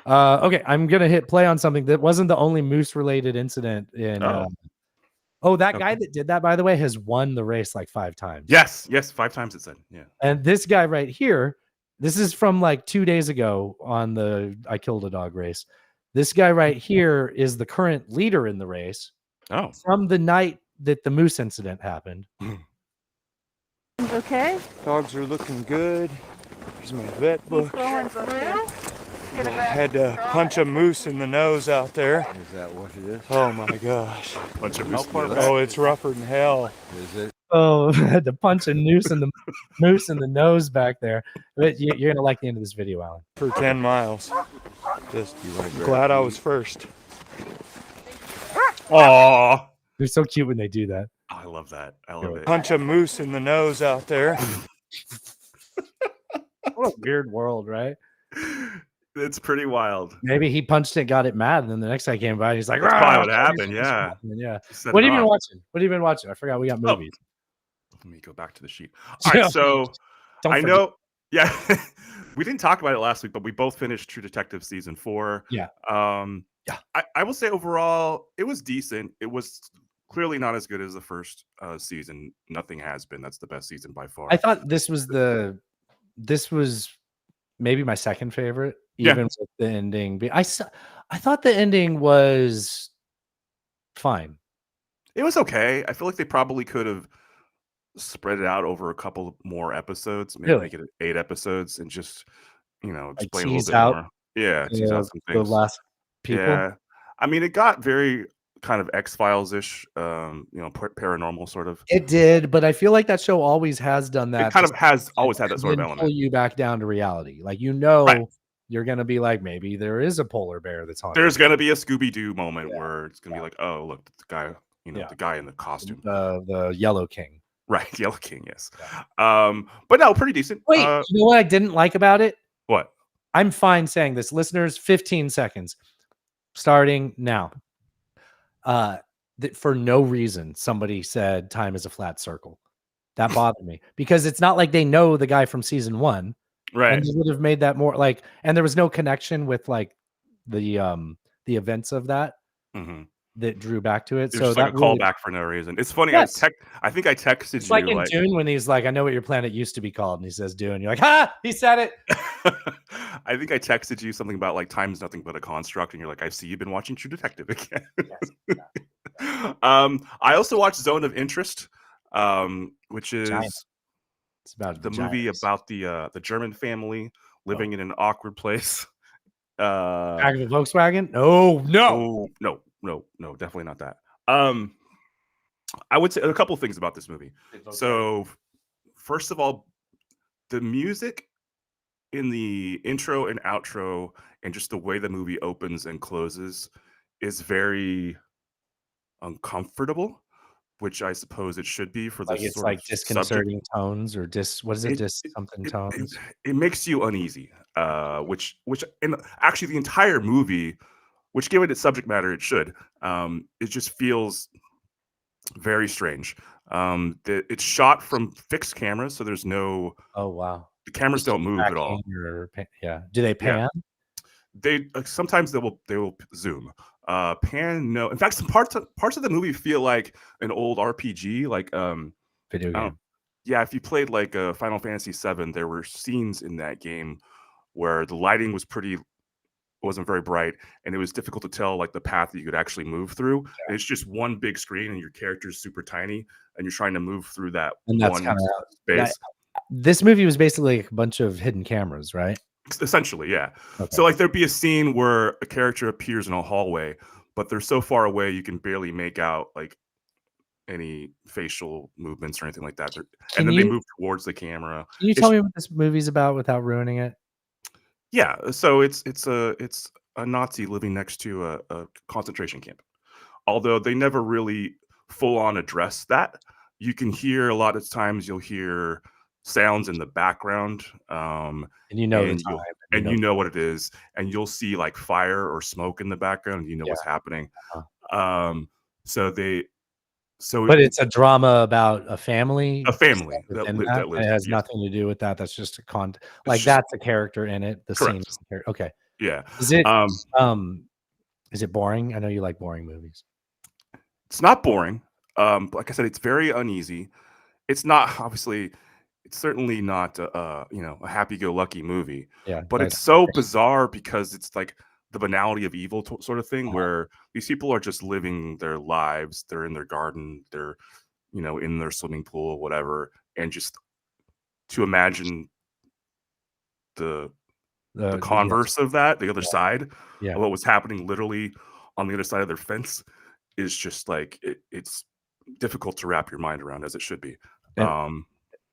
Okay, I'm gonna hit play on something that wasn't the only moose related incident in. That guy that did that, by the way, has won the race like 5 times. Yes, 5 times it said. Yeah. And this guy right here, this is from like 2 days ago on the I Killed a Dog race. This guy right here is the current leader in the race. Oh. From the night that the moose incident happened. Okay. Dogs are looking good. Here's my vet He's book. going through. I had to punch a moose in the nose out there. Is that what it is? Oh my gosh. Bunch of moose. Oh, it's rougher than hell. Is it? Oh, had to punch a moose in the nose back there. But you're gonna like the end of this video, Alan. For 10 miles. Just glad I was first. Aw. They're so cute when they do that. I love that. I love it. Punch a moose in the nose out there. What a weird world, right? It's pretty wild. Maybe he punched it, got it mad, and then the next guy came by and he's like, That's probably what happened. Yeah. Yeah. Set What it have you been off. watching? What have you been watching? I forgot we got movies. Let me go back to the sheet. All right, so Don't I forget. know. Yeah, we didn't talk about it last week, but we both finished True Detective season 4. Yeah. Yeah. I will say overall, it was decent. It was clearly not as good as the first season. Nothing has been. That's the best season by far. I thought this was maybe my second favorite, Yeah. even with the ending. I thought the ending was fine. It was okay. I feel like they probably could have spread it out over a couple more episodes, maybe Really? make it 8 episodes, and just explain a tease little bit out more. Yeah, tease out some the things. last people. Yeah, I mean, it got very kind of X-Files ish, paranormal sort of. It did, but I feel like that show always has done that. It kind of just has always had that to sort of then element. pull you back down to reality. Like Right. you're gonna be like, maybe there is a polar bear that's haunted. There's gonna be a Scooby-Doo moment where it's gonna be like, oh, look, the guy, Yeah. the guy in the costume, the Yellow King. right? Yellow King, yes. But no, pretty decent. Wait, you know what I didn't like about it? What? I'm fine saying this. Listeners, 15 seconds. Starting now. That for no reason, somebody said time is a flat circle. That bothered me because it's not like they know the guy from season 1. Right. And they would have made that more like, and there was no connection with like the events of that that drew back to it. It's So just like that a really, callback for no reason. It's funny. Yes. I think I texted it's like you. in Dune when he's like, I know what your planet used to be called. And he says Dune. You're like, ha, he said it. I think I texted you something about like time's nothing but a construct, and you're like, I see you've been watching True Detective again. I also watched Zone of Interest, which is it's about the movie about the German family living in an awkward place. Back of a Volkswagen? No, no, definitely not that. I would say a couple things about this movie. So, first of all, the music in the intro and outro, and just the way the movie opens and closes, is very uncomfortable, which I suppose it should be for this like it's sort like of disconcerting tones or what is it? Something it, tones. it makes you uneasy, which and actually the entire movie, which given its subject matter it should, it just feels very strange. It's shot from fixed cameras, so there's no. Oh wow! The cameras don't move at all. Do they pan? Yeah. They sometimes they will zoom. Pan no. In fact, some parts of the movie feel like an old RPG, like video game. Yeah, if you played like Final Fantasy VII, there were scenes in that game where the lighting wasn't very bright, and it was difficult to tell like the path that you could actually move through. Yeah. And it's just one big screen, and your character's super tiny, and you're trying to move through that one space. This movie was basically a bunch of hidden cameras, right? Essentially, yeah. Okay. So like there'd be a scene where a character appears in a hallway, but they're so far away you can barely make out like any facial movements or anything like that. And Can then they you move towards the camera. can you It's tell me what this movie's about without ruining it? Yeah, so it's a Nazi living next to a concentration camp. Although they never really full on address that, you can hear a lot of times you'll hear sounds in the background, And you know the and time, and you know what it is, and you'll see like fire or smoke in the background, and you know Yeah. what's happening. Uh-huh. So so But it's a drama about a family a set family within that that. It lives. has Yes, nothing to do with that. That's just a it's like just that's a character in it. The scene correct. is a character. Okay. Yeah. Is it Um, um is it boring? I know you like boring movies. it's not boring. Like I said, it's very uneasy. It's not obviously. It's certainly not a happy-go-lucky movie, Yeah, but light it's so bizarre because it's like the banality of evil sort of thing, where these people are just living their lives. They're in their garden. They're in their swimming pool, whatever, and just to imagine the yes. converse of that, the other side of Yeah. what was happening literally on the other side of their fence is just like it's difficult to wrap your mind around as it should be. And Um,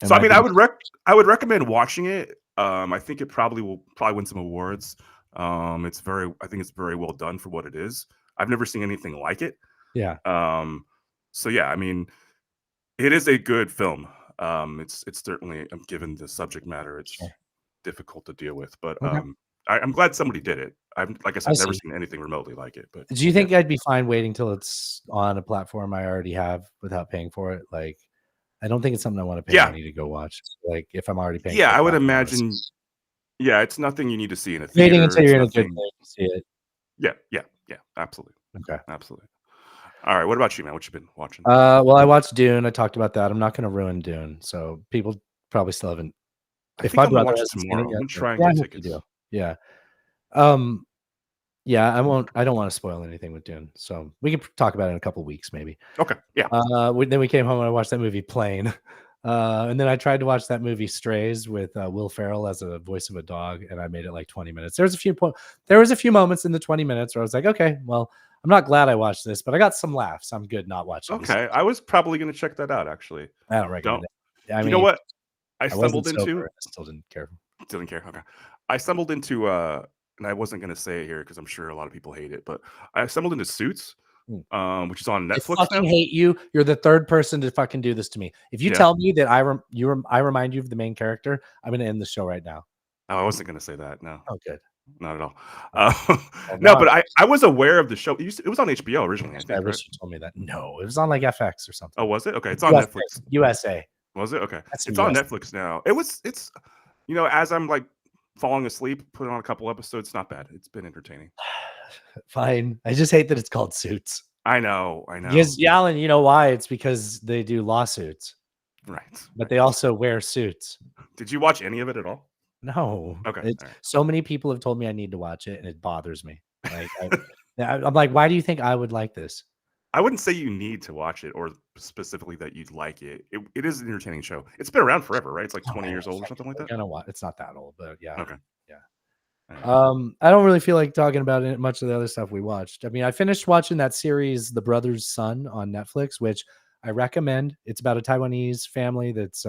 am so I I mean, being I would recommend watching it. I think it will probably win some awards. I think it's very well done for what it is. I've never seen anything like it. yeah. Um, so yeah, I mean, it is a good film. It's certainly, given the subject matter, it's Sure. difficult to deal with, but Okay. I'm glad somebody did it. I've like I I said, never see. seen anything remotely like it. But Do you yeah, think I'd be fine waiting till it's on a platform I already have without paying for it? Like, I don't think it's something I want to pay yeah, money to go watch. Like, if I'm already paying yeah. for a I would platform, I wanna see imagine. Yeah, it's nothing you need to see in a waiting theater. until It's you're in a good nothing. place to see it. Yeah, yeah, yeah. Absolutely, Okay. absolutely. All right. What about you, man? What you been watching? Well, I watched Dune. I talked about that. I'm not going to ruin Dune, so people probably still haven't. I If think my I'm gonna brother watch it hasn't seen it tomorrow. I'm yet, gonna then try and yeah, I get hope you tickets. do. Yeah. Um. Yeah, I won't. I don't want to spoil anything with Dune, so we can talk about it in a couple weeks, maybe. Okay. Yeah. Then we came home and I watched that movie Plane. And then I tried to watch that movie Strays with Will Ferrell as a voice of a dog, and I made it like 20 minutes. There was a few moments in the 20 minutes where I was like, okay, well, I'm not glad I watched this, but I got some laughs. I'm good not watching this. Okay. I was probably gonna check that out actually. I don't recommend Don't. it. I You know mean, what? I I wasn't stumbled sober. into. I still didn't care. Didn't care. Okay. I stumbled into and I wasn't gonna say it here because I'm sure a lot of people hate it, but I stumbled into Suits, Hmm. which is on I Netflix fucking now. hate you. You're the third person to fucking do this to me. If you Yeah. tell me that I remind you of the main character, I'm gonna end the show right now. Oh, I wasn't gonna say that. No, Oh, good. not at all. Well, No, now but I was aware of the show. It was on HBO originally, I I think, right? wish you told me that. No, it was on like FX or Oh, something. was it? Okay, it's on USA. Netflix. USA. Was it? Okay. That's some It's on US. Netflix now. It's as I'm like falling asleep, put on a couple episodes, not bad. It's been entertaining. Fine. I just hate that it's called Suits. I know. Because Alan, you know why? It's because they do lawsuits, Right. but they also wear suits. Did you watch any of it at all? No. Okay. It's All right. so many people have told me I need to watch it, and it bothers me. Like I'm like, why do you think I would like this? I wouldn't say you need to watch it or specifically that you'd like it. It is an entertaining show. It's been around forever, right? It's like 20 years old or something like We're that. gonna watch. It's not that old, but yeah. Okay. Yeah. All right. I don't really feel like talking about it, much of the other stuff we watched. I mean, I finished watching that series, The Brother's Son, on Netflix, which I recommend. It's about a Taiwanese family that's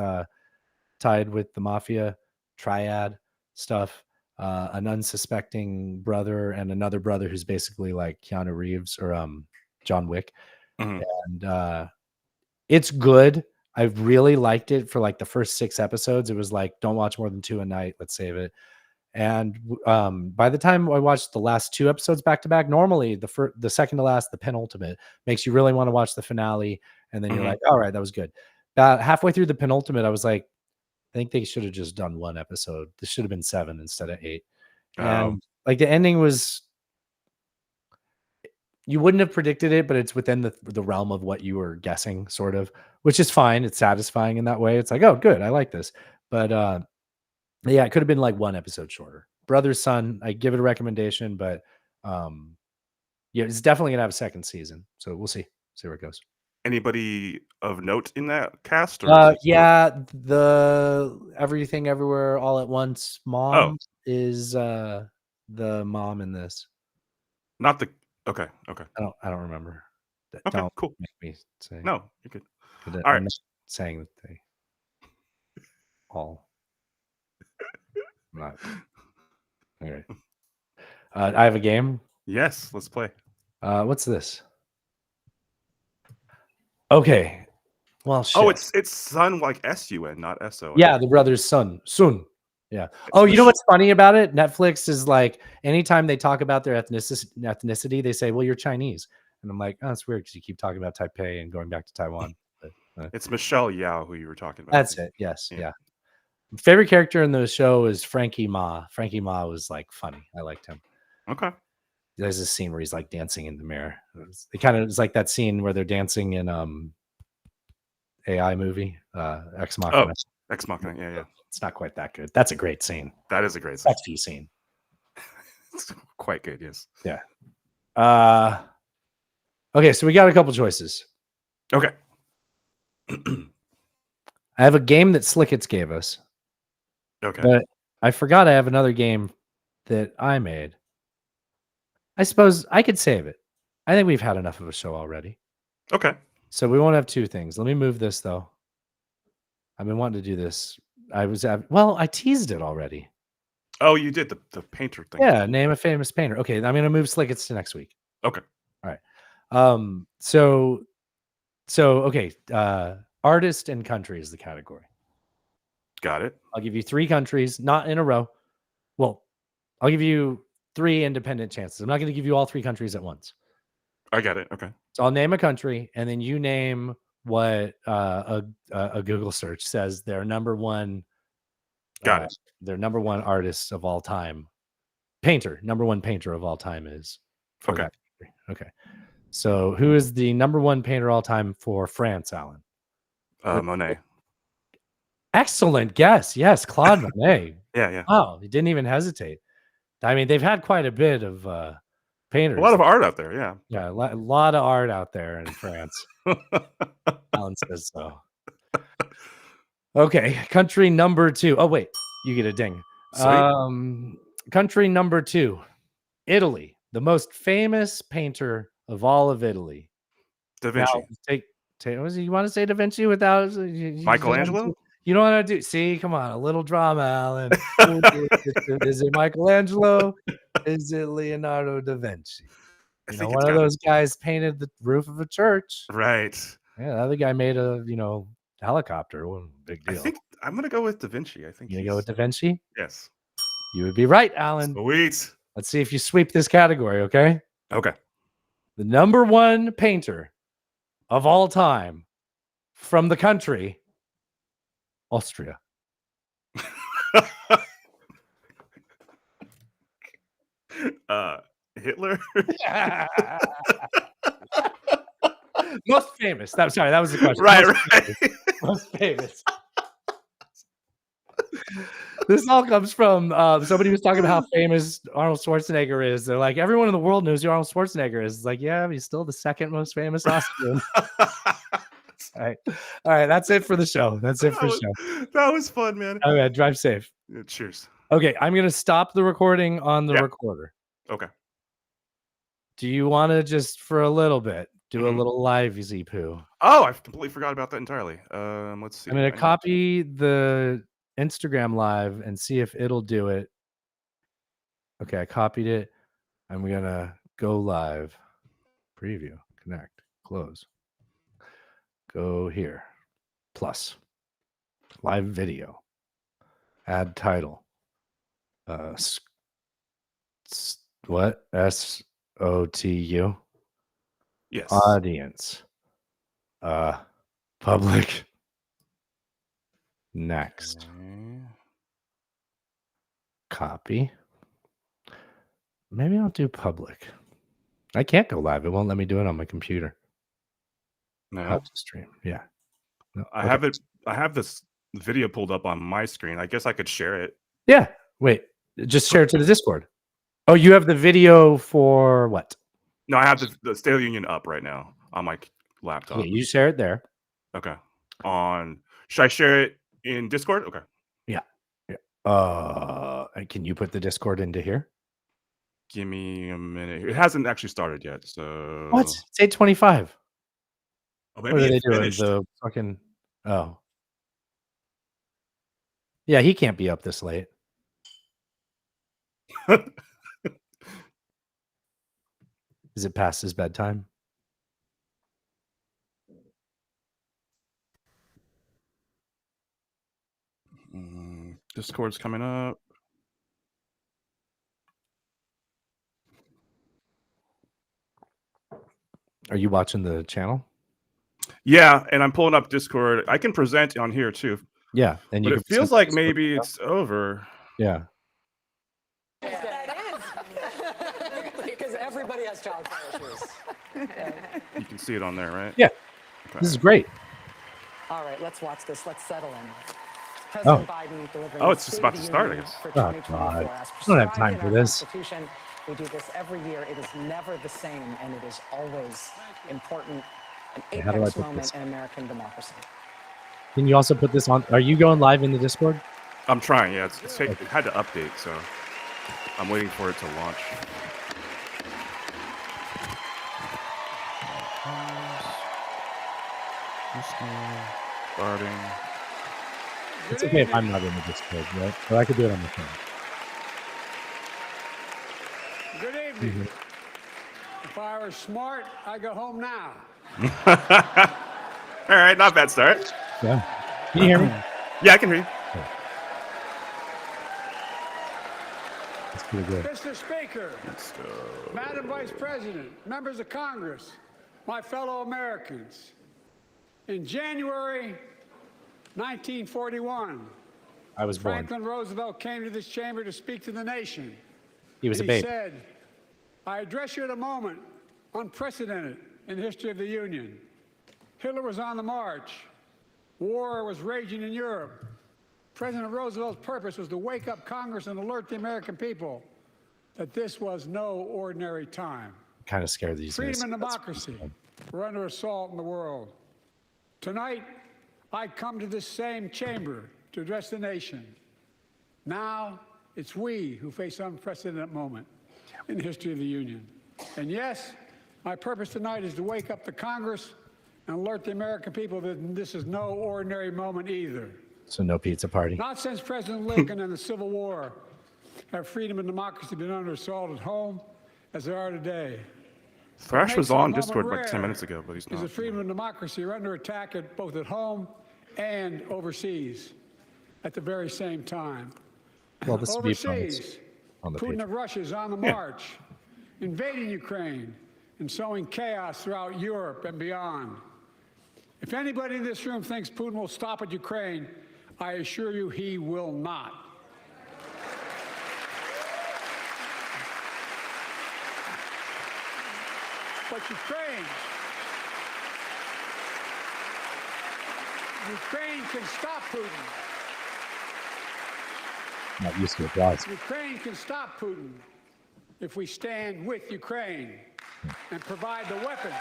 tied with the mafia triad stuff. An unsuspecting brother and another brother who's basically like Keanu Reeves or John Wick. Mhm. And it's good. I really liked it for like the first 6 episodes. It was like, don't watch more than 2 a night. Let's save it. And by the time I watched the last 2 episodes back to back, normally the second to last, the penultimate, makes you really want to watch the finale. And then you're Mhm. like, all right, that was good. About halfway through the penultimate, I was like, I think they should have just done 1 episode. This should have been 7 instead of 8. And like the ending was, you wouldn't have predicted it, but it's within the realm of what you were guessing, sort of, which is fine. It's satisfying in that way. It's like, oh, good, I like this. But yeah, it could have been like 1 episode shorter. Brother's Son, I give it a recommendation, but yeah, it's definitely gonna have a second season. So we'll see where it goes. Anybody of note in that cast, or is it Yeah, the Everything Everywhere All at Once Oh, mom is the mom in this. not the okay. I don't remember. Okay, Don't cool. make me say. No, you're good. I'm All right. not saying that they all. I'm not. All right. I have a game. Yes, let's play. What's this? Okay. Well, shit. Oh, it's Sun like S-U-N, not S-O-N. Yeah, the brother's son. Sun. Yeah. Oh, you know what's funny about it? Netflix is like, anytime they talk about their ethnicity, they say, well, you're Chinese. And I'm like, oh, it's weird because you keep talking about Taipei and going back to Taiwan. But, It's Michelle Yao who you were talking about. that's it. Yes. Yeah. Favorite character in the show is Frankie Ma. Frankie Ma was like funny. I liked him. Okay. There's a scene where he's like dancing in the mirror. It's like that scene where they're dancing in AI movie, Ex Machina. Oh, Ex Machina. Yeah. It's not quite that good. That's a great scene. That is a great scene. Sexy scene. It's quite good, yes. Yeah. Okay, so we got a couple choices. Okay. I have a game that Slickets gave us. Okay. But I forgot I have another game that I made. I suppose I could save it. I think we've had enough of a show already. Okay. So we won't have two things. Let me move this though. I've been wanting to do this. I teased it already. Oh, you did the painter thing. Yeah, name a famous painter. Okay, I'm gonna move Slickets to next week. Okay. All right. So okay, artist and country is the category. Got it. I'll give you 3 countries, not in a row. Well, I'll give you 3 independent chances. I'm not going to give you all 3 countries at once. I got it. Okay. So I'll name a country, and then you name what a Google search says their number one. Got it. Their number one artist of all time, number one painter of all time is. For Okay. that country. Okay. So who is the number one painter all time for France, Alan? Monet. Excellent guess. Yes, Claude Monet. Yeah. Wow, he didn't even hesitate. I mean, they've had quite a bit of painters. A lot of art out there. Yeah. Yeah, a lot of art out there in France. Alan says so. Okay, country number 2. Oh wait, you get a ding. Sweet. Country number 2, Italy, the most famous painter of all of Italy. Da Vinci. Now, take you want to say Da Vinci without Michelangelo? You don't want to do. See, come on, a little drama, Alan. Is it Michelangelo? Is it Leonardo da Vinci? I You think know, it's one of got those guys painted the roof of a church. Right. Yeah, the other guy made a helicopter. Well, big deal. I think I'm gonna go with Da Vinci. I think You gonna go with Da Vinci? Yes. You would be right, Alan. Sweet. Let's see if you sweep this category, okay? Okay. The number one painter of all time from the country, Austria. Hitler. Most famous. I'm sorry, that was the question. Right. Most famous. This all comes from somebody was talking about how famous Arnold Schwarzenegger is. They're like, everyone in the world knows who Arnold Schwarzenegger is. It's like, yeah, he's still the second most famous Austrian. All right, that's it for the show. That's it for the show. That was fun, man. All right, drive safe. Yeah, cheers. Okay, I'm gonna stop the recording on the recorder. Okay. Do you want to just for a little bit do a little live easy poo? Oh, I completely forgot about that entirely. Let's see. I'm gonna copy the Instagram live and see if it'll do it. Okay, I copied it. I'm gonna go live. Preview, connect, close. Go here. Plus. Live video. Add title. What? SOTU? Yes. Audience. Public. Next. Copy. Maybe I'll do public. I can't go live. It won't let me do it on my computer. No. How to stream. Yeah. No, I have it. I have this video pulled up on my screen. I guess I could share it. Yeah. Wait. Just share it to the Discord. Oh, you have the video for what? No, I have the State of the Union up right now on my laptop. Okay, you share it there. Okay. Should I share it in Discord? Okay. Yeah. Can you put the Discord into here? Give me a minute. It hasn't actually started yet. So What? It's 8:25. Oh, What maybe are they it doing? finished. The fucking oh. Yeah, he can't be up this late. Is it past his bedtime? Discord's coming up. Are you watching the channel? Yeah, and I'm pulling up Discord. I can present on here too, Yeah, and but you it can feels present the like Discord maybe video. it's over. Yeah. Because everybody has childcare issues. You can see it on there, right? Yeah. Okay. This is great. All right, let's watch this. Let's settle in. Oh. President Biden delivering Oh, the it's just State about of to the start, I Union guess. for Oh, 2024. God. As I don't have prescribed time in for our this. Constitution, we do this every year. It is never the same, and it is always important, an Okay, how do I apex put moment this? in American democracy. Can you also put this on? Are you going live in the Discord? I'm trying. Yeah, it had to update, so I'm waiting for it to launch. Starting. It's okay if I'm not in the Discord, right? But I could do it on my phone. Good evening. If I were smart, I'd go home now. All right, not bad start. Yeah. Can you hear me? Yeah, I can hear you. That's pretty good. Mr. Speaker, Let's go. Madam Vice President, members of Congress, my fellow Americans. In January 1941, I was born. Franklin Roosevelt came to this chamber to speak to the nation. He was a He baby. said, I address you at a moment unprecedented in the history of the Union. Hitler was on the march. War was raging in Europe. President Roosevelt's purpose was to wake up Congress and alert the American people that this was no ordinary time. Kind of scared these days. Freedom and democracy were under assault in the world. Tonight, I come to this same chamber to address the nation. Now, it's we who face an unprecedented moment in the history of the Union. And yes, my purpose tonight is to wake up the Congress and alert the American people that this is no ordinary moment either. So no pizza party. Not since President Lincoln and the Civil War have freedom and democracy been under assault at home as they are today. Thrash was Makes on the Discord moment like 10 rare minutes ago, but he's is not. that freedom and democracy are under attack both at home and overseas at the very same time. Well, this would be Overseas, on the Putin page. of Russia is on the march, invading Ukraine and sowing chaos throughout Europe and beyond. If anybody in this room thinks Putin will stop at Ukraine, I assure you he will not. But Ukraine can stop Putin. Not used to applause. Ukraine can stop Putin if we stand with Ukraine and provide the weapons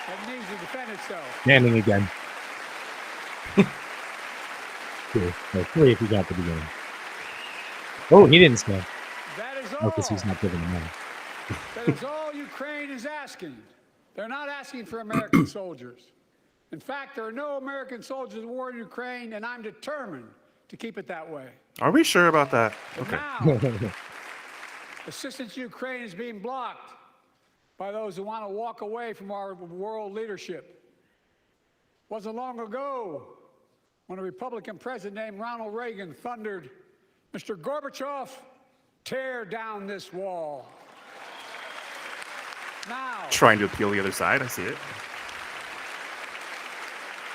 that needs to defend itself. Standing again. Two. No, three if you got the beginning. Oh, he didn't stand. That is Oh, all. because he's not giving the money. That is all Ukraine is asking. They're not asking for American soldiers. In fact, there are no American soldiers at war in Ukraine, and I'm determined to keep it that way. Are we sure about that? But Okay. now, assistance to Ukraine is being blocked by those who want to walk away from our world leadership. It wasn't long ago when a Republican president named Ronald Reagan thundered, Mr. Gorbachev, tear down this wall. Now, Trying to appeal the other side. I see it.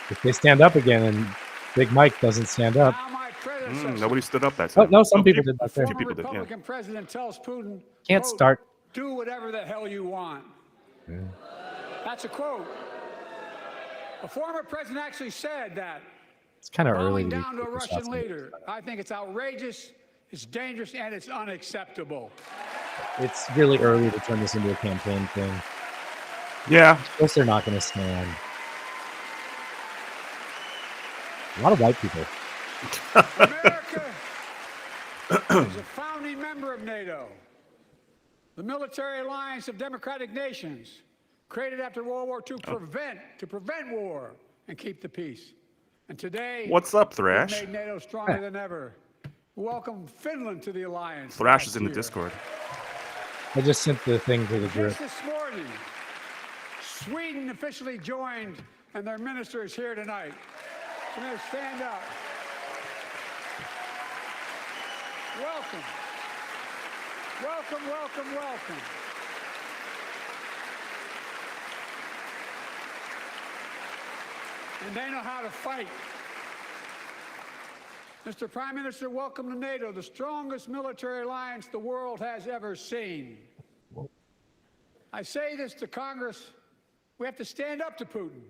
If they stand up again and Big Mike doesn't stand up. now my predecessor, Nobody stood up that Oh, time. no, some people did back there. few former people did, yeah. Republican president tells Putin, Can't quote, start. do whatever the hell you want. That's a quote. A former president actually said that. It's kind of early Bowing to be down to a taking Russian shots at leader. I think it's outrageous, it's dangerous, and it's unacceptable. It's really early to turn this into a campaign thing. Yeah. Of course they're not going to stand. A lot of white people. America is a founding member of NATO, the military alliance of democratic nations, created after World War II to prevent war and keep the peace. And today, What's up, we've Thrash? made NATO stronger than ever. Welcome Finland to the alliance. Thrash is last in the year. Discord. I just sent the thing to the group. Just this morning, Sweden officially joined, and their minister is here tonight. So now stand up. Welcome. Welcome, welcome, welcome. And they know how to fight. Mr. Prime Minister, welcome to NATO, the strongest military alliance the world has ever seen. I say this to Congress, we have to stand up to Putin.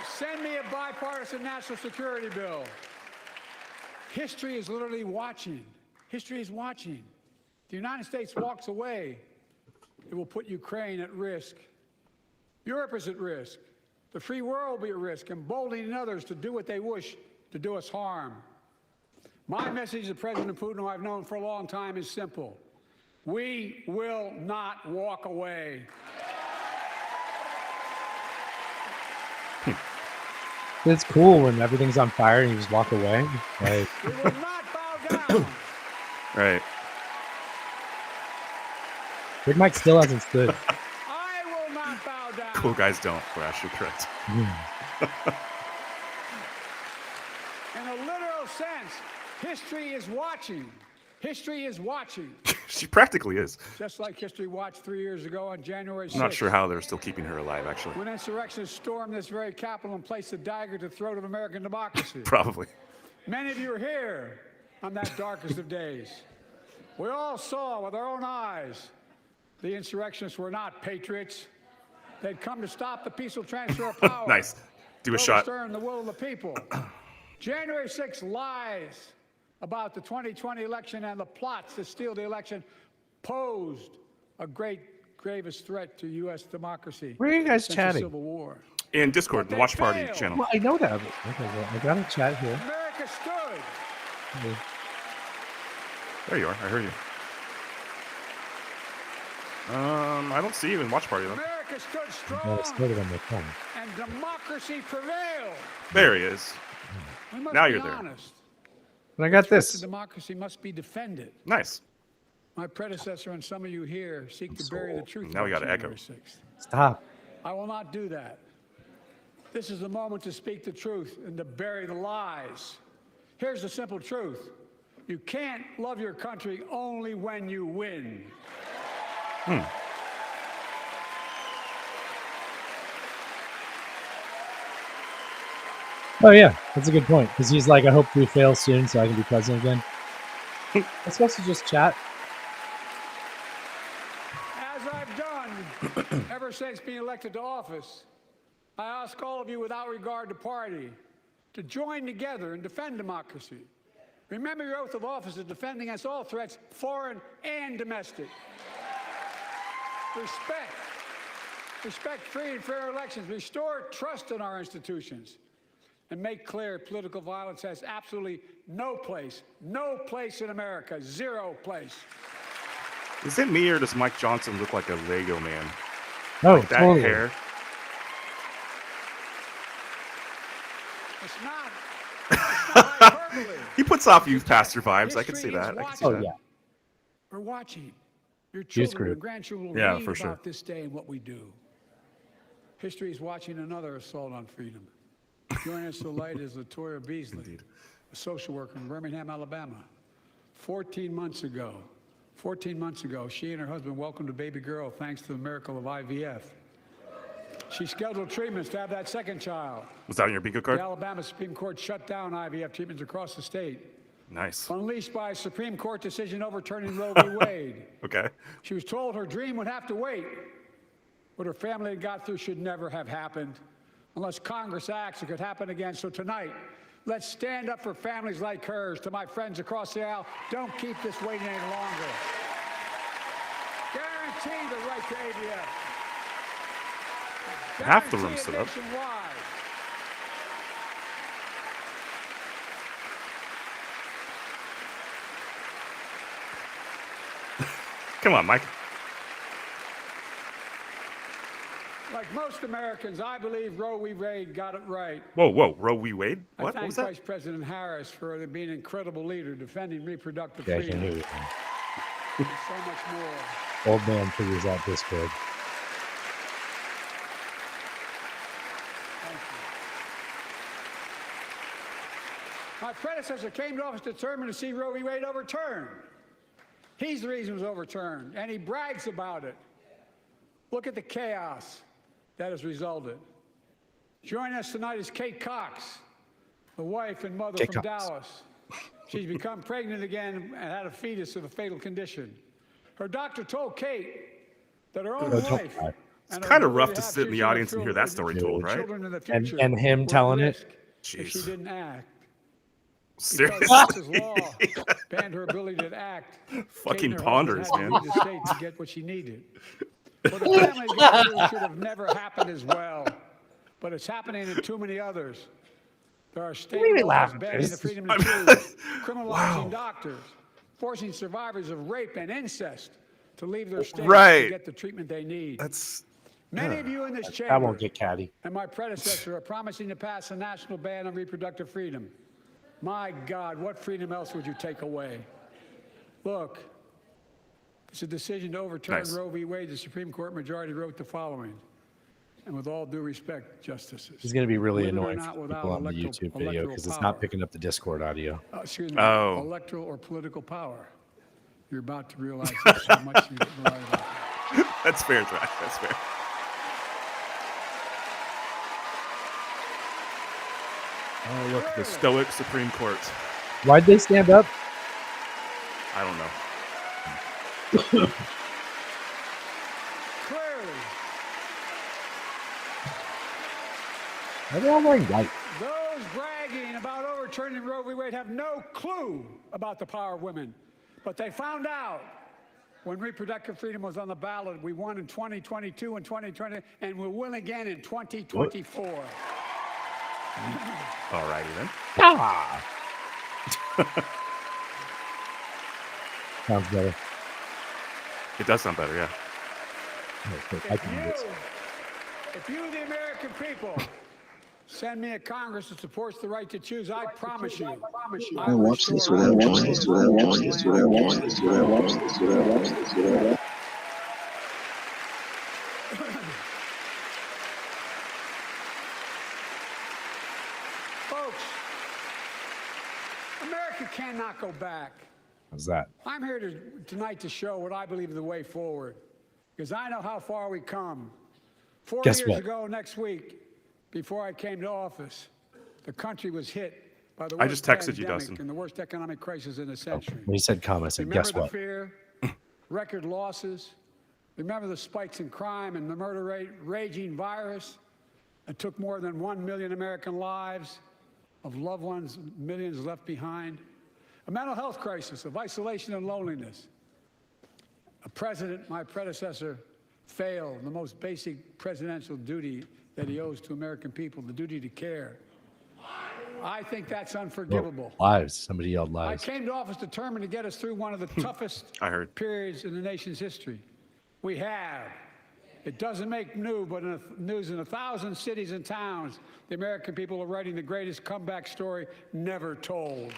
Send me a bipartisan national security bill. History is literally watching. History is watching. If the United States walks away, it will put Ukraine at risk. Europe is at risk. The free world will be at risk, emboldening others to do what they wish to do us harm. My message to President Putin, who I've known for a long time, is simple. We will not walk away. It's cool when everything's on fire and you just walk away. Like, We will not bow down. Right. Big Mike still hasn't stood. I will not bow down. Cool guys don't, Thrash. You're correct. In a literal sense, history is watching. History is watching. She practically is. Just like history watched 3 years ago on January 6th. I'm not sure how they're still keeping her alive, actually. When insurrectionists stormed this very Capitol and placed a dagger to the throat of American democracy. Probably. Many of you are here on that darkest of days. We all saw with our own eyes the insurrectionists were not patriots. They'd come to stop the peaceful transfer of power. Nice. Do a shot. Overturn the will of the people. January 6th lies about the 2020 election and the plots to steal the election posed a gravest threat to U.S. democracy. Where are you guys since the chatting? Civil War. In Discord, But the they Watch Party failed. channel. well, I know that. Okay, well, I got a chat here. America stood. There you are. I heard you. I don't see you in Watch Party, though. America stood I strong started on my phone. and democracy prevailed. There he is. We must Now be you're there. honest. And I got Threat to this. democracy must be defended. Nice. My predecessor and some of you here seek to bury the truth. Now we about got an echo. January 6th. Stop. I will not do that. This is the moment to speak the truth and to bury the lies. Here's the simple truth. You can't love your country only when you win. Oh yeah, that's a good point. Because he's like, I hope we fail soon so I can be president again. I'm supposed to just chat. As I've done ever since being elected to office, I ask all of you without regard to party to join together and defend democracy. Remember your oath of office is defending against all threats, foreign and domestic. Respect free and fair elections, restore trust in our institutions, and make clear political violence has absolutely no place in America, zero place. Is it me or does Mike Johnson look like a Lego man? Oh, Like that totally. hair. It's not hyperbole. He puts off youth pastor vibes. I can see History is that. I can see Oh that. yeah. We're watching. Your He's children and screwed. grandchildren will Yeah, read for about sure. this day and what we do. History is watching another assault on freedom. Joining us tonight is Latoya Beasley, a social worker in Birmingham, Alabama. 14 months ago, she and her husband welcomed a baby girl thanks to the miracle of IVF. She scheduled treatments to have that second child. Was that on your bingo card? The Alabama Supreme Court shut down IVF treatments across the state, Nice. unleashed by a Supreme Court decision overturning Roe v. Wade. Okay. She was told her dream would have to wait. What her family had got through should never have happened. Unless Congress acts, it could happen again. So tonight, let's stand up for families like hers. To my friends across the aisle, don't keep this waiting any longer. Guarantee the right to AVF. Half the room Guarantee stood it up. nationwide. Come on, Mike. Like most Americans, I believe Roe v. Wade got it right. Whoa, Roe v. Wade? I What thank was that? Vice President Harris for being an incredible leader defending reproductive Yeah, he freedom. knew. And so much more. Old man figures out Discord. Thank you. My predecessor came to office determined to see Roe v. Wade overturned. He's the reason it was overturned, and he brags about it. Look at the chaos that has resulted. Joining us tonight is Kate Cox, the wife and mother from Dallas. She's become pregnant again and had a fetus with a fatal condition. Her doctor told Kate that her own life. It's kind of rough to sit in the audience and hear that story told, right? And him telling it. If she didn't act. Seriously? Because Texas law banned her ability to act. Fucking Kate and her ponders, husband man. had to leave the state to get what she needed. But the family gathering should have never happened as well. But it's happening in too many others. There are state laws banning the freedom to choose, criminalizing doctors, forcing survivors of rape and incest to leave their states to get the treatment they need. Many of you in this chamber I won't get catty. and my predecessor are promising to pass a national ban on reproductive freedom. My God, what freedom else would you take away? Look, it's a decision to overturn Roe v. Wade. The Supreme Court majority wrote the following. And with all due respect, justices. He's going to be really women are annoying not for without people on the YouTube video because it's not picking up the Discord audio. Excuse me, electoral or political power. You're about to realize how much you're right about that. That's fair, Trash. That's fair. Oh, look, the stoic Supreme Court. Why'd they stand up? I don't know. Clearly, Are they all wearing white? those bragging about overturning Roe v. Wade have no clue about the power of women. But they found out when reproductive freedom was on the ballot. We won in 2022 and 2020, and we'll win again in 2024. All righty then. Ah. Sounds better. It does sound better, yeah. If you, the American people, send me a Congress that supports the right to choose, I promise you. I watch this without watching this without watching this without watching this without watching this without watching this without watching. Folks, America cannot go back. How's that? I'm here tonight to show what I believe is the way forward, because I know how far we come. 4 Guess years what? ago next week, before I came to office, the country was hit by the I worst just texted you, pandemic Dustin. and the worst economic crisis in a century. When he said come, I said, Remember guess the what? fear, record losses. Remember the spikes in crime and the murder rate, raging virus that took more than 1 million American lives of loved ones, millions left behind. A mental health crisis of isolation and loneliness. A president, my predecessor, failed the most basic presidential duty that he owes to American people, the duty to care. I think that's unforgivable. Lives. Somebody yelled I lives. came to office determined to get us through one of the toughest periods in the nation's history. We have. It doesn't make news, but news in 1,000 cities and towns, the American people are writing the greatest comeback story never told.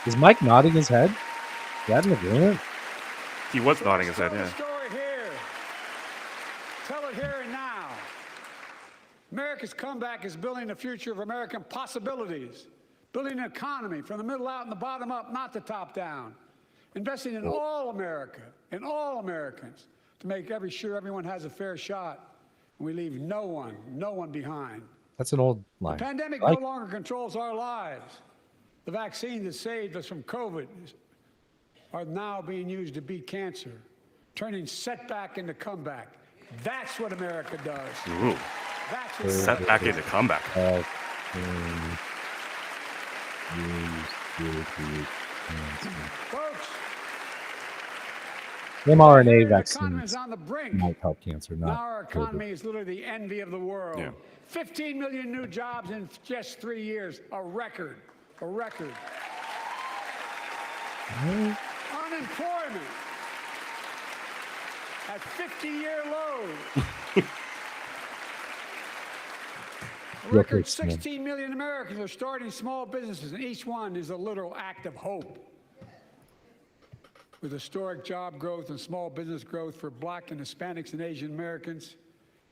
Is Mike nodding his head? Is that an agreement? He was nodding his head, Tell yeah. the story here. Tell it here and now. America's comeback is building the future of American possibilities, building an economy from the middle out and the bottom up, not the top down, investing in all America and all Americans to make sure everyone has a fair shot, and we leave no one behind. That's an old line. The pandemic Like- no longer controls our lives. The vaccine that saved us from COVID are now being used to beat cancer, turning setback into comeback. That's what America does. Ooh. That's what Setback into comeback. Folks, mRNA the economy vaccines is on the brink. might help cancer, Now not our COVID. economy is literally the envy of the world. Yeah. 15 million new jobs in just 3 years, a record, a record. Unemployment 50-year low. A Real record quick, Stan. 16 million Americans are starting small businesses, and each one is a literal act of hope. With historic job growth and small business growth for Black and Hispanics and Asian Americans,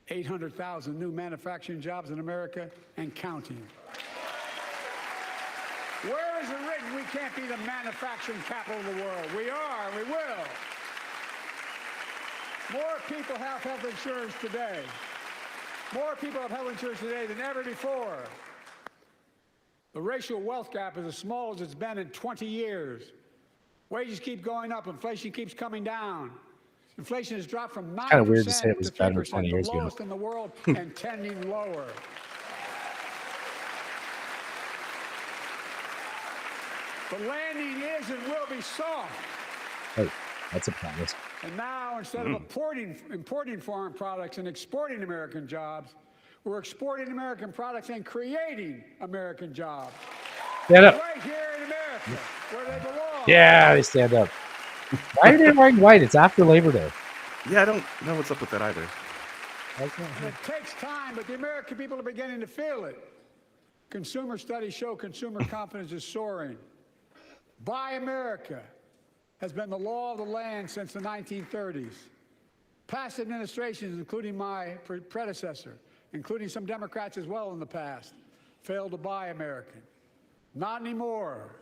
800,000 new manufacturing jobs in America and counting. Where is it written we can't be the manufacturing capital of the world? We are, and we will. More people have health insurance today. More people have health insurance today than ever before. The racial wealth gap is as small as it's been in 20 years. Wages keep going up. Inflation keeps coming down. Inflation has dropped from 9% Kinda weird to say it was to better 3%, 20 years the ago. lowest in the world, and tending lower. The landing is and will be soft. Hey, that's a promise. And now, instead of importing foreign products and exporting American jobs, we're exporting American products and creating American jobs. Stand up. Right here in America, where they belong. Yeah, they stand up. Why are they wearing white? It's after Labor Day. Yeah, I don't know what's up with that either. And it takes time, but the American people are beginning to feel it. Consumer studies show consumer confidence is soaring. Buy America has been the law of the land since the 1930s. Past administrations, including my predecessor, including some Democrats as well in the past, failed to buy American. Not anymore.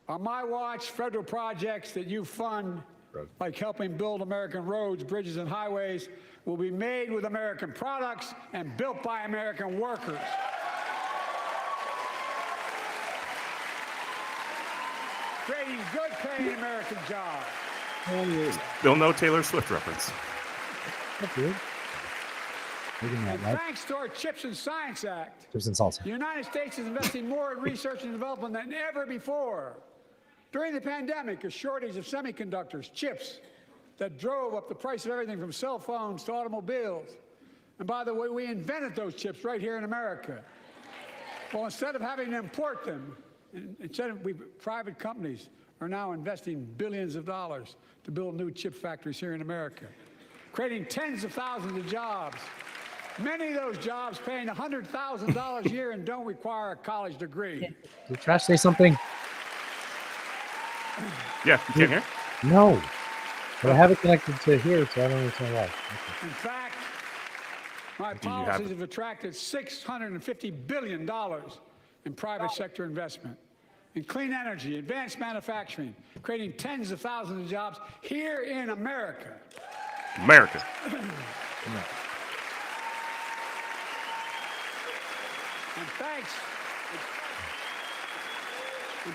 On my watch, federal projects that you fund, like helping build American roads, bridges, and highways, will be made with American products and built by American workers. Creating good paying American jobs. Still no Taylor Swift reference. That's good. And thanks to our Chips and Science Act, Chips and salsa. the United States is investing more in research and development than ever before. During the pandemic, a shortage of semiconductors, chips, that drove up the price of everything from cell phones to automobiles. And by the way, we invented those chips right here in America. Well, instead of having to import them, private companies are now investing billions of dollars to build new chip factories here in America, creating tens of thousands of jobs. Many of those jobs paying $100,000 a year and don't require a college degree. Did Trash say something? Yeah, you can't hear? No. But I have it connected to here, so I don't understand why. Okay. In fact, my policies have attracted $650 billion in private sector investment in clean energy, advanced manufacturing, creating tens of thousands of jobs here in America. America. And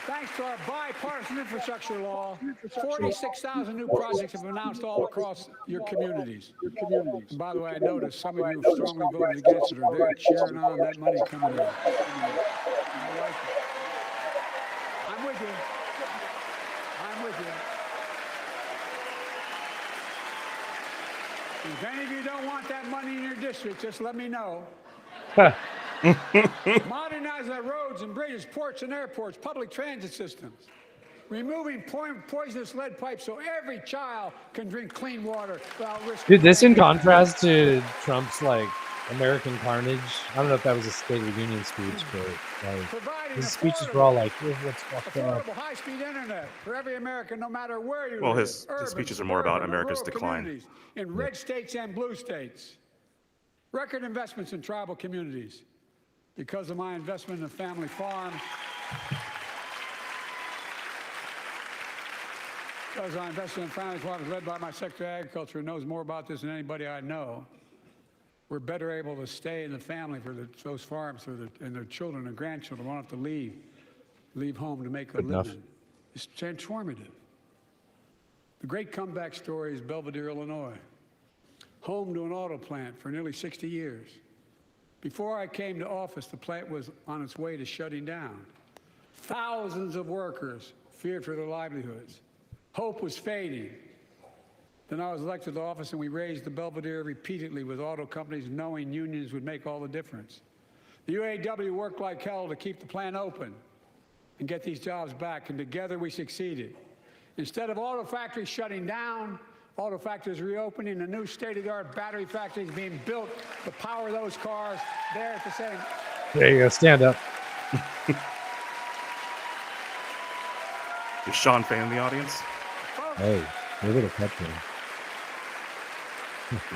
thanks to our bipartisan infrastructure law, 46,000 new projects have been announced all across your communities. And by the way, I noticed some of you have strongly voted against it, or they're cheering on that money coming in. I'm with you. I'm with you. If any of you don't want that money in your district, just let me know. Modernizing our roads and bridges, ports and airports, public transit systems. Removing poisonous lead pipes so every child can drink clean water without risk. Dude, this in contrast to Trump's like American carnage. I don't know if that was a State of the Union speech, but like his speeches were all like, here's what's fucked up. Affordable high-speed internet for every American, no matter where you live. Well, his speeches are more about America's decline. In red states and blue states. Record investments in tribal communities. Because of my investment in a family farm, because I invested in family farms led by my Secretary of Agriculture, who knows more about this than anybody I know, we're better able to stay in the family for those farms and their children and grandchildren won't have to leave home to make a living. It's transformative. The great comeback story is Belvedere, Illinois, home to an auto plant for nearly 60 years. Before I came to office, the plant was on its way to shutting down. Thousands of workers feared for their livelihoods. Hope was fading. Then I was elected to office, and we raised the Belvedere repeatedly with auto companies, knowing unions would make all the difference. The UAW worked like hell to keep the plant open and get these jobs back, and together we succeeded. Instead of auto factories shutting down, Auto factories reopening, a new state-of-the-art battery factory is being built to power those cars there at the same. There you go. Stand up. Is Sean Fan in the audience? Hey, maybe the cut him.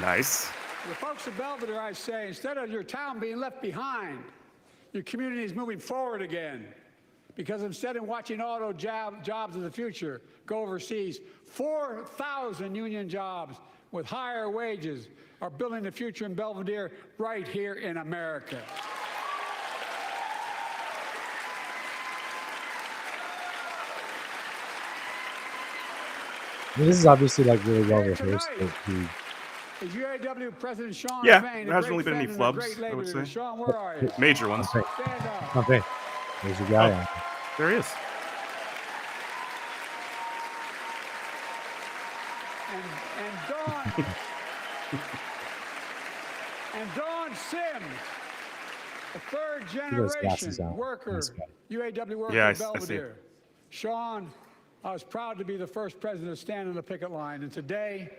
Nice. The folks of Belvedere, I say, instead of your town being left behind, your community is moving forward again. Because instead of watching auto jobs of the future go overseas, 4,000 union jobs with higher wages are building the future in Belvedere right here in America. This is obviously like really well rehearsed. Is UAW President Sean Yeah, Fain, there hasn't really been any great fan and a flubs, great I would labor leader. say. Sean, where are you? Major ones. Stand up. Okay. There's a guy on. There he is. And Dawn and Dawn Sims, a third those glasses generation out. worker, Nice guy. UAW worker Yeah, I in see. Belvedere. Sean, I was proud to be the first president to stand on the picket line, and today,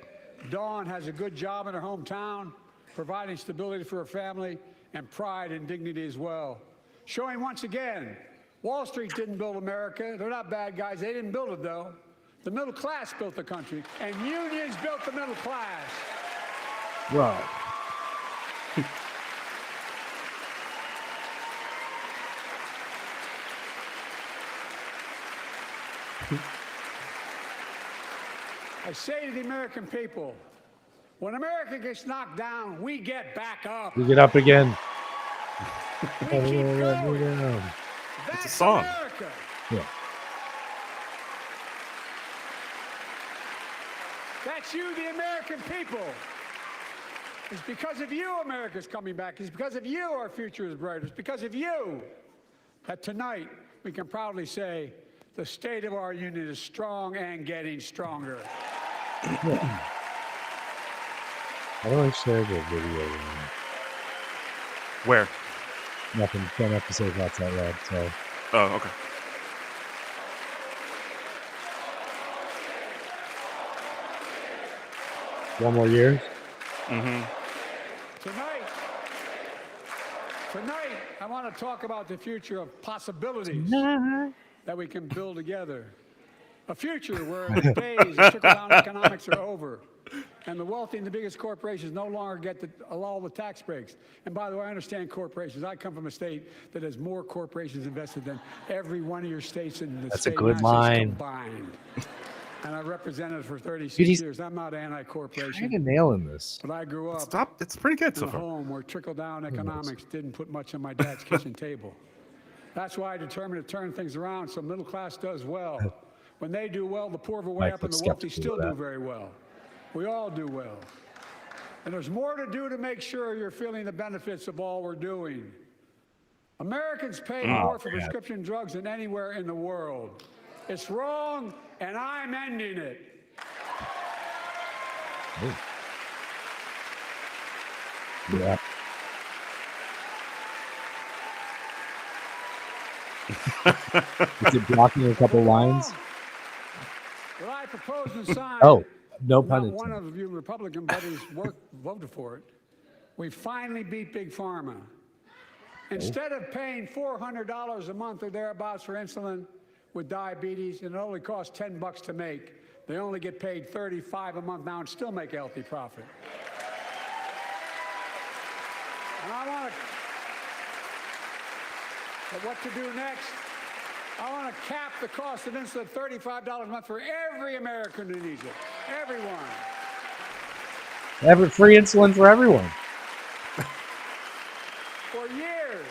Dawn has a good job in her hometown, providing stability for her family and pride and dignity as well. Showing once again, Wall Street didn't build America. They're not bad guys. They didn't build it, though. The middle class built the country, and unions built the middle class. Whoa. I say to the American people, when America gets knocked down, we get back up. We get up again. We keep going. It's a That's song. America. Yeah. That's you, the American people. It's because of you America's coming back. It's because of you our future is brighter. It's because of you that tonight we can proudly say the state of our union is strong and getting stronger. Yeah. How do I share the video? Where? Nothing. Don't have to say that's out loud. So. Oh, okay. One more year. Mm-hmm. Tonight, I want to talk about the future of possibilities that we can build together. A future where the days of trickle-down economics are over, and the wealthy and the biggest corporations no longer get all the tax breaks. And by the way, I understand corporations. I come from a state that has more corporations invested than every one of your states in the That's state a good line. combined. And I represented it for 36 Dude, he's years. I'm not anti-corporation. Kind of nailing this. But I grew up Stop. It's pretty good so in a far. home where trickle-down economics didn't put much on my dad's kitchen table. That's why I determined to turn things around so middle class does well. When they do well, the poor go way up and the wealthy still do very well. We all do well. And there's more to do to make sure you're feeling the benefits of all we're doing. Americans pay more for prescription drugs than anywhere in the world. It's wrong, and I'm ending it. Yeah. Is it blocking a couple lines? What I propose and sign. Oh, no pun Not one intended. of you Republican buddies voted for it. We finally beat Big Pharma. Instead of paying $400 a month or thereabouts for insulin with diabetes, and it only costs $10 to make, they only get paid $35 a month now and still make a healthy profit. And I want to, but what to do next? I want to cap the cost of insulin at $35 a month for every American who needs it. Everyone. Every free insulin for everyone. For years,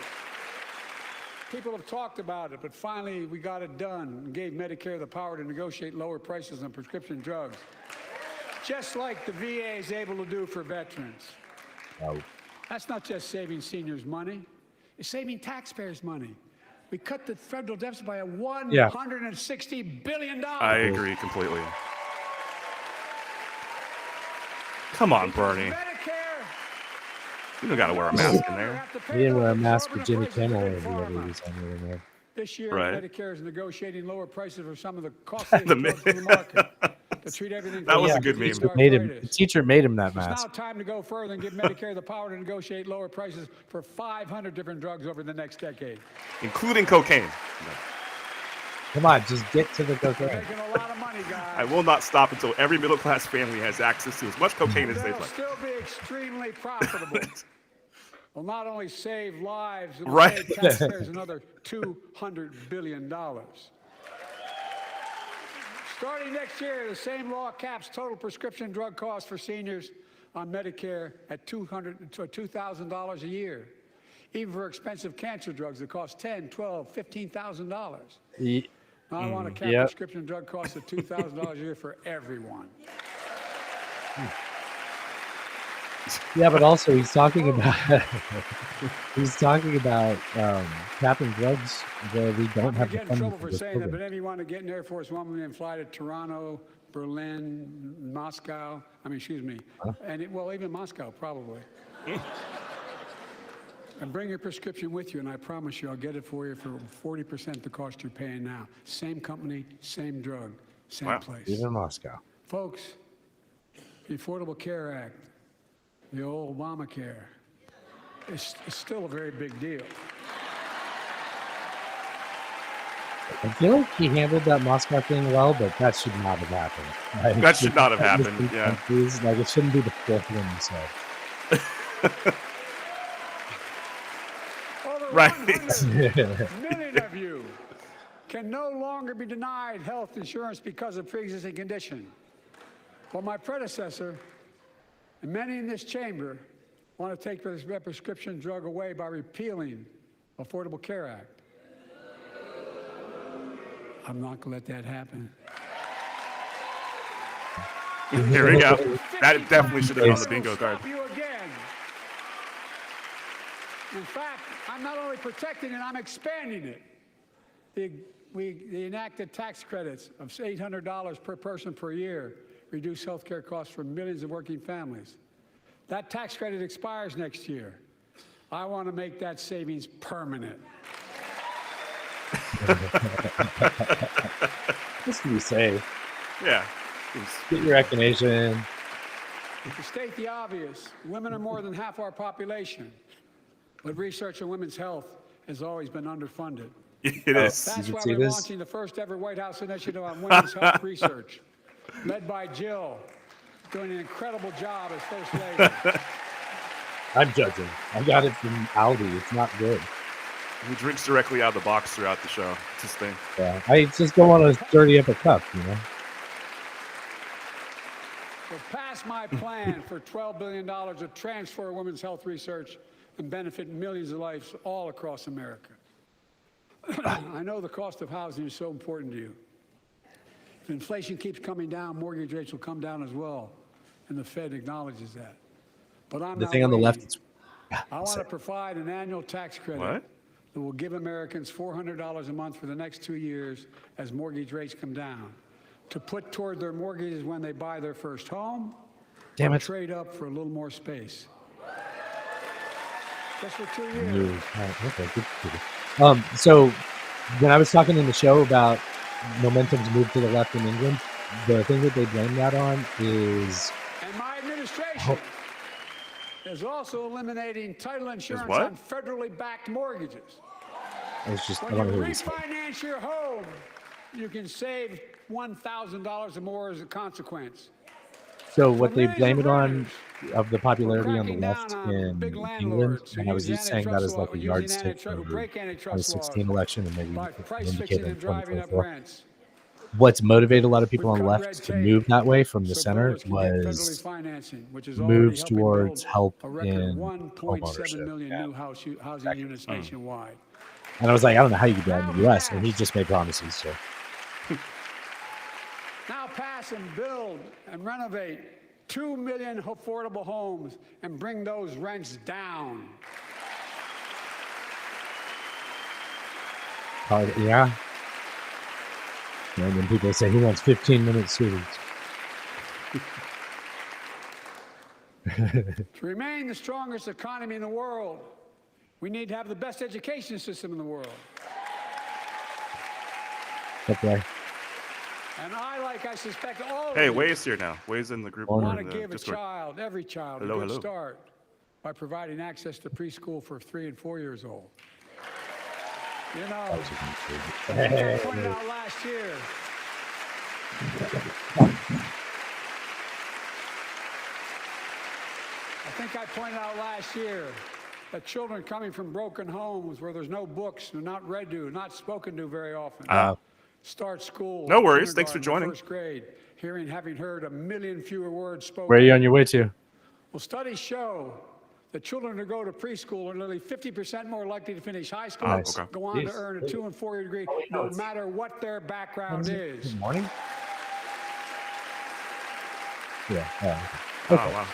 people have talked about it, but finally we got it done and gave Medicare the power to negotiate lower prices on prescription drugs, just like the VA is able to do for veterans. Oh. That's not just saving seniors money, it's saving taxpayers money. We cut the federal deficit by $160 billion. I agree completely. Come on, Bernie. You don't got to wear a mask in there. He didn't wear a mask for Jimmy Kimmel or whoever he was on there. This year, Right. Medicare is negotiating lower prices for some of the costly drugs in the market. to treat everything. That was from a good disease meme. to Made him, the arthritis. teacher made him that It's now mask. time to go further and give Medicare the power to negotiate lower prices for 500 different drugs over the next decade. Including cocaine. Come on, just get to the We're cocaine. making a lot of money, guys. I will not stop until every middle-class family has access to as much cocaine as they'd They'll like. still be extremely profitable. Will not only save lives, it will Right. save taxpayers another $200 billion. Starting next year, the same law caps total prescription drug costs for seniors on Medicare at $2,000 a year, even for expensive cancer drugs that cost $10,000, $12,000, $15,000. I want to cap Yep. prescription drug costs at $2,000 a year for everyone. Yeah, but also he's talking about capping drugs where we don't I'm have going the to get in funding trouble for for this saying that, but program. if you want to get an Air Force One and fly to Toronto, Berlin, Moscow, even Moscow, probably. And bring your prescription with you, and I promise you I'll get it for you for 40% the cost you're paying now. Same company, same drug, same place. Even Moscow. Folks, the Affordable Care Act, the old Obamacare, is still a very big deal. I feel like he handled that Moscow thing well, but that should not have happened. Like, That should not have that was happened, the yeah. countries, like it shouldn't be the fourth one you said. Over Right. 100 million of you can no longer be denied health insurance because of pre-existing condition. Well, my predecessor and many in this chamber want to take this prescription drug away by repealing Affordable Care Act. I'm not going to let that happen. Here we go. That definitely should have been on the bingo card. Stop you again. In fact, I'm not only protecting it, I'm expanding it. The enacted tax credits of $800 per person per year reduce health care costs for millions of working families. That tax credit expires next year. I want to make that savings permanent. Just to be safe. Yeah. Get your recognition. To state the obvious, women are more than half our population, but research on women's health has always been underfunded. It is. That's You why can see we're this? launching the first ever White House initiative on women's health research, led by Jill, doing an incredible job as First Lady. I'm judging. I got it from Aldi. It's not good. He drinks directly out of the box throughout the show. It's his thing. Yeah, I just don't want to dirty up a cup, you know. So pass my plan for $12 billion to transfer women's health research and benefit millions of lives all across America. I know the cost of housing is so important to you. If inflation keeps coming down, mortgage rates will come down as well, and the Fed acknowledges that. But I'm The not thing on the waiting. left is I want to provide an annual tax credit What? that will give Americans $400 a month for the next 2 years as mortgage rates come down, to put toward their mortgages when they buy their first home, Damn or it. trade up for a little more space. Just for 2 years. new. Okay, good. So when I was talking in the show about momentum's move to the left in England, the thing that they blame that on is And my administration is also eliminating title insurance what? on federally backed mortgages. I was just I When want you to hear you say. refinance your home, you can save $1,000 or more as a consequence. So what For they millions blame of it on renters, of the popularity on the cracking left down on in big England, landlords who and I was use just saying that as like a using yardstick antitrust- who for break the antitrust 2016 laws election and maybe by an price fixing indicator in and driving up 2024. rents. What's motivated a lot of people We've on the cut red left to tape move that way from the so center builders can get federally was financing, which is already moves helping towards build help a record in 1.7 homeownership. million Yeah. new housing units nationwide. And I was like, I don't know how you do that in the U.S. And he just made promises. So Now pass and build and renovate 2 million affordable homes and bring those rents down. yeah. And then people say he wants 15-minute cities. To remain the strongest economy in the world, we need to have the best education system in the world. Okay. And I suspect all of Hey, you Way's here now. Way's in the group. want to in the give Discord. every child, Hello, a good hello. start by providing access to preschool for 3 and 4 years old. You know, I pointed out last year. I think I pointed out last year that children coming from broken homes where there's no books, they're not read to, not spoken to very often, start school. No worries. Thanks for joining. First grade, having heard 1 million fewer words spoken. Where are you on your way to? Well, studies show that children who go to preschool are nearly 50% more likely to finish high school, go on to earn a 2- and 4-year degree, no matter what their background is. Good morning. Yeah. Oh, wow.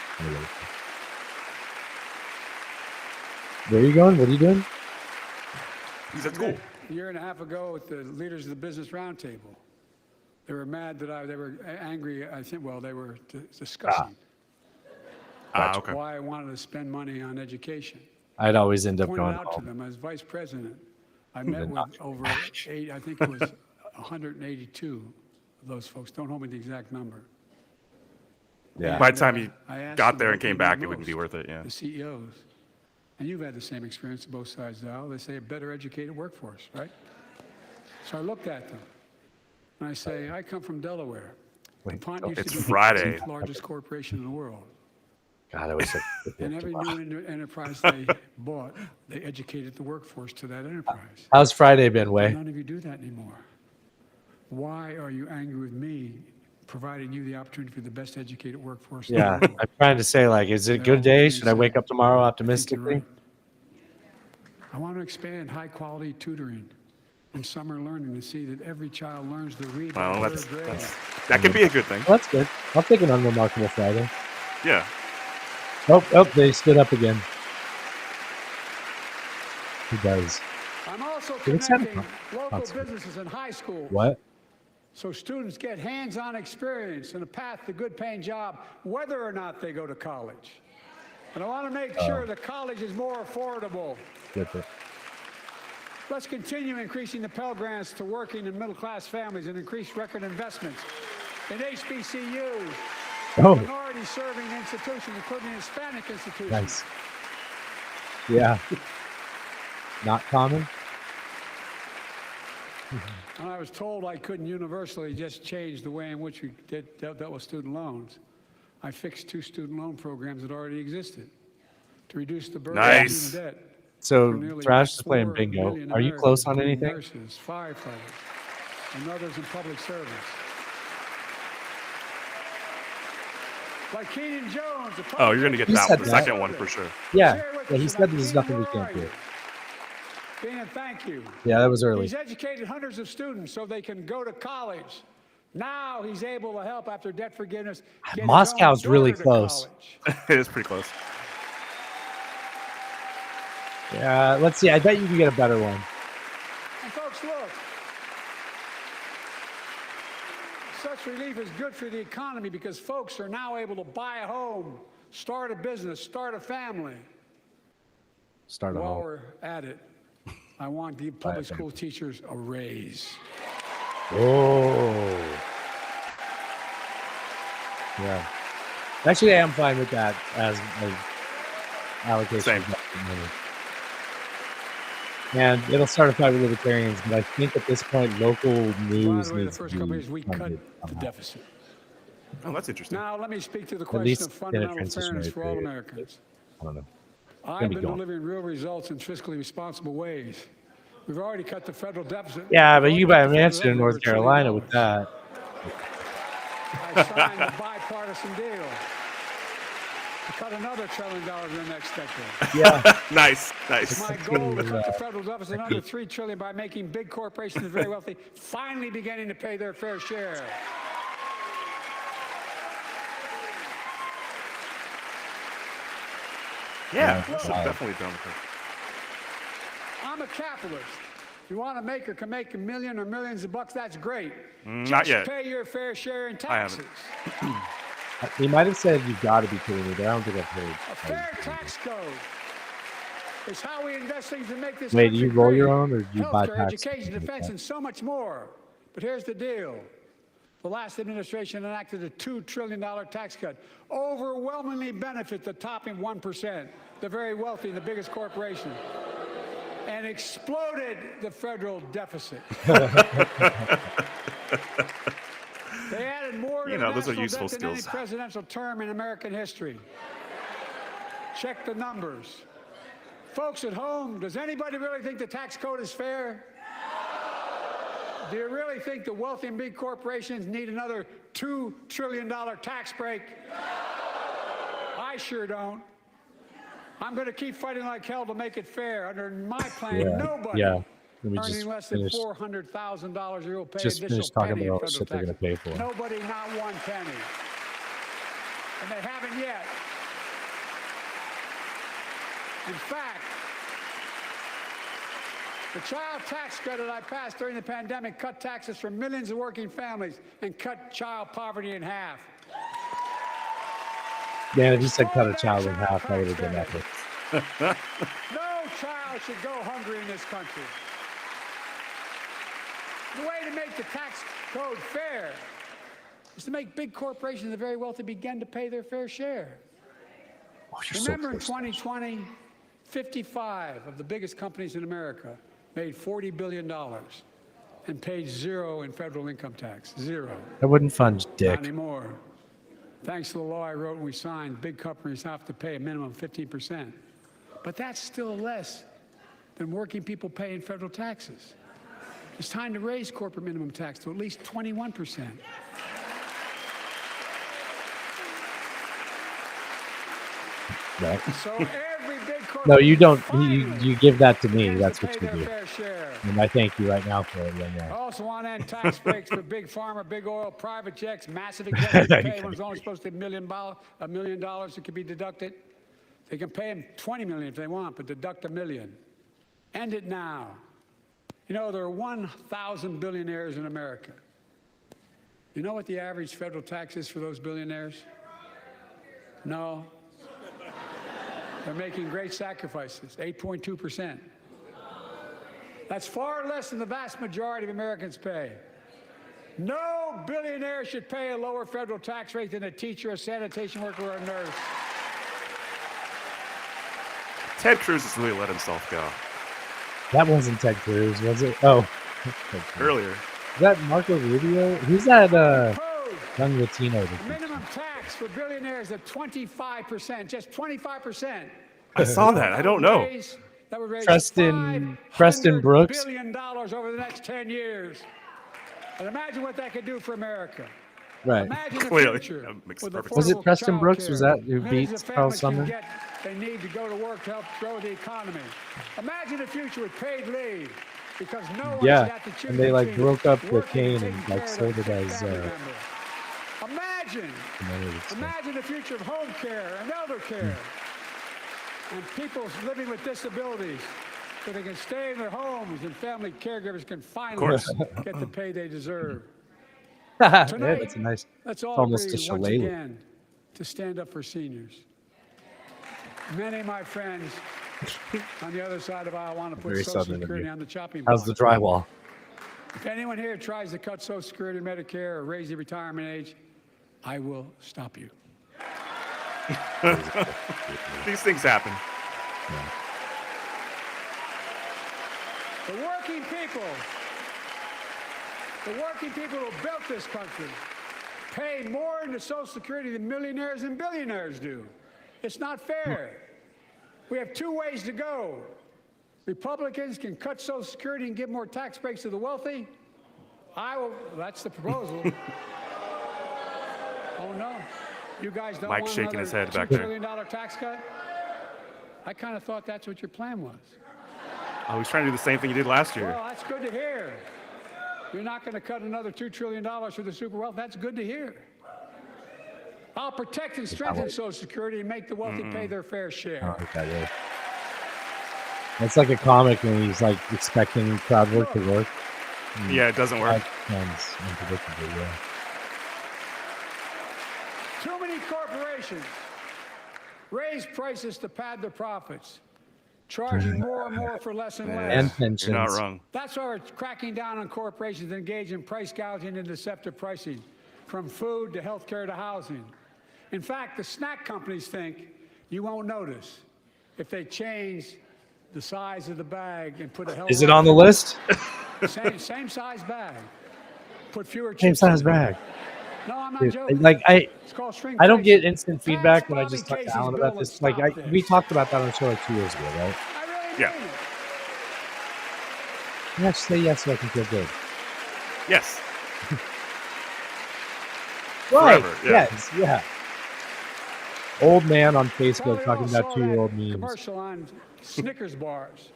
Where are you going? What are you doing? He's at school. A year and a half ago with the leaders of the Business Roundtable. They were mad that they were angry, I think, well, they were discussing why I wanted to spend money on education. I'd always end up Pointed going out home. to them as vice president. I met with over 8, I think it was 182 of those folks. Don't hold me to the exact number. Yeah. By the time you I asked got them there what and came they back, need it wouldn't be most, worth it. Yeah. The CEOs. And you've had the same experience on both sides, Al. They say a better educated workforce, right? So I looked at them and I say, I come from Delaware. DuPont used It's to be Friday. the largest corporation in the world. God, I was And every new enterprise they bought, they educated the workforce to that enterprise. How's Friday been, Way? None of you do that anymore. Why are you angry with me providing you the opportunity for the best educated workforce? Yeah, I'm trying to say, like, is it a good day? Should I wake up tomorrow optimistically? Right. I want to expand high-quality tutoring and summer learning to see that every child learns to read. Well, that can be a good thing. Well, that's good. I'll take an unremarkable Friday. Yeah. Oh, they stood up again. He does. I'm also Did it sound connecting local possible? businesses and high schools. What? So students get hands-on experience and a path to good-paying job, whether or not they go to college. And I want to make sure that college is more affordable. Good. Let's continue increasing the Pell Grants to working and middle-class families and increase record investments in HBCUs, minority-serving institutions, including Hispanic institutions. Nice. Yeah. Not common. And I was told I couldn't universally just change the way in which we dealt with student loans. I fixed 2 student loan programs that already existed to reduce the burden of student debt. So Thrash is playing bingo. Are you close on anything? Nurses, firefighters, and others in public service. Like Keenan Jones. Oh, you're going to get that one, the second one for sure. Yeah, he said there's nothing we can't do. Keenan, thank you. Yeah, that was early. He's educated hundreds of students so they can go to college. Now he's able to help after debt forgiveness. Moscow's really close. It is pretty close. Yeah, let's see. I bet you can get a better one. And folks, look. Such relief is good for the economy because folks are now able to buy a home, start a business, start a family. Start a home. While we're at it, I want the public school teachers a raise. Oh. Yeah. Actually, I am fine with that as an allocation. Same. And it'll start a fight with libertarians, but I think at this point, local news By the way, the needs first to couple be years we cut the deficit. Oh, that's interesting. Now, let me speak to the At question least of in a fundamental fairness transitionary for all period. Americans. I don't know. I've been delivering real results in fiscally responsible ways. We've already cut the federal deficit. Yeah, but you got an answer in North Carolina with that. I signed a bipartisan deal to cut another $1 trillion in the next decade. Yeah. Nice. My goal to cut the federal deficit under $3 trillion by making big corporations and very wealthy finally beginning to pay their fair share. Yeah, that's definitely done with it. I'm a capitalist. If you want to make or can make $1 million or millions of bucks, that's great. Not yet. Pay your fair share in I taxes. haven't. He might have said you've got to be kidding me, but I don't think I've heard. A fair tax code is how we invest things to make this Wait, country do you roll great. your own or do you buy Healthcare, tax? education, defense, and so much more. But here's the deal. The last administration enacted a $2 trillion tax cut, overwhelmingly benefit the topping 1%, the very wealthy and the biggest corporations, and exploded the federal deficit. They added more to the those are national useful debt than any skills. presidential term in American history. Check the numbers. Folks at home, does anybody really think the tax code is fair? Do you really think the wealthy and big corporations need another $2 trillion tax break? I sure don't. I'm going to keep fighting like hell to make it fair. Under my plan, nobody earning less than $400,000 a year will pay additional penny in federal tax. Pay for. Nobody, not one penny. And they haven't yet. In fact, the child tax credit I passed during the pandemic cut taxes for millions of working families and cut child poverty in half. Man, if you said cut a child in half, I would have been epic. No child should go hungry in this country. The way to make the tax code fair is to make big corporations and the very wealthy begin to pay their fair share. Remember in 2020, 55 of the biggest companies in America made $40 billion and paid zero in federal income tax. Zero. I wouldn't fund Not dick. anymore. Thanks to the law I wrote and we signed, big companies have to pay a minimum of 15%. But that's still less than working people pay in federal taxes. It's time to raise corporate minimum tax to at least 21%. Right. So every big corporation No, you don't. finally You give that to me. begins That's to what pay you their do. fair share. And I thank you right now for it. I Yeah. also want to end tax breaks for big pharma, big oil, private jets, massive executive pay when it's only supposed to be $1 million that could be deducted. They can pay them $20 million if they want, but deduct $1 million. End it now. You know, there are 1,000 billionaires in America. You know what the average federal tax is for those billionaires? No. They're making great sacrifices, 8.2%. That's far less than the vast majority of Americans pay. No billionaire should pay a lower federal tax rate than a teacher, a sanitation worker, or a nurse. Ted Cruz has really let himself go. That wasn't Ted Cruz, was it? Oh. Earlier. Is that Marco Rubio? Who's that young Latino? A minimum tax for billionaires of 25%, just 25%. I saw that. I don't know. That would raise Preston $500 Brooks? billion over the next 10 years. And imagine what that could do for America. Right. Imagine the Clearly. future That makes with perfect Was it affordable Preston child Brooks? care. Was that who Millions beat of Carl families can Sumner? get they need to go to work to help grow the economy. Imagine a future with paid leave because no one should Yeah, have to choose and they like between broke up the working cane taking and care like of sold their it as family member. Imagine stuff. Imagine the future of home care and elder care and people living with disabilities so they can stay in their homes and family caregivers can finally get the pay they deserve. Yeah, Tonight, that's a nice. let's It's all almost agree a once shillelagh. again to stand up for seniors. Many of my friends on the other side of the aisle want to put Very Social southern of Security you. on the chopping How's block. the drywall? If anyone here tries to cut Social Security, Medicare, or raise the retirement age, I will stop you. These things happen. The working people who built this country pay more into Social Security than millionaires and billionaires do. It's not fair. We have two ways to go. Republicans can cut Social Security and give more tax breaks to the wealthy. That's the proposal. Oh no, you guys don't Mike's want shaking another his head back $2 there. trillion tax cut? I kind of thought that's what your plan was. Oh, he's trying to do the same thing he did last year. Well, that's good to hear. You're not going to cut another $2 trillion for the super wealth. That's good to hear. I'll protect and strengthen Social Security and make the wealthy pay their fair share. I don't think that is. It's like a comic when he's like expecting crowd work to work. Yeah, it doesn't work. Sounds unpredictable, yeah. Too many corporations raise prices to pad their profits. charging more and more for less and less. And You're not pensions. wrong. That's why we're cracking down on corporations that engage in price gouging and deceptive pricing, from food to healthcare to housing. In fact, the snack companies think you won't notice if they change the size of the bag and put a Is it on the list? same size bag. Put fewer Same chips in size it. bag. No, I'm not Dude, joking. like It's called I don't get shrinkflation. instant Fast feedback when I Bobby just talk to Casey's Alan bill about would this. Like stop we this. talked about that on the show like 2 years ago, right? I really Yeah. mean it. Yeah, just say yes so I can feel good. Yes. Right. Forever, yeah. Yes. Yeah. Old man on Facebook Probably talking all about saw that 2-year-old memes. commercial on Snickers bars.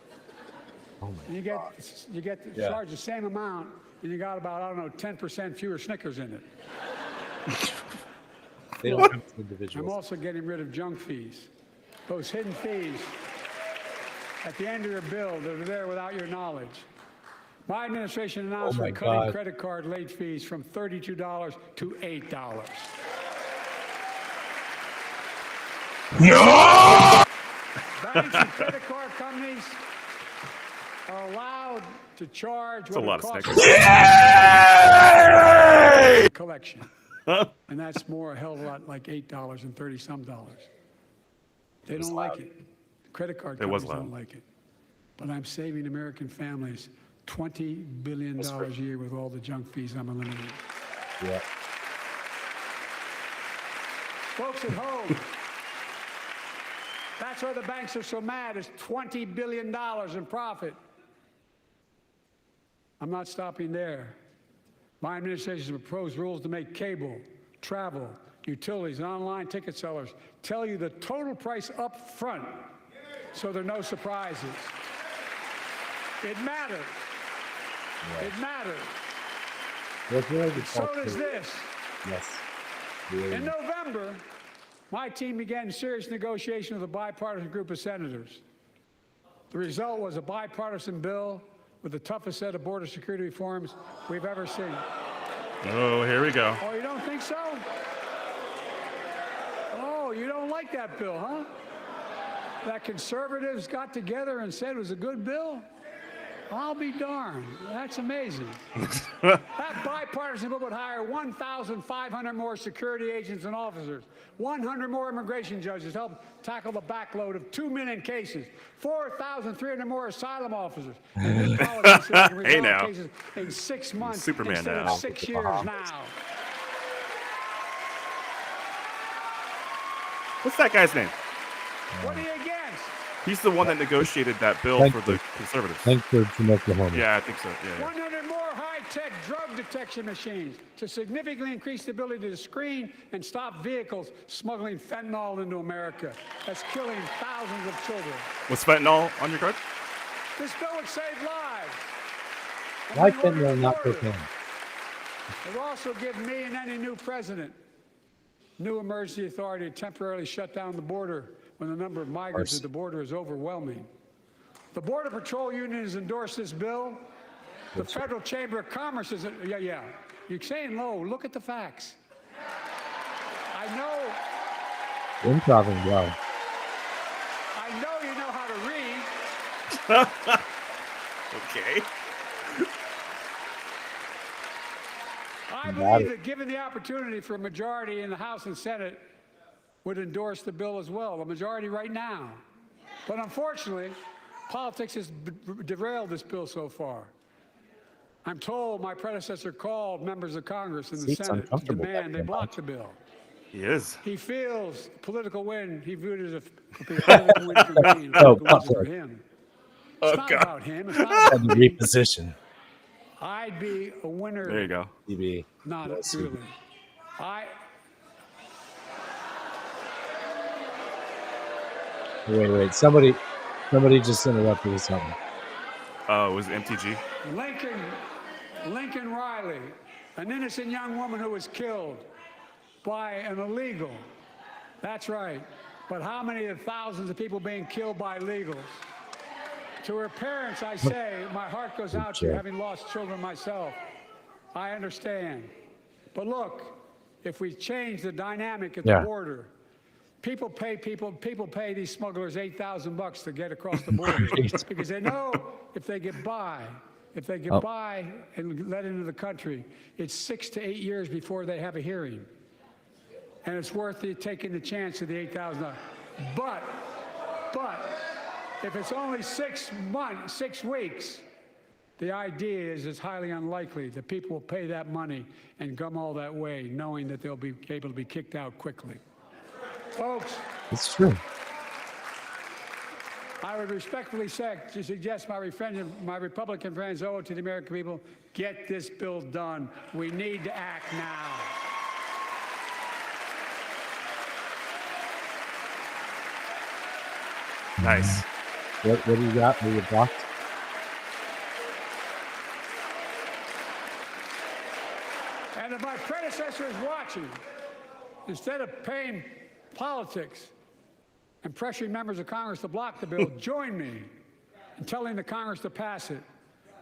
Oh my You get Yeah. charged the same amount, and you got about, I don't know, 10% fewer Snickers in it. They don't have I'm individuals. also getting rid of junk fees. Those hidden fees at the end of your bill that are there without your knowledge. My administration announced my we're cutting God. credit card late fees from $32 to $8. Banks and credit card companies are allowed to charge It's a what lot it of costs Snickers. collection. And that's more a hell of a lot like $8 and 30 some dollars. They don't like it. Credit card It was companies don't loud. like it. But I'm saving American families $20 billion a year with all the junk fees I'm eliminating. Yeah. Folks at home, that's why the banks are so mad. It's $20 billion in profit. I'm not stopping there. My administration has proposed rules to make cable, travel, utilities, and online ticket sellers tell you the total price up front so there are no surprises. It matters. It matters. That's really good So talk, does too. this. Yes. Really. In November, my team began serious negotiation with a bipartisan group of senators. The result was a bipartisan bill with the toughest set of border security reforms we've ever seen. Oh, here we go. Oh, you don't think so? Oh, you don't like that bill, huh? That conservatives got together and said it was a good bill? I'll be darned. That's amazing. That bipartisan bill would hire 1,500 more security agents and officers, 100 more immigration judges to help tackle the backload of 2 million cases, 4,300 more asylum officers. And new policies so they can Hey, resolve now. cases in 6 months Superman instead now. of 6 years now. What's that guy's name? What are you against? He's the one that negotiated that bill Thank for the conservatives. Thankford from Oklahoma. Yeah, I think so. Yeah, yeah. 100 more high-tech drug detection machines to significantly increase the ability to screen and stop vehicles smuggling fentanyl into America. That's killing thousands of children. Was fentanyl on your card? This bill would save lives. And Why we ordered fentanyl, the not border. cocaine? It will also give me and any new president new emergency authority to temporarily shut down the border when the number of migrants at the border is overwhelming. The Border Patrol Union has endorsed this bill. The Federal Chamber of Commerce is, yeah. You're saying low. Look at the facts. I know Improving well. you know how to read. Okay. I believe that given the opportunity for a majority in the House and Senate would endorse the bill as well, a majority right now. But unfortunately, politics has derailed this bill so far. I'm told my predecessor called members of Congress in the Seat's Senate to uncomfortable demand they back block the bill. He is. He feels political win. He viewed it as a political win for me, and Oh, political win for him. It's not God. about him. It's not about Had to me. reposition. I'd be a winner. There you go. DB. Not Yes, really. Wait. Somebody just interrupted with something. Oh, it was MTG. Lincoln Riley, an innocent young woman who was killed by an illegal. That's right. But how many of thousands of people being killed by illegals? To her parents, I say, my heart goes out to you, having lost children myself. I understand. But look, if we change the dynamic at the border, People pay these smugglers $8,000 to get across the border because they know if they get by and let into the country, it's 6 to 8 years before they have a hearing. And it's worth it taking the chance of the $8,000. But if it's only 6 weeks, the idea is it's highly unlikely that people will pay that money and come all that way, knowing that they'll be able to be kicked out quickly. Folks, It's true. I would respectfully suggest my Republican friends owe it to the American people, get this bill done. We need to act now. Nice. What do you got? Are you blocked? And if my predecessor is watching, instead of paying politics and pressuring members of Congress to block the bill, join me in telling the Congress to pass it.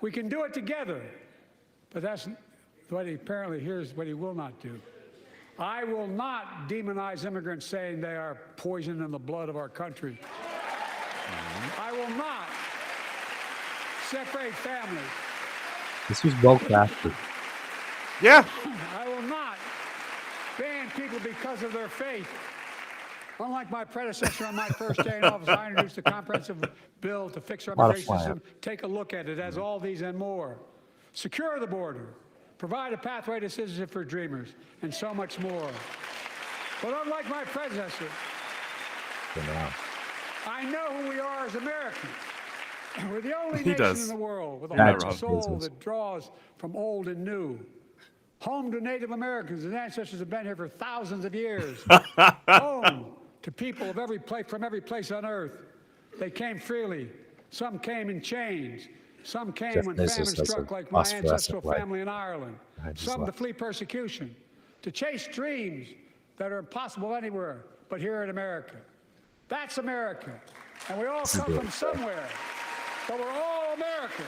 We can do it together. But that's what here's what he will not do. I will not demonize immigrants saying they are poison in the blood of our country. I will not separate families. This was well crafted. Yeah. I will not ban people because of their faith. Unlike my predecessor on my first day in office, I introduced a comprehensive bill to fix our immigration system. Take a look at it. It has all these and more. Secure the border. Provide a pathway to citizenship for dreamers, and so much more. But unlike my predecessor, I know who we are as Americans. We're the only nation in the world with a heart and soul that draws from old and new. Home to Native Americans, whose ancestors have been here for thousands of years. Home to people of from every place on earth. They came freely. Some came in chains. Some came when famine struck, like my ancestral family in Ireland. Some to flee persecution, to chase dreams that are impossible anywhere but here in America. That's America. And we all come from somewhere, but we're all American.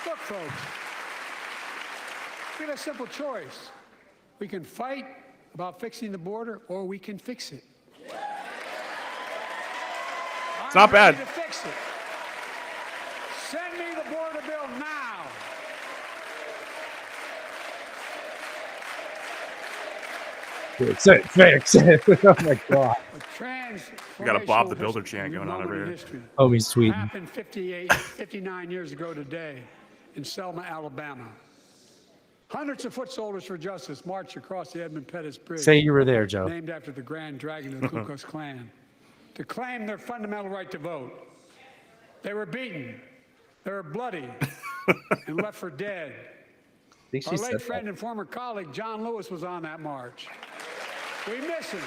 Look, folks, we have a simple choice. We can fight about fixing the border, or we can fix it. It's not bad. To fix it. Send me the border bill now. Fix it, fix it. Oh my God. We got a Bob the Builder chant going on over here. Oh, he's sweet. Happened 59 years ago today in Selma, Alabama. Hundreds of foot soldiers for justice marched across the Edmund Pettus Bridge. Say you were there, Joe. Named after the Grand Dragon of the Ku Klux Klan, to claim their fundamental right to vote. They were beaten. They were bloody and left for dead. Our late friend and former colleague, John Lewis, was on that march. We miss him.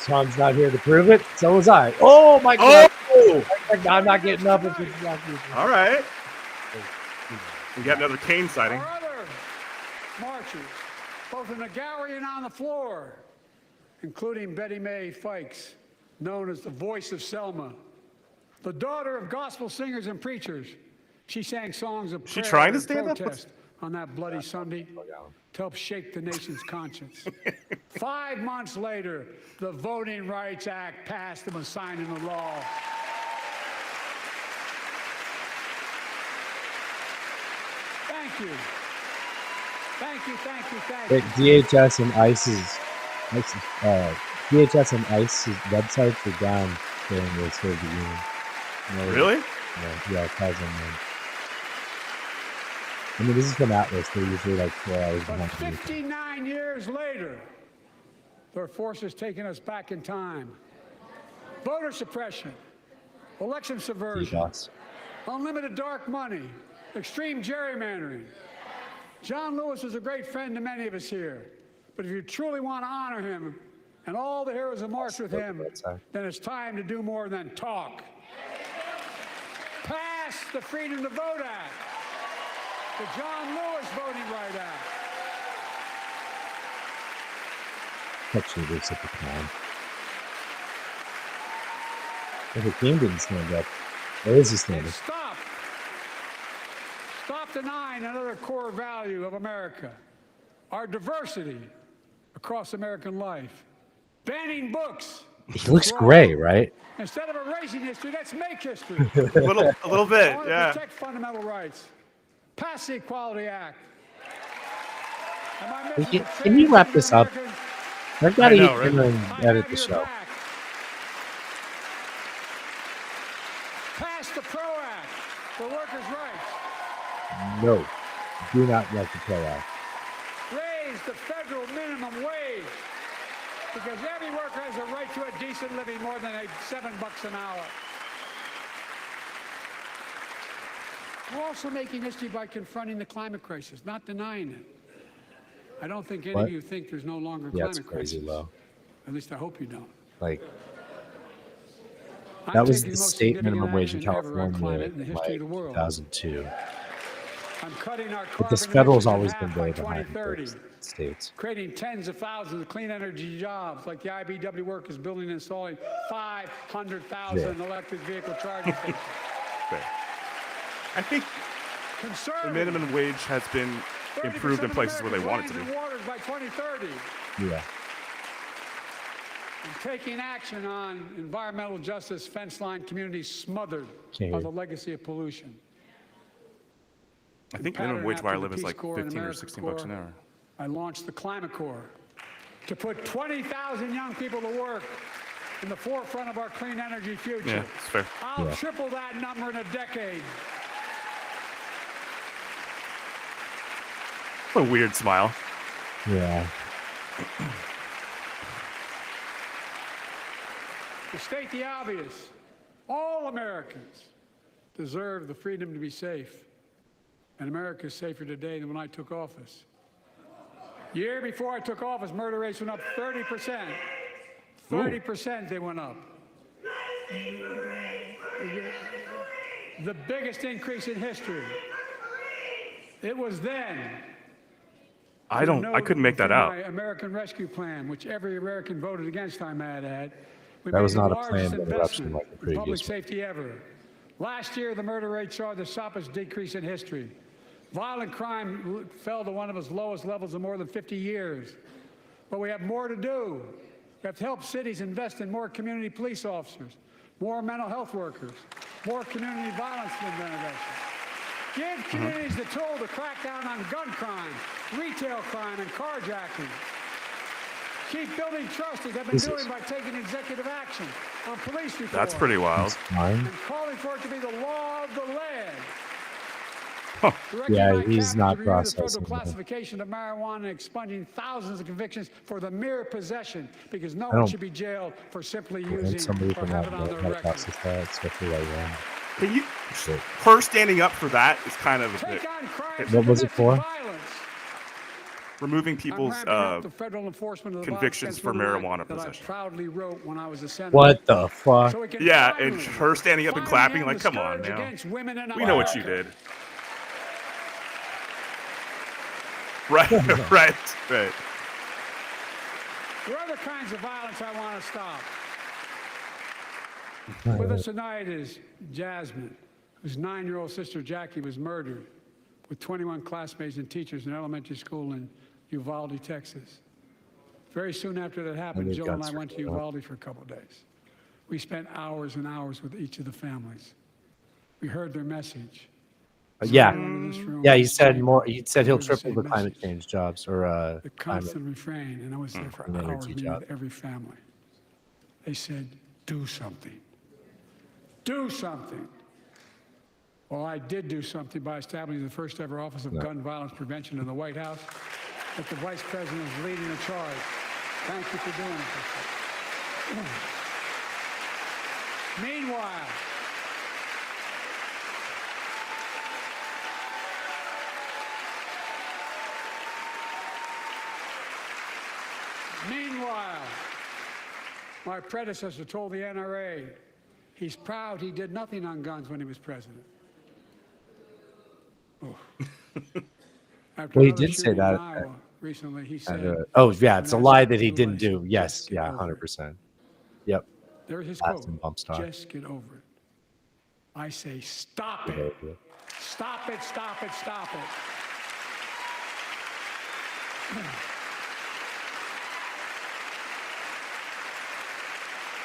Tom's not here to prove it. So was I. Oh my God. Oh! I'm not getting up. If it's not All right. We got another Kane sighting. Our other marchers, both in the gallery and on the floor, including Betty Mae Fikes, known as the voice of Selma, the daughter of gospel singers and preachers. She sang songs of prayer trying to and stand up? protest on that bloody Sunday to help shake the nation's conscience. 5 months later, the Voting Rights Act passed and was signed into law. Thank you. Thank you, thank you, thank you. DHS and ICE's DHS and ICE's websites were down during the Soviet Union. Really? Yeah, causing them. I mean, this is from Atlas. They're usually like 4 hours But behind. 59 years later, their forces taking us back in time. Voter suppression, election subversion, unlimited dark money, extreme gerrymandering. John Lewis was a great friend to many of us here. But if you truly want to honor him and all the heroes who marched with him, then it's time to do more than talk. Pass the Freedom to Vote Act, the John Lewis Voting Right Act. Touching this at the time. If the king didn't stand up, there is a And standing. stop denying another core value of America, our diversity across American life. Banning books. He looks gray, right? Instead of erasing history, let's make history. A little bit, I want to yeah. protect fundamental rights. Pass the Equality Act. And my message to Can you wrap this up? Americans, I've got to know, get right? dinner and I edit have the your show. back. Pass the PRO Act for workers' rights. No, do not like the Pro Act. Raise the federal minimum wage because every worker has a right to a decent living more than $7 an hour. We're also making history by confronting the climate crisis, not denying it. I don't think any What? of you think there's no longer a Yeah, climate it's crazy crisis. low. At least I hope you don't. Like I'm that was taking the most state significant minimum wage in action ever on California climate in the in history like of the world. 2002. I'm cutting our But this carbon federal's emissions in always half been by way behind 2030. the states. Creating tens of thousands of clean energy jobs, like the IBW workers building and installing 500,000 electric vehicle charging stations. Fair. I think the Conserving minimum wage has been 30% improved in of places where they want it to Americans' be. lands and waters by 2030. Yeah. And taking action on environmental justice, fence line communities smothered Can't by hear. the legacy of pollution. I think Pattern minimum wage where I after the live is Peace like Corps and 15 or America 16 bucks an Corps, hour. I launched the Climate Corps to put 20,000 young people to work in the forefront of our clean energy future. Yeah, it's fair. I'll Yeah. triple that number in a decade. A weird smile. Yeah. To state the obvious, all Americans deserve the freedom to be safe. And America is safer today than when I took office. Year before I took office, murder rates went up 30%. 30% they went up. The biggest increase in history. It was then. I couldn't make that out. My American Rescue Plan, which every American voted against, I might add. We That made was the not a largest planned interruption investment like the in public previous one. safety ever. Last year, the murder rate saw the sharpest decrease in history. Violent crime fell to one of its lowest levels in more than 50 years. But we have more to do. We have to help cities invest in more community police officers, more mental health workers, more community violence intervention. Give communities the tool to crack down on gun crime, retail crime, and carjacking. Keep building trust as they've been doing by taking executive action on police reform. That's pretty wild. Fine. And calling for it to be the law of the land. Huh. Directing Yeah, my he's cabinet not to review the processing federal that. classification of marijuana and expunging thousands of convictions for the mere possession, because no I one don't should be jailed for simply think using somebody or from having that it on their had record. processed that, especially right now. Can you? Shit. Her standing up for that is kind of a bit, Take on crimes What of was it for? domestic violence. removing I'm people's ramping up the federal enforcement of the convictions Violence for Against Women marijuana Act that possession. I proudly wrote when I was a senator. What the fuck? So we can Yeah, and finally her standing up and clapping end like, the come on scourge now. against women in We know what you America. did. Right, right, right. There are other kinds of violence I want to stop. With us tonight is Jasmine, whose 9-year-old sister Jackie was murdered with 21 classmates and teachers in an elementary school in Uvalde, Texas. Very soon after that happened, need Jill and I guns for went to that. Uvalde for a couple of days. We spent hours and hours with each of the families. We heard their message. Yeah. Everyone in this room Yeah, he was said saying more. He said he'll the triple same the climate message. change jobs or The climate. constant refrain, and I was there for Clean hours energy meeting job. with every family. They said, do something. Do something. Well, I did do something by establishing the first ever Office of Gun Violence Prevention in the White House, that the Vice President is leading the charge. Thank you for doing it. Meanwhile, my predecessor told the NRA he's proud he did nothing on guns when he was president. Oh. After Well, he another did say shooting in that. Iowa recently, he said, Oh, yeah, it's a "When lie that's that he too didn't much, do. Yes, just get yeah, over it." 100%. Yep. There's his That's quote. in bump stock. Just get over it. I say, stop it. Stop it, stop it, stop it.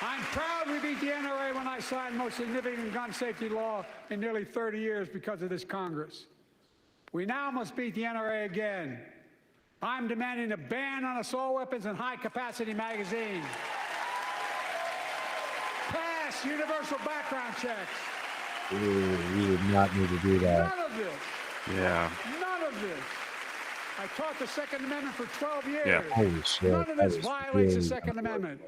I'm proud we beat the NRA when I signed the most significant gun safety law in nearly 30 years because of this Congress. We now must beat the NRA again. I'm demanding a ban on assault weapons and high-capacity magazines. Pass universal background checks. Ooh, we did not need to do that. None of this. Yeah. None of this. I taught the Second Amendment for 12 years. Yeah. Holy shit. None of that this is violates the really Second Amendment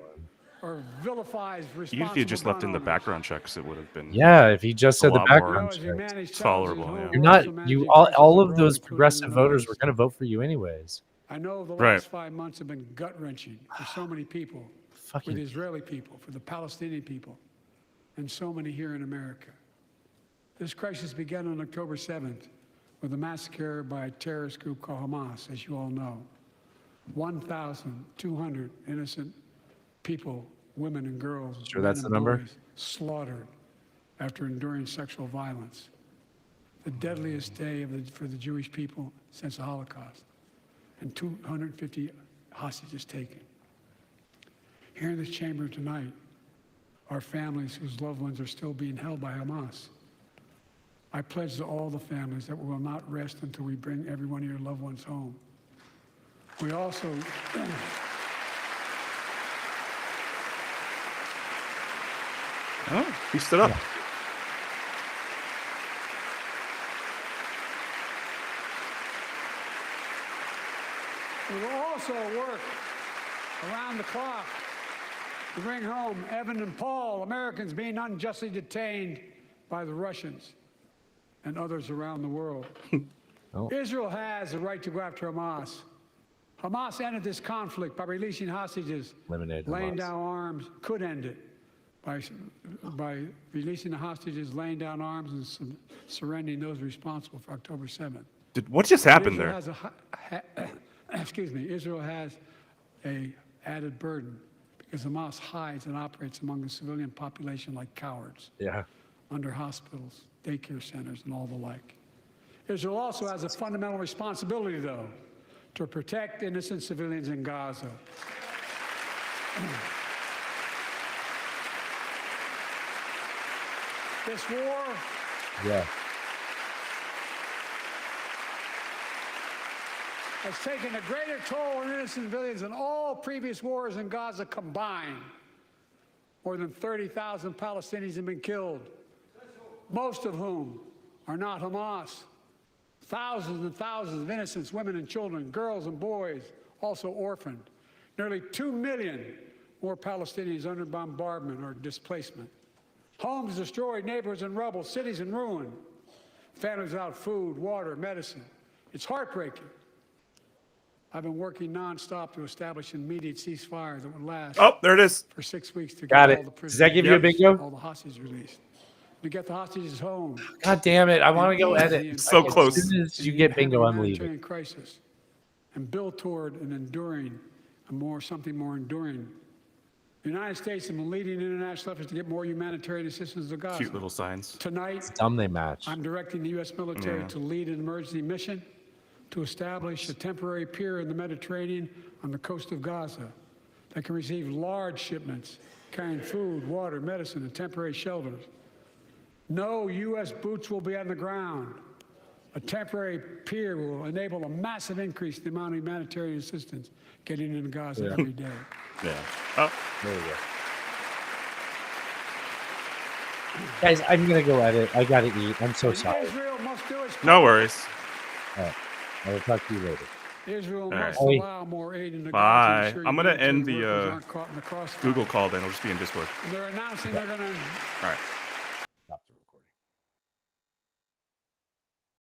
or vilifies responsible Even if you just left in the gun owners. background checks, it would have been Yeah, if he just said the lot more background As you checks. manage tolerable, challenges at yeah. home, You're we're also not you managing all crises of abroad, those including progressive in the voters West. were going to vote for you anyways. I know the Right. last 5 months have been gut-wrenching for so many people, for Fucking the Israeli people, for the Palestinian people, and so many here in America. This crisis began on October 7th with a massacre by a terrorist group called Hamas, as you all know. 1,200 innocent people, women and girls, Sure men that's and the number? boys, slaughtered after enduring sexual violence. The deadliest day for the Jewish people since the Holocaust, and 250 hostages taken. Here in this chamber tonight are families whose loved ones are still being held by Hamas. I pledge to all the families that we will not rest until we bring every one of your loved ones home. We also Oh, he stood up. We will also work around the clock to bring home Evan and Paul, Americans being unjustly detained by the Russians and others around the world. Oh. Israel has the right to go after Hamas. Hamas ended this conflict by releasing hostages, Eliminate laying Hamas. down arms, could end it by releasing the hostages, laying down arms, and surrendering those responsible for October 7th. What just happened Israel there? has excuse me, Israel has a added burden because Hamas hides and operates among the civilian population like cowards Yeah. under hospitals, daycare centers, and all the like. Israel also has a fundamental responsibility, though, to protect innocent civilians in Gaza. This war Yeah. has taken a greater toll on innocent civilians than all previous wars in Gaza combined. More than 30,000 Palestinians have been killed, most of whom are not Hamas. Thousands and thousands of innocents, women and children, girls and boys, also orphaned. Nearly 2 million more Palestinians under bombardment or displacement. Homes destroyed, neighborhoods in rubble, cities in ruin. Families without food, water, medicine. It's heartbreaking. I've been working nonstop to establish an immediate ceasefire that would last Oh, there it is. for 6 weeks to Got get it. all the prisoners. Does that give you a bingo? All the hostages released. To get the hostages home. God damn it. I want to go And edit. ease the So As close. soon as you the get bingo, I'm humanitarian leaving. crisis and build toward an enduring, something more enduring. The United States has been leading international efforts to get more humanitarian assistance to Gaza. Cute little signs. Tonight, Dumb they match. I'm directing the U.S. military Yeah. to lead an emergency mission to establish a temporary pier in the Mediterranean on the coast of Gaza that can receive large shipments carrying food, water, medicine, and temporary shelters. No U.S. boots will be on the ground. A temporary pier will enable a massive increase in the amount of humanitarian assistance getting into Gaza every day. Yeah. Oh, There we go. Guys, I'm going to go edit. I got to eat. I'm so And sorry. Israel must do its no part. worries. All right. I will talk to you later. Israel All right. must Hey. allow more aid in the Bye. Gaza to ensure I'm gonna humanitarian end the, workers aren't caught in the crossfire. Google call, then it'll just be in Discord. They're announcing they're going to All right.